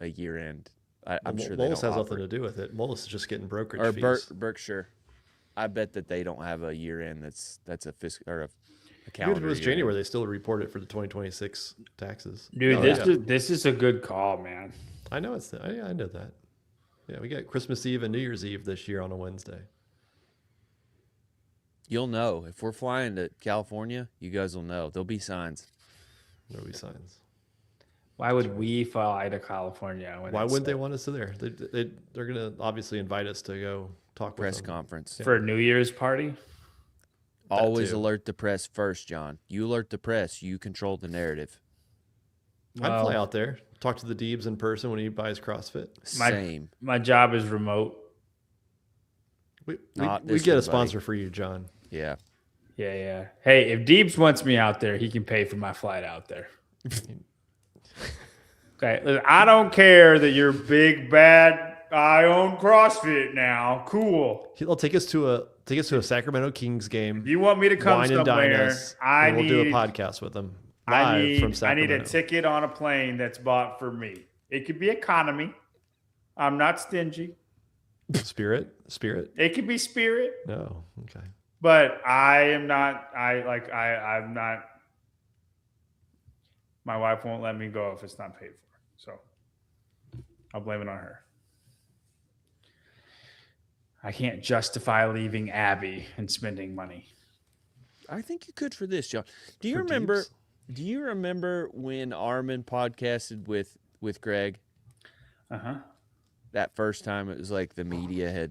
year end. I'm sure they Mullis don't has offer nothing to do with it. Mullis is just getting brokerage or fees. Berkshire. I bet that they don't have a year end that's a fiscal or a Even calendar. if it was year January, end. they still report it for the 2026 taxes. Dude, this is a good call, man. I know I know that. Yeah, we got Christmas Eve and New Year's Eve this year on a Wednesday. You'll know if we're flying to California. You guys will know. There'll be signs. There'll be signs. Why would we fly to California? Why wouldn't they want us to there? They're going to obviously invite us to go talk Press with them. conference. For a New Year's party? Always too. alert the press first, John. You alert the press. You control the narrative. I'd fly out there, talk to the Deebs in person when he buys CrossFit. Same. My job is remote. We Not get this a one, sponsor buddy. for you, John. Yeah. Yeah. Hey, if Deebs wants me out there, he can pay for my flight out there. Okay, listen, I don't care that you're big bad. I own CrossFit now. Cool. He'll take us to a Sacramento Kings game. If you want me to come wine and dine somewhere, us, and we'll do a podcast with him live from I Sacramento. need a ticket on a plane that's bought for me. It could be economy. I'm not stingy. Spirit. It could be Spirit. No, okay. But I am not. I'm not. My wife won't let me go if it's not paid for. So I'll blame it on her. I can't justify leaving Abby and spending money. I think you could for this, John. Do you remember? Deeps? Do you remember when Armin podcasted with Greg? That first time, it was like the media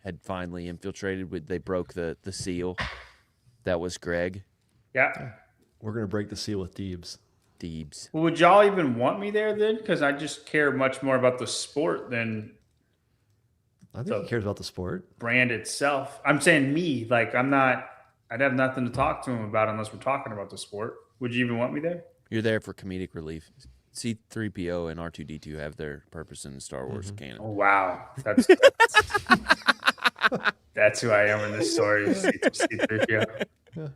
had finally infiltrated. They broke the seal. That was Greg. Yeah. We're gonna break the seal with Deebs. Well, would y'all even want me there then? Because I just care much more about the sport than I think he cares about the sport. Brand itself. I'm saying me. Like, I'm not. I'd have nothing to talk to him about unless we're talking about the sport. Would you even want me there? You're there for comedic relief. C-3PO and R2-D2 have their purpose in the Star Wars canon. Oh, wow. That's who I am in this story. C-3PO. Yeah.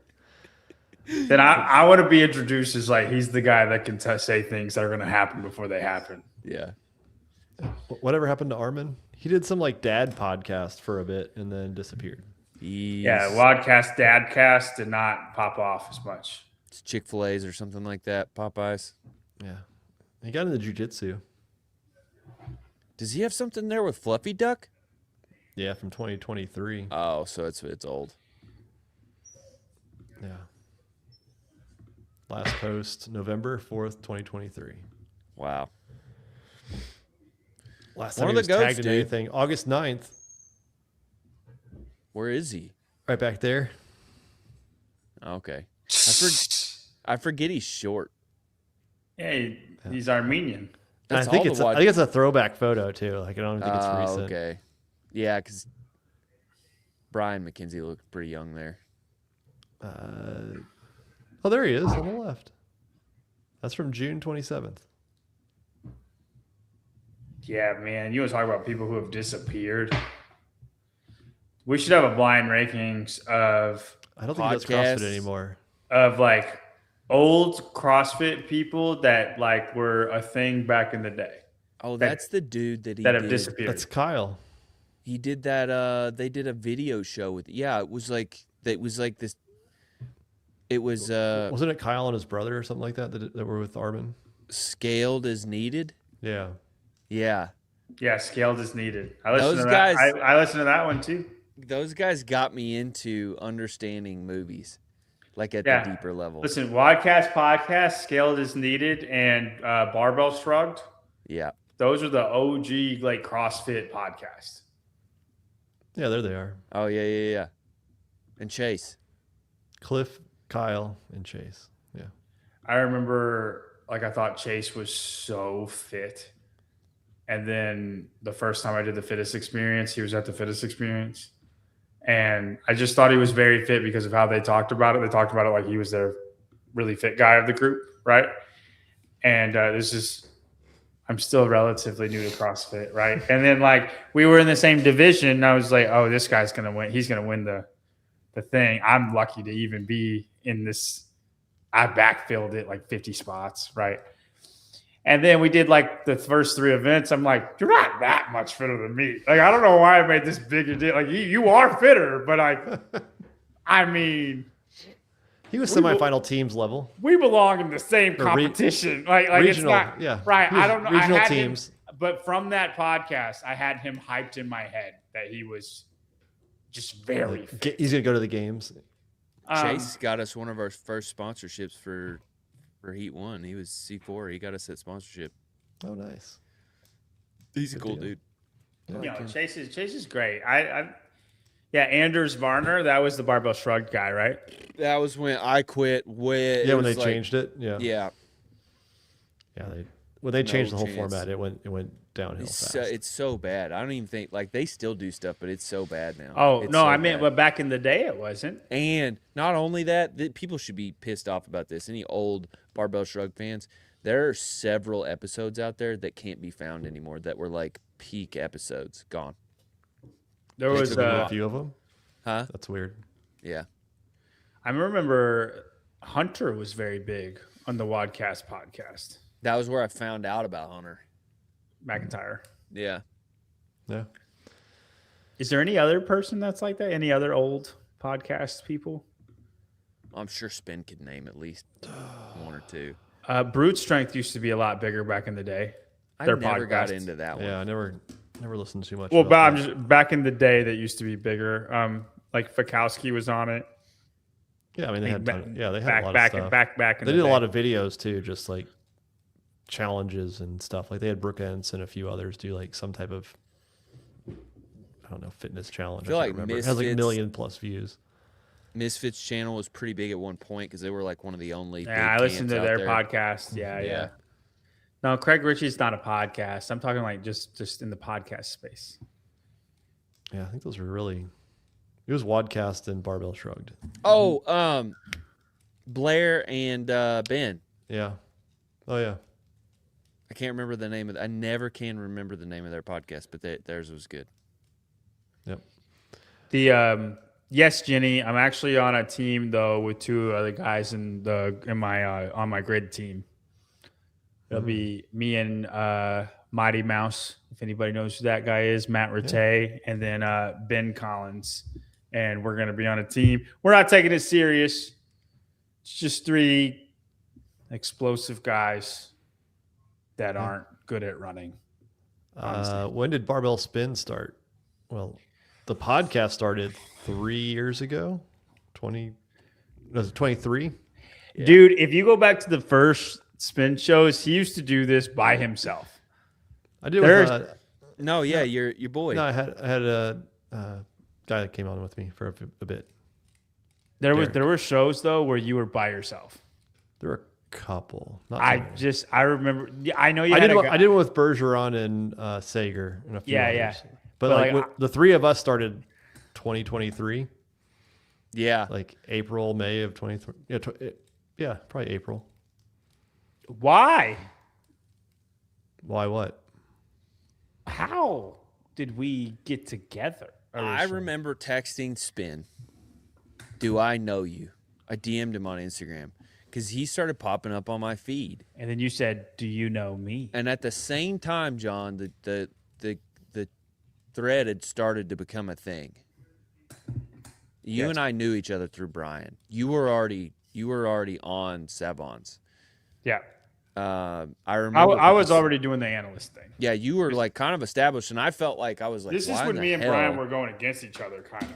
Then I want to be introduced as like he's the guy that can say things that are going to happen before they happen. Yeah. Whatever happened to Armin? He did some like dad podcast for a bit and then disappeared. Yeah, Wadcast, Dadcast did not pop off as much. It's Chick-fil-A's or something like that, Popeyes. Yeah. He got into jiu-jitsu. Does he have something there with Fluffy Duck? Yeah, from 2023. Oh, so it's old. Yeah. Last post, November 4th, 2023. Wow. Last time he was tagged in anything, August 9th. Where is he? Right back there. Okay. I forget he's short. Yeah, he's Armenian. I think it's a throwback photo too. Like I don't think it's recent. Okay. Yeah, because Brian McKenzie looked pretty young there. Oh, there he is on the left. That's from June 27th. Yeah, man. You want to talk about people who have disappeared? We should have a blind rankings of I don't think he does CrossFit anymore. Of like old CrossFit people that like were a thing back in the day. Oh, that's the dude that have disappeared. That's Kyle. He did that. They did a video show with. Yeah, it was like this. It was. Wasn't it Kyle and his brother or something like that that were with Armin? Scaled as needed. Yeah. Yeah. Yeah, scaled as needed. I listened to that. I listened to that one too. Those guys got me into understanding movies, like at the deeper level. Listen, Wadcast podcast, scaled as needed, and Barbell Shrugged. Yeah. Those are the OG like CrossFit podcasts. Yeah, there they are. Oh yeah. And Chase. Cliff, Kyle, and Chase. Yeah. I remember like I thought Chase was so fit. And then the first time I did the fittest experience, he was at the fittest experience. And I just thought he was very fit because of how they talked about it. They talked about it like he was their really fit guy of the group, right? And I'm still relatively new to CrossFit, right? And then like we were in the same division. And I was like, oh, this guy's going to win. He's going to win the thing. I'm lucky to even be in this. I backfilled it like 50 spots, right? And then we did like the first 3 events. I'm like, you're not that much fitter than me. Like, I don't know why I made this big a deal. Like, you are fitter, but I mean, he was semifinal teams level. We belong in the same competition. Like regional, it's not right. I don't know. Regional teams. But from that podcast, I had him hyped in my head that he was just very fit. He's gonna go to the games. Chase got us one of our first sponsorships for Heat 1. He was C4. He got us that sponsorship. Oh, nice. He's a cool dude. Yeah, Chase is great. Anders Varner, that was the Barbell Shrugged guy, right? That was when I quit. When they changed it. Yeah. Yeah. Yeah. When they changed the whole format, it went downhill fast. It's so bad. I don't even think like they still do stuff, but it's so bad now. Oh it's no, so I mean, bad. but back in the day, it wasn't. And not only that, people should be pissed off about this. Any old Barbell Shrug fans, there are several episodes out there that can't be found anymore that were like peak episodes gone. There was a few of them. Huh? That's weird. Yeah. I remember Hunter was very big on the Wadcast podcast. That was where I found out about Hunter. McIntyre. Yeah. Yeah. Is there any other person that's like that? Any other old podcast people? I'm sure Spin could name at least one or two. Brute Strength used to be a lot bigger back in the day. I never got into that one. Yeah, I never listened too much. Well, but I'm just back in the day that used to be bigger. Like Fikowski was on it. Yeah, I mean they had a lot back of stuff. back. They did a lot of videos too, just like challenges and stuff. Like they had Brooke Ents and a few others do like some type of, I don't know, fitness challenge. I feel like it has like 1 million plus views. Misfits channel was pretty big at one point because they were like one of the only. Yeah, I listened to their podcast. Yeah. No, Craig Ritchie's not a podcast. I'm talking like just in the podcast space. Yeah, I think those were really. It was Wadcast and Barbell Shrugged. Oh, Blair and Ben. Yeah. Oh yeah. I can't remember the name of. I never can remember the name of their podcast, but theirs was good. Yep. The yes, Jenny. I'm actually on a team though with two other guys on my grid team. It'll be me and Mighty Mouse, if anybody knows who that guy is, Matt Rattay, and then Ben Collins. And we're going to be on a team. We're not taking it serious. It's just 3 explosive guys that aren't good at running. When did Barbell Spin start? Well, the podcast started 3 years ago. Was it 23? Yeah. Dude, if you go back to the first spin shows, he used to do this by himself. I did. Your boy. No, I had a guy that came on with me for a bit. There were shows though where you were by yourself. There were a couple. I remember. I know you. I did one with Bergeron and Sager and a few others. Yeah. But the 3 of us started 2023. Yeah. Like April, May of 23. Yeah, probably April. Why? Why what? How did we get together? I remember texting Spin, "Do I know you?" I DM'd him on Instagram because he started popping up on my feed. And then you said, "Do you know me?" And at the same time, John, the thread had started to become a thing. You and I knew each other through Brian. You were already on Savons. Yeah. I remember. I was already doing the analyst thing. Yeah, you were like kind of established, and I felt like I was like, this is when me and Brian were going against each other, kind of.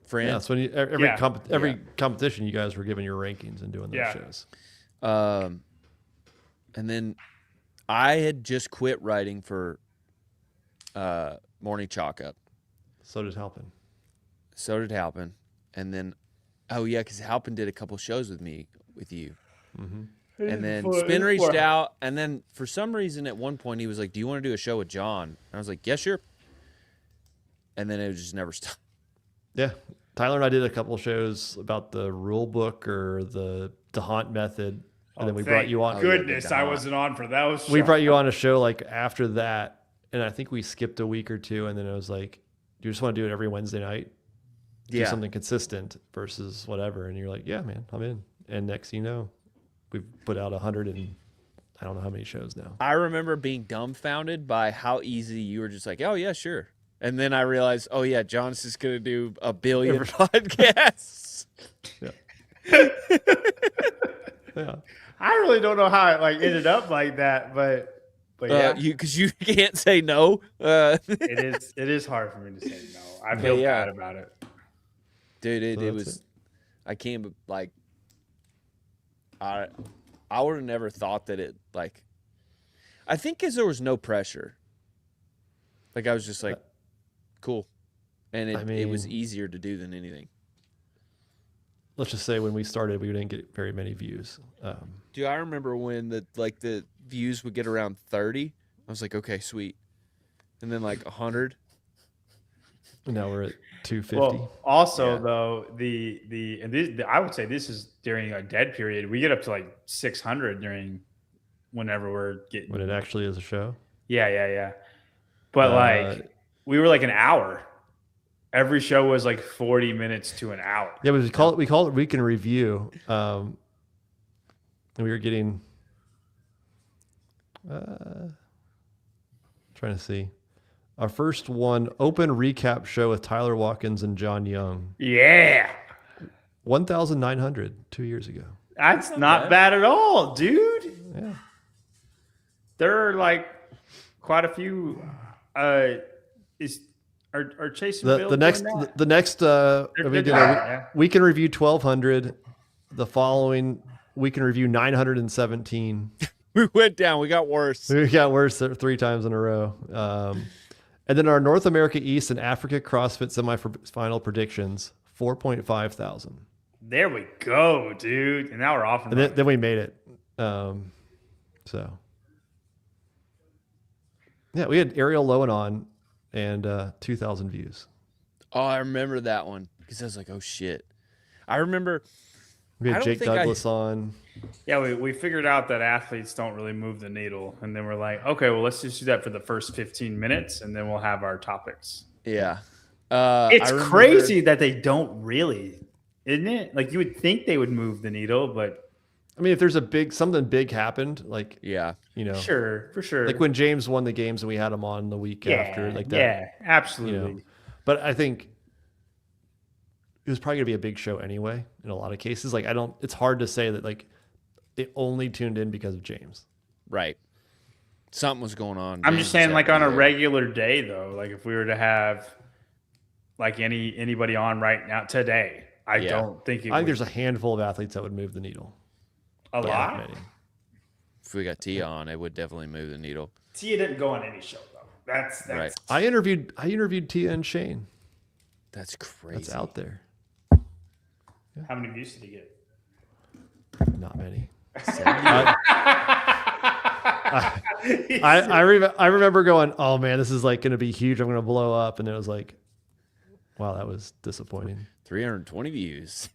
Friends. Yeah, so every competition, you guys were giving your rankings and doing those shows. And then I had just quit writing for Morning Chalk Up. So did Halpin. And then, because Halpin did a couple shows with you. Mm-hmm. And then Spin reached out, and then for some reason at one point he was like, "Do you want to do a show with John?" And I was like, "Yeah, sure." And then it just never stopped. Yeah, Tyler and I did a couple shows about the rule book or the DeHunt method, and then we brought you on. Goodness, I wasn't on for those. We brought you on a show like after that, and I think we skipped a week or two, and then it was like, "Do you just want to do it every Wednesday night? Do something consistent versus whatever." And you're like, "Yeah, man, I'm in." And next thing you know, we've put out 100 and I don't know how many shows now. I remember being dumbfounded by how easy you were just like, "Oh yeah, sure." And then I realized, oh yeah, John's just going to do 1 billion podcasts. Yeah. I really don't know how it ended up like that, but yeah. Because you can't say no. It is hard for me to say no. I feel bad about it. Dude, it was, I can't, like, I would have never thought that it, like, I think because there was no pressure. Like, I was just like, cool. And it was easier to do than anything. Let's just say when we started, we didn't get very many views. Dude, I remember when the views would get around 30. I was like, okay, sweet. And then like 100. And now we're at 250. Well, also though, I would say this is during a dead period. We get up to like 600 during whenever we're getting. When it actually is a show. Yeah. But like we were like an hour. Every show was like 40 minutes to an hour. Yeah, but we call it Week in Review. And we were getting Trying to see. Our first one, open recap show with Tyler Watkins and John Young. Yeah. 1,900 2 years ago. That's not bad at all, dude. Yeah. There are like quite a few. Are Chase and Bill The next we did a week in review 1,200. The following week in review 917. We went down. We got worse. We got worse 3 times in a row. And then our North America East and Africa CrossFit semifinal predictions 4.5 thousand. There we go, dude. And now we're off. And then we made it. So yeah, we had Ariel Lowen on and 2,000 views. Oh, I remember that one because I was like, oh shit. I remember. We had Jake Douglas on. Yeah, we figured out that athletes don't really move the needle. And then we're like, okay, well, let's just do that for the first 15 minutes and then we'll have our topics. Yeah. It's crazy that they don't really, isn't it? Like you would think they would move the needle, but. I mean, if there's something big happened, like, yeah, Sure, for sure. Like when James won the games and we had him on the week after, like that. Yeah, absolutely. But I think it was probably gonna be a big show anyway in a lot of cases. Like it's hard to say that like they only tuned in because of James. Right. Something was going on. I'm just saying like on a regular day though, like if we were to have like anybody on right now today, I don't think I think there's a handful of athletes that would move the needle. A lot? Many. If we got Tia on, it would definitely move the needle. Tia didn't go on any show though. That's right. I interviewed Tia and Shane. That's crazy. That's out there. Yeah. How many views did he get? Not many. I remember going, oh man, this is like going to be huge. I'm going to blow up. And it was like, wow, that was disappointing. 320 views.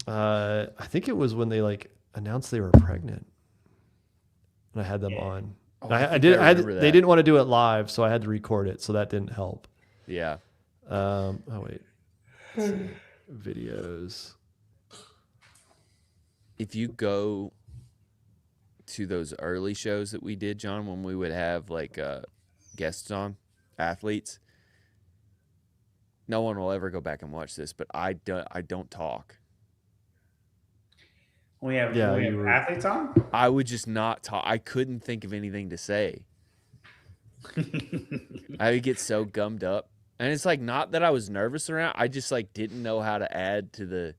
I think it was when they like announced they were pregnant and I had them on. Oh, they didn't want to do it live. So I had to record it. So that didn't help. Yeah. Oh wait, videos. If you go to those early shows that we did, John, when we would have like guests on, athletes, no one will ever go back and watch this, but I don't talk. We have athletes on? I would just not talk. I couldn't think of anything to say. I would get so gummed up. And it's like not that I was nervous around. I just like didn't know how to add to the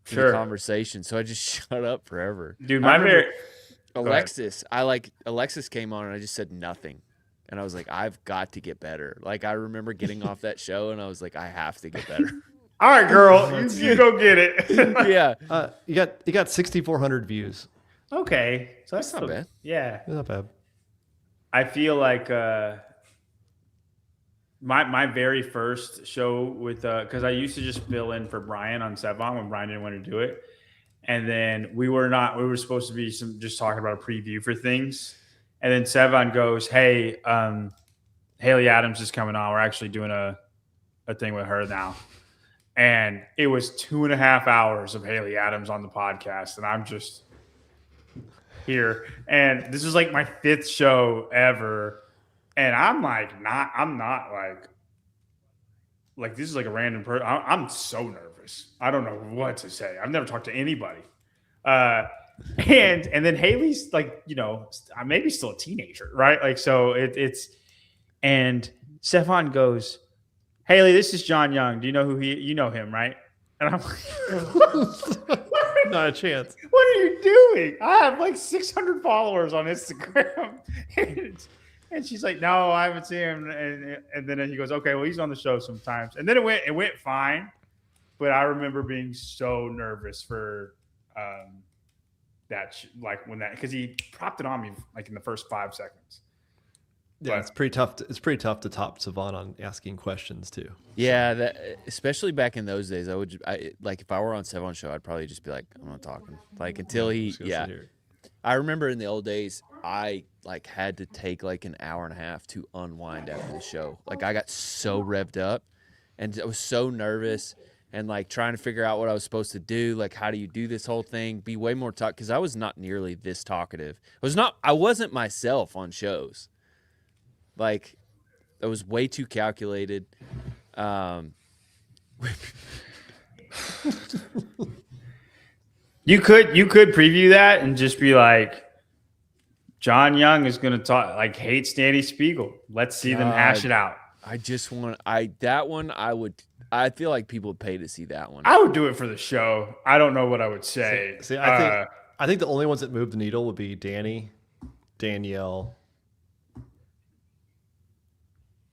conversation. So I just shut up forever. Dude, Alexis came on and I just said nothing. And I was like, I've got to get better. Like I remember getting off that show and I was like, I have to get better. All right, girl, you go get it. Yeah. You got 6,400 views. Okay. So that's not bad. Yeah. That's not bad. I feel like my very first show with because I used to just fill in for Brian on Sevon when Brian didn't want to do it, and then we were supposed to be just talking about a preview for things, and then Sevon goes, "Hey, Haley Adams is coming on. We're actually doing a thing with her now," and it was 2.5 hours of Haley Adams on the podcast, and I'm just here, and this is like my 5th show ever. And I'm not like this is like a random person. I'm so nervous. I don't know what to say. I've never talked to anybody. And then Haley's like, maybe still a teenager, right? Like, so and Stefan goes, Haley, this is John Young. Do you know you know him, right? And I'm like, not a chance. What are you doing? I have like 600 followers on Instagram. And she's like, no, I haven't seen him. And then he goes, okay, well, he's on the show sometimes. And then it went fine. But I remember being so nervous for because he propped it on me like in the first 5 seconds. Yeah, it's pretty tough. It's pretty tough to top Savon on asking questions too. Yeah, especially back in those days, like if I were on Savon's show, I'd probably just be like, I'm not talking. Like until he, yeah. I remember in the old days, I like had to take like an hour and a half to unwind after the show. Like I got so revved up and I was so nervous and like trying to figure out what I was supposed to do. Like, how do you do this whole thing? Be way more because I was not nearly this talkative. I wasn't myself on shows. Like, that was way too calculated. You could preview that and just be like, John Young is going to talk like hates Danny Spiegel. Let's see them hash it out. I feel like people would pay to see that one. I would do it for the show. I don't know what I would say. I think the only ones that move the needle would be Danny, Danielle.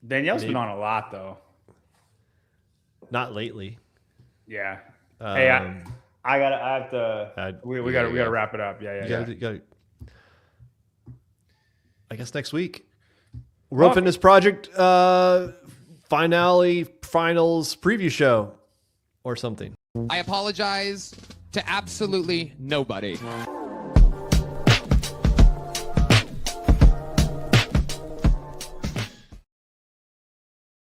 Danielle's been on a lot though. Not lately. Yeah. Hey, I have to. We gotta wrap it up. Yeah. I guess next week. World Fitness Project finals preview show or something. I apologize to absolutely nobody.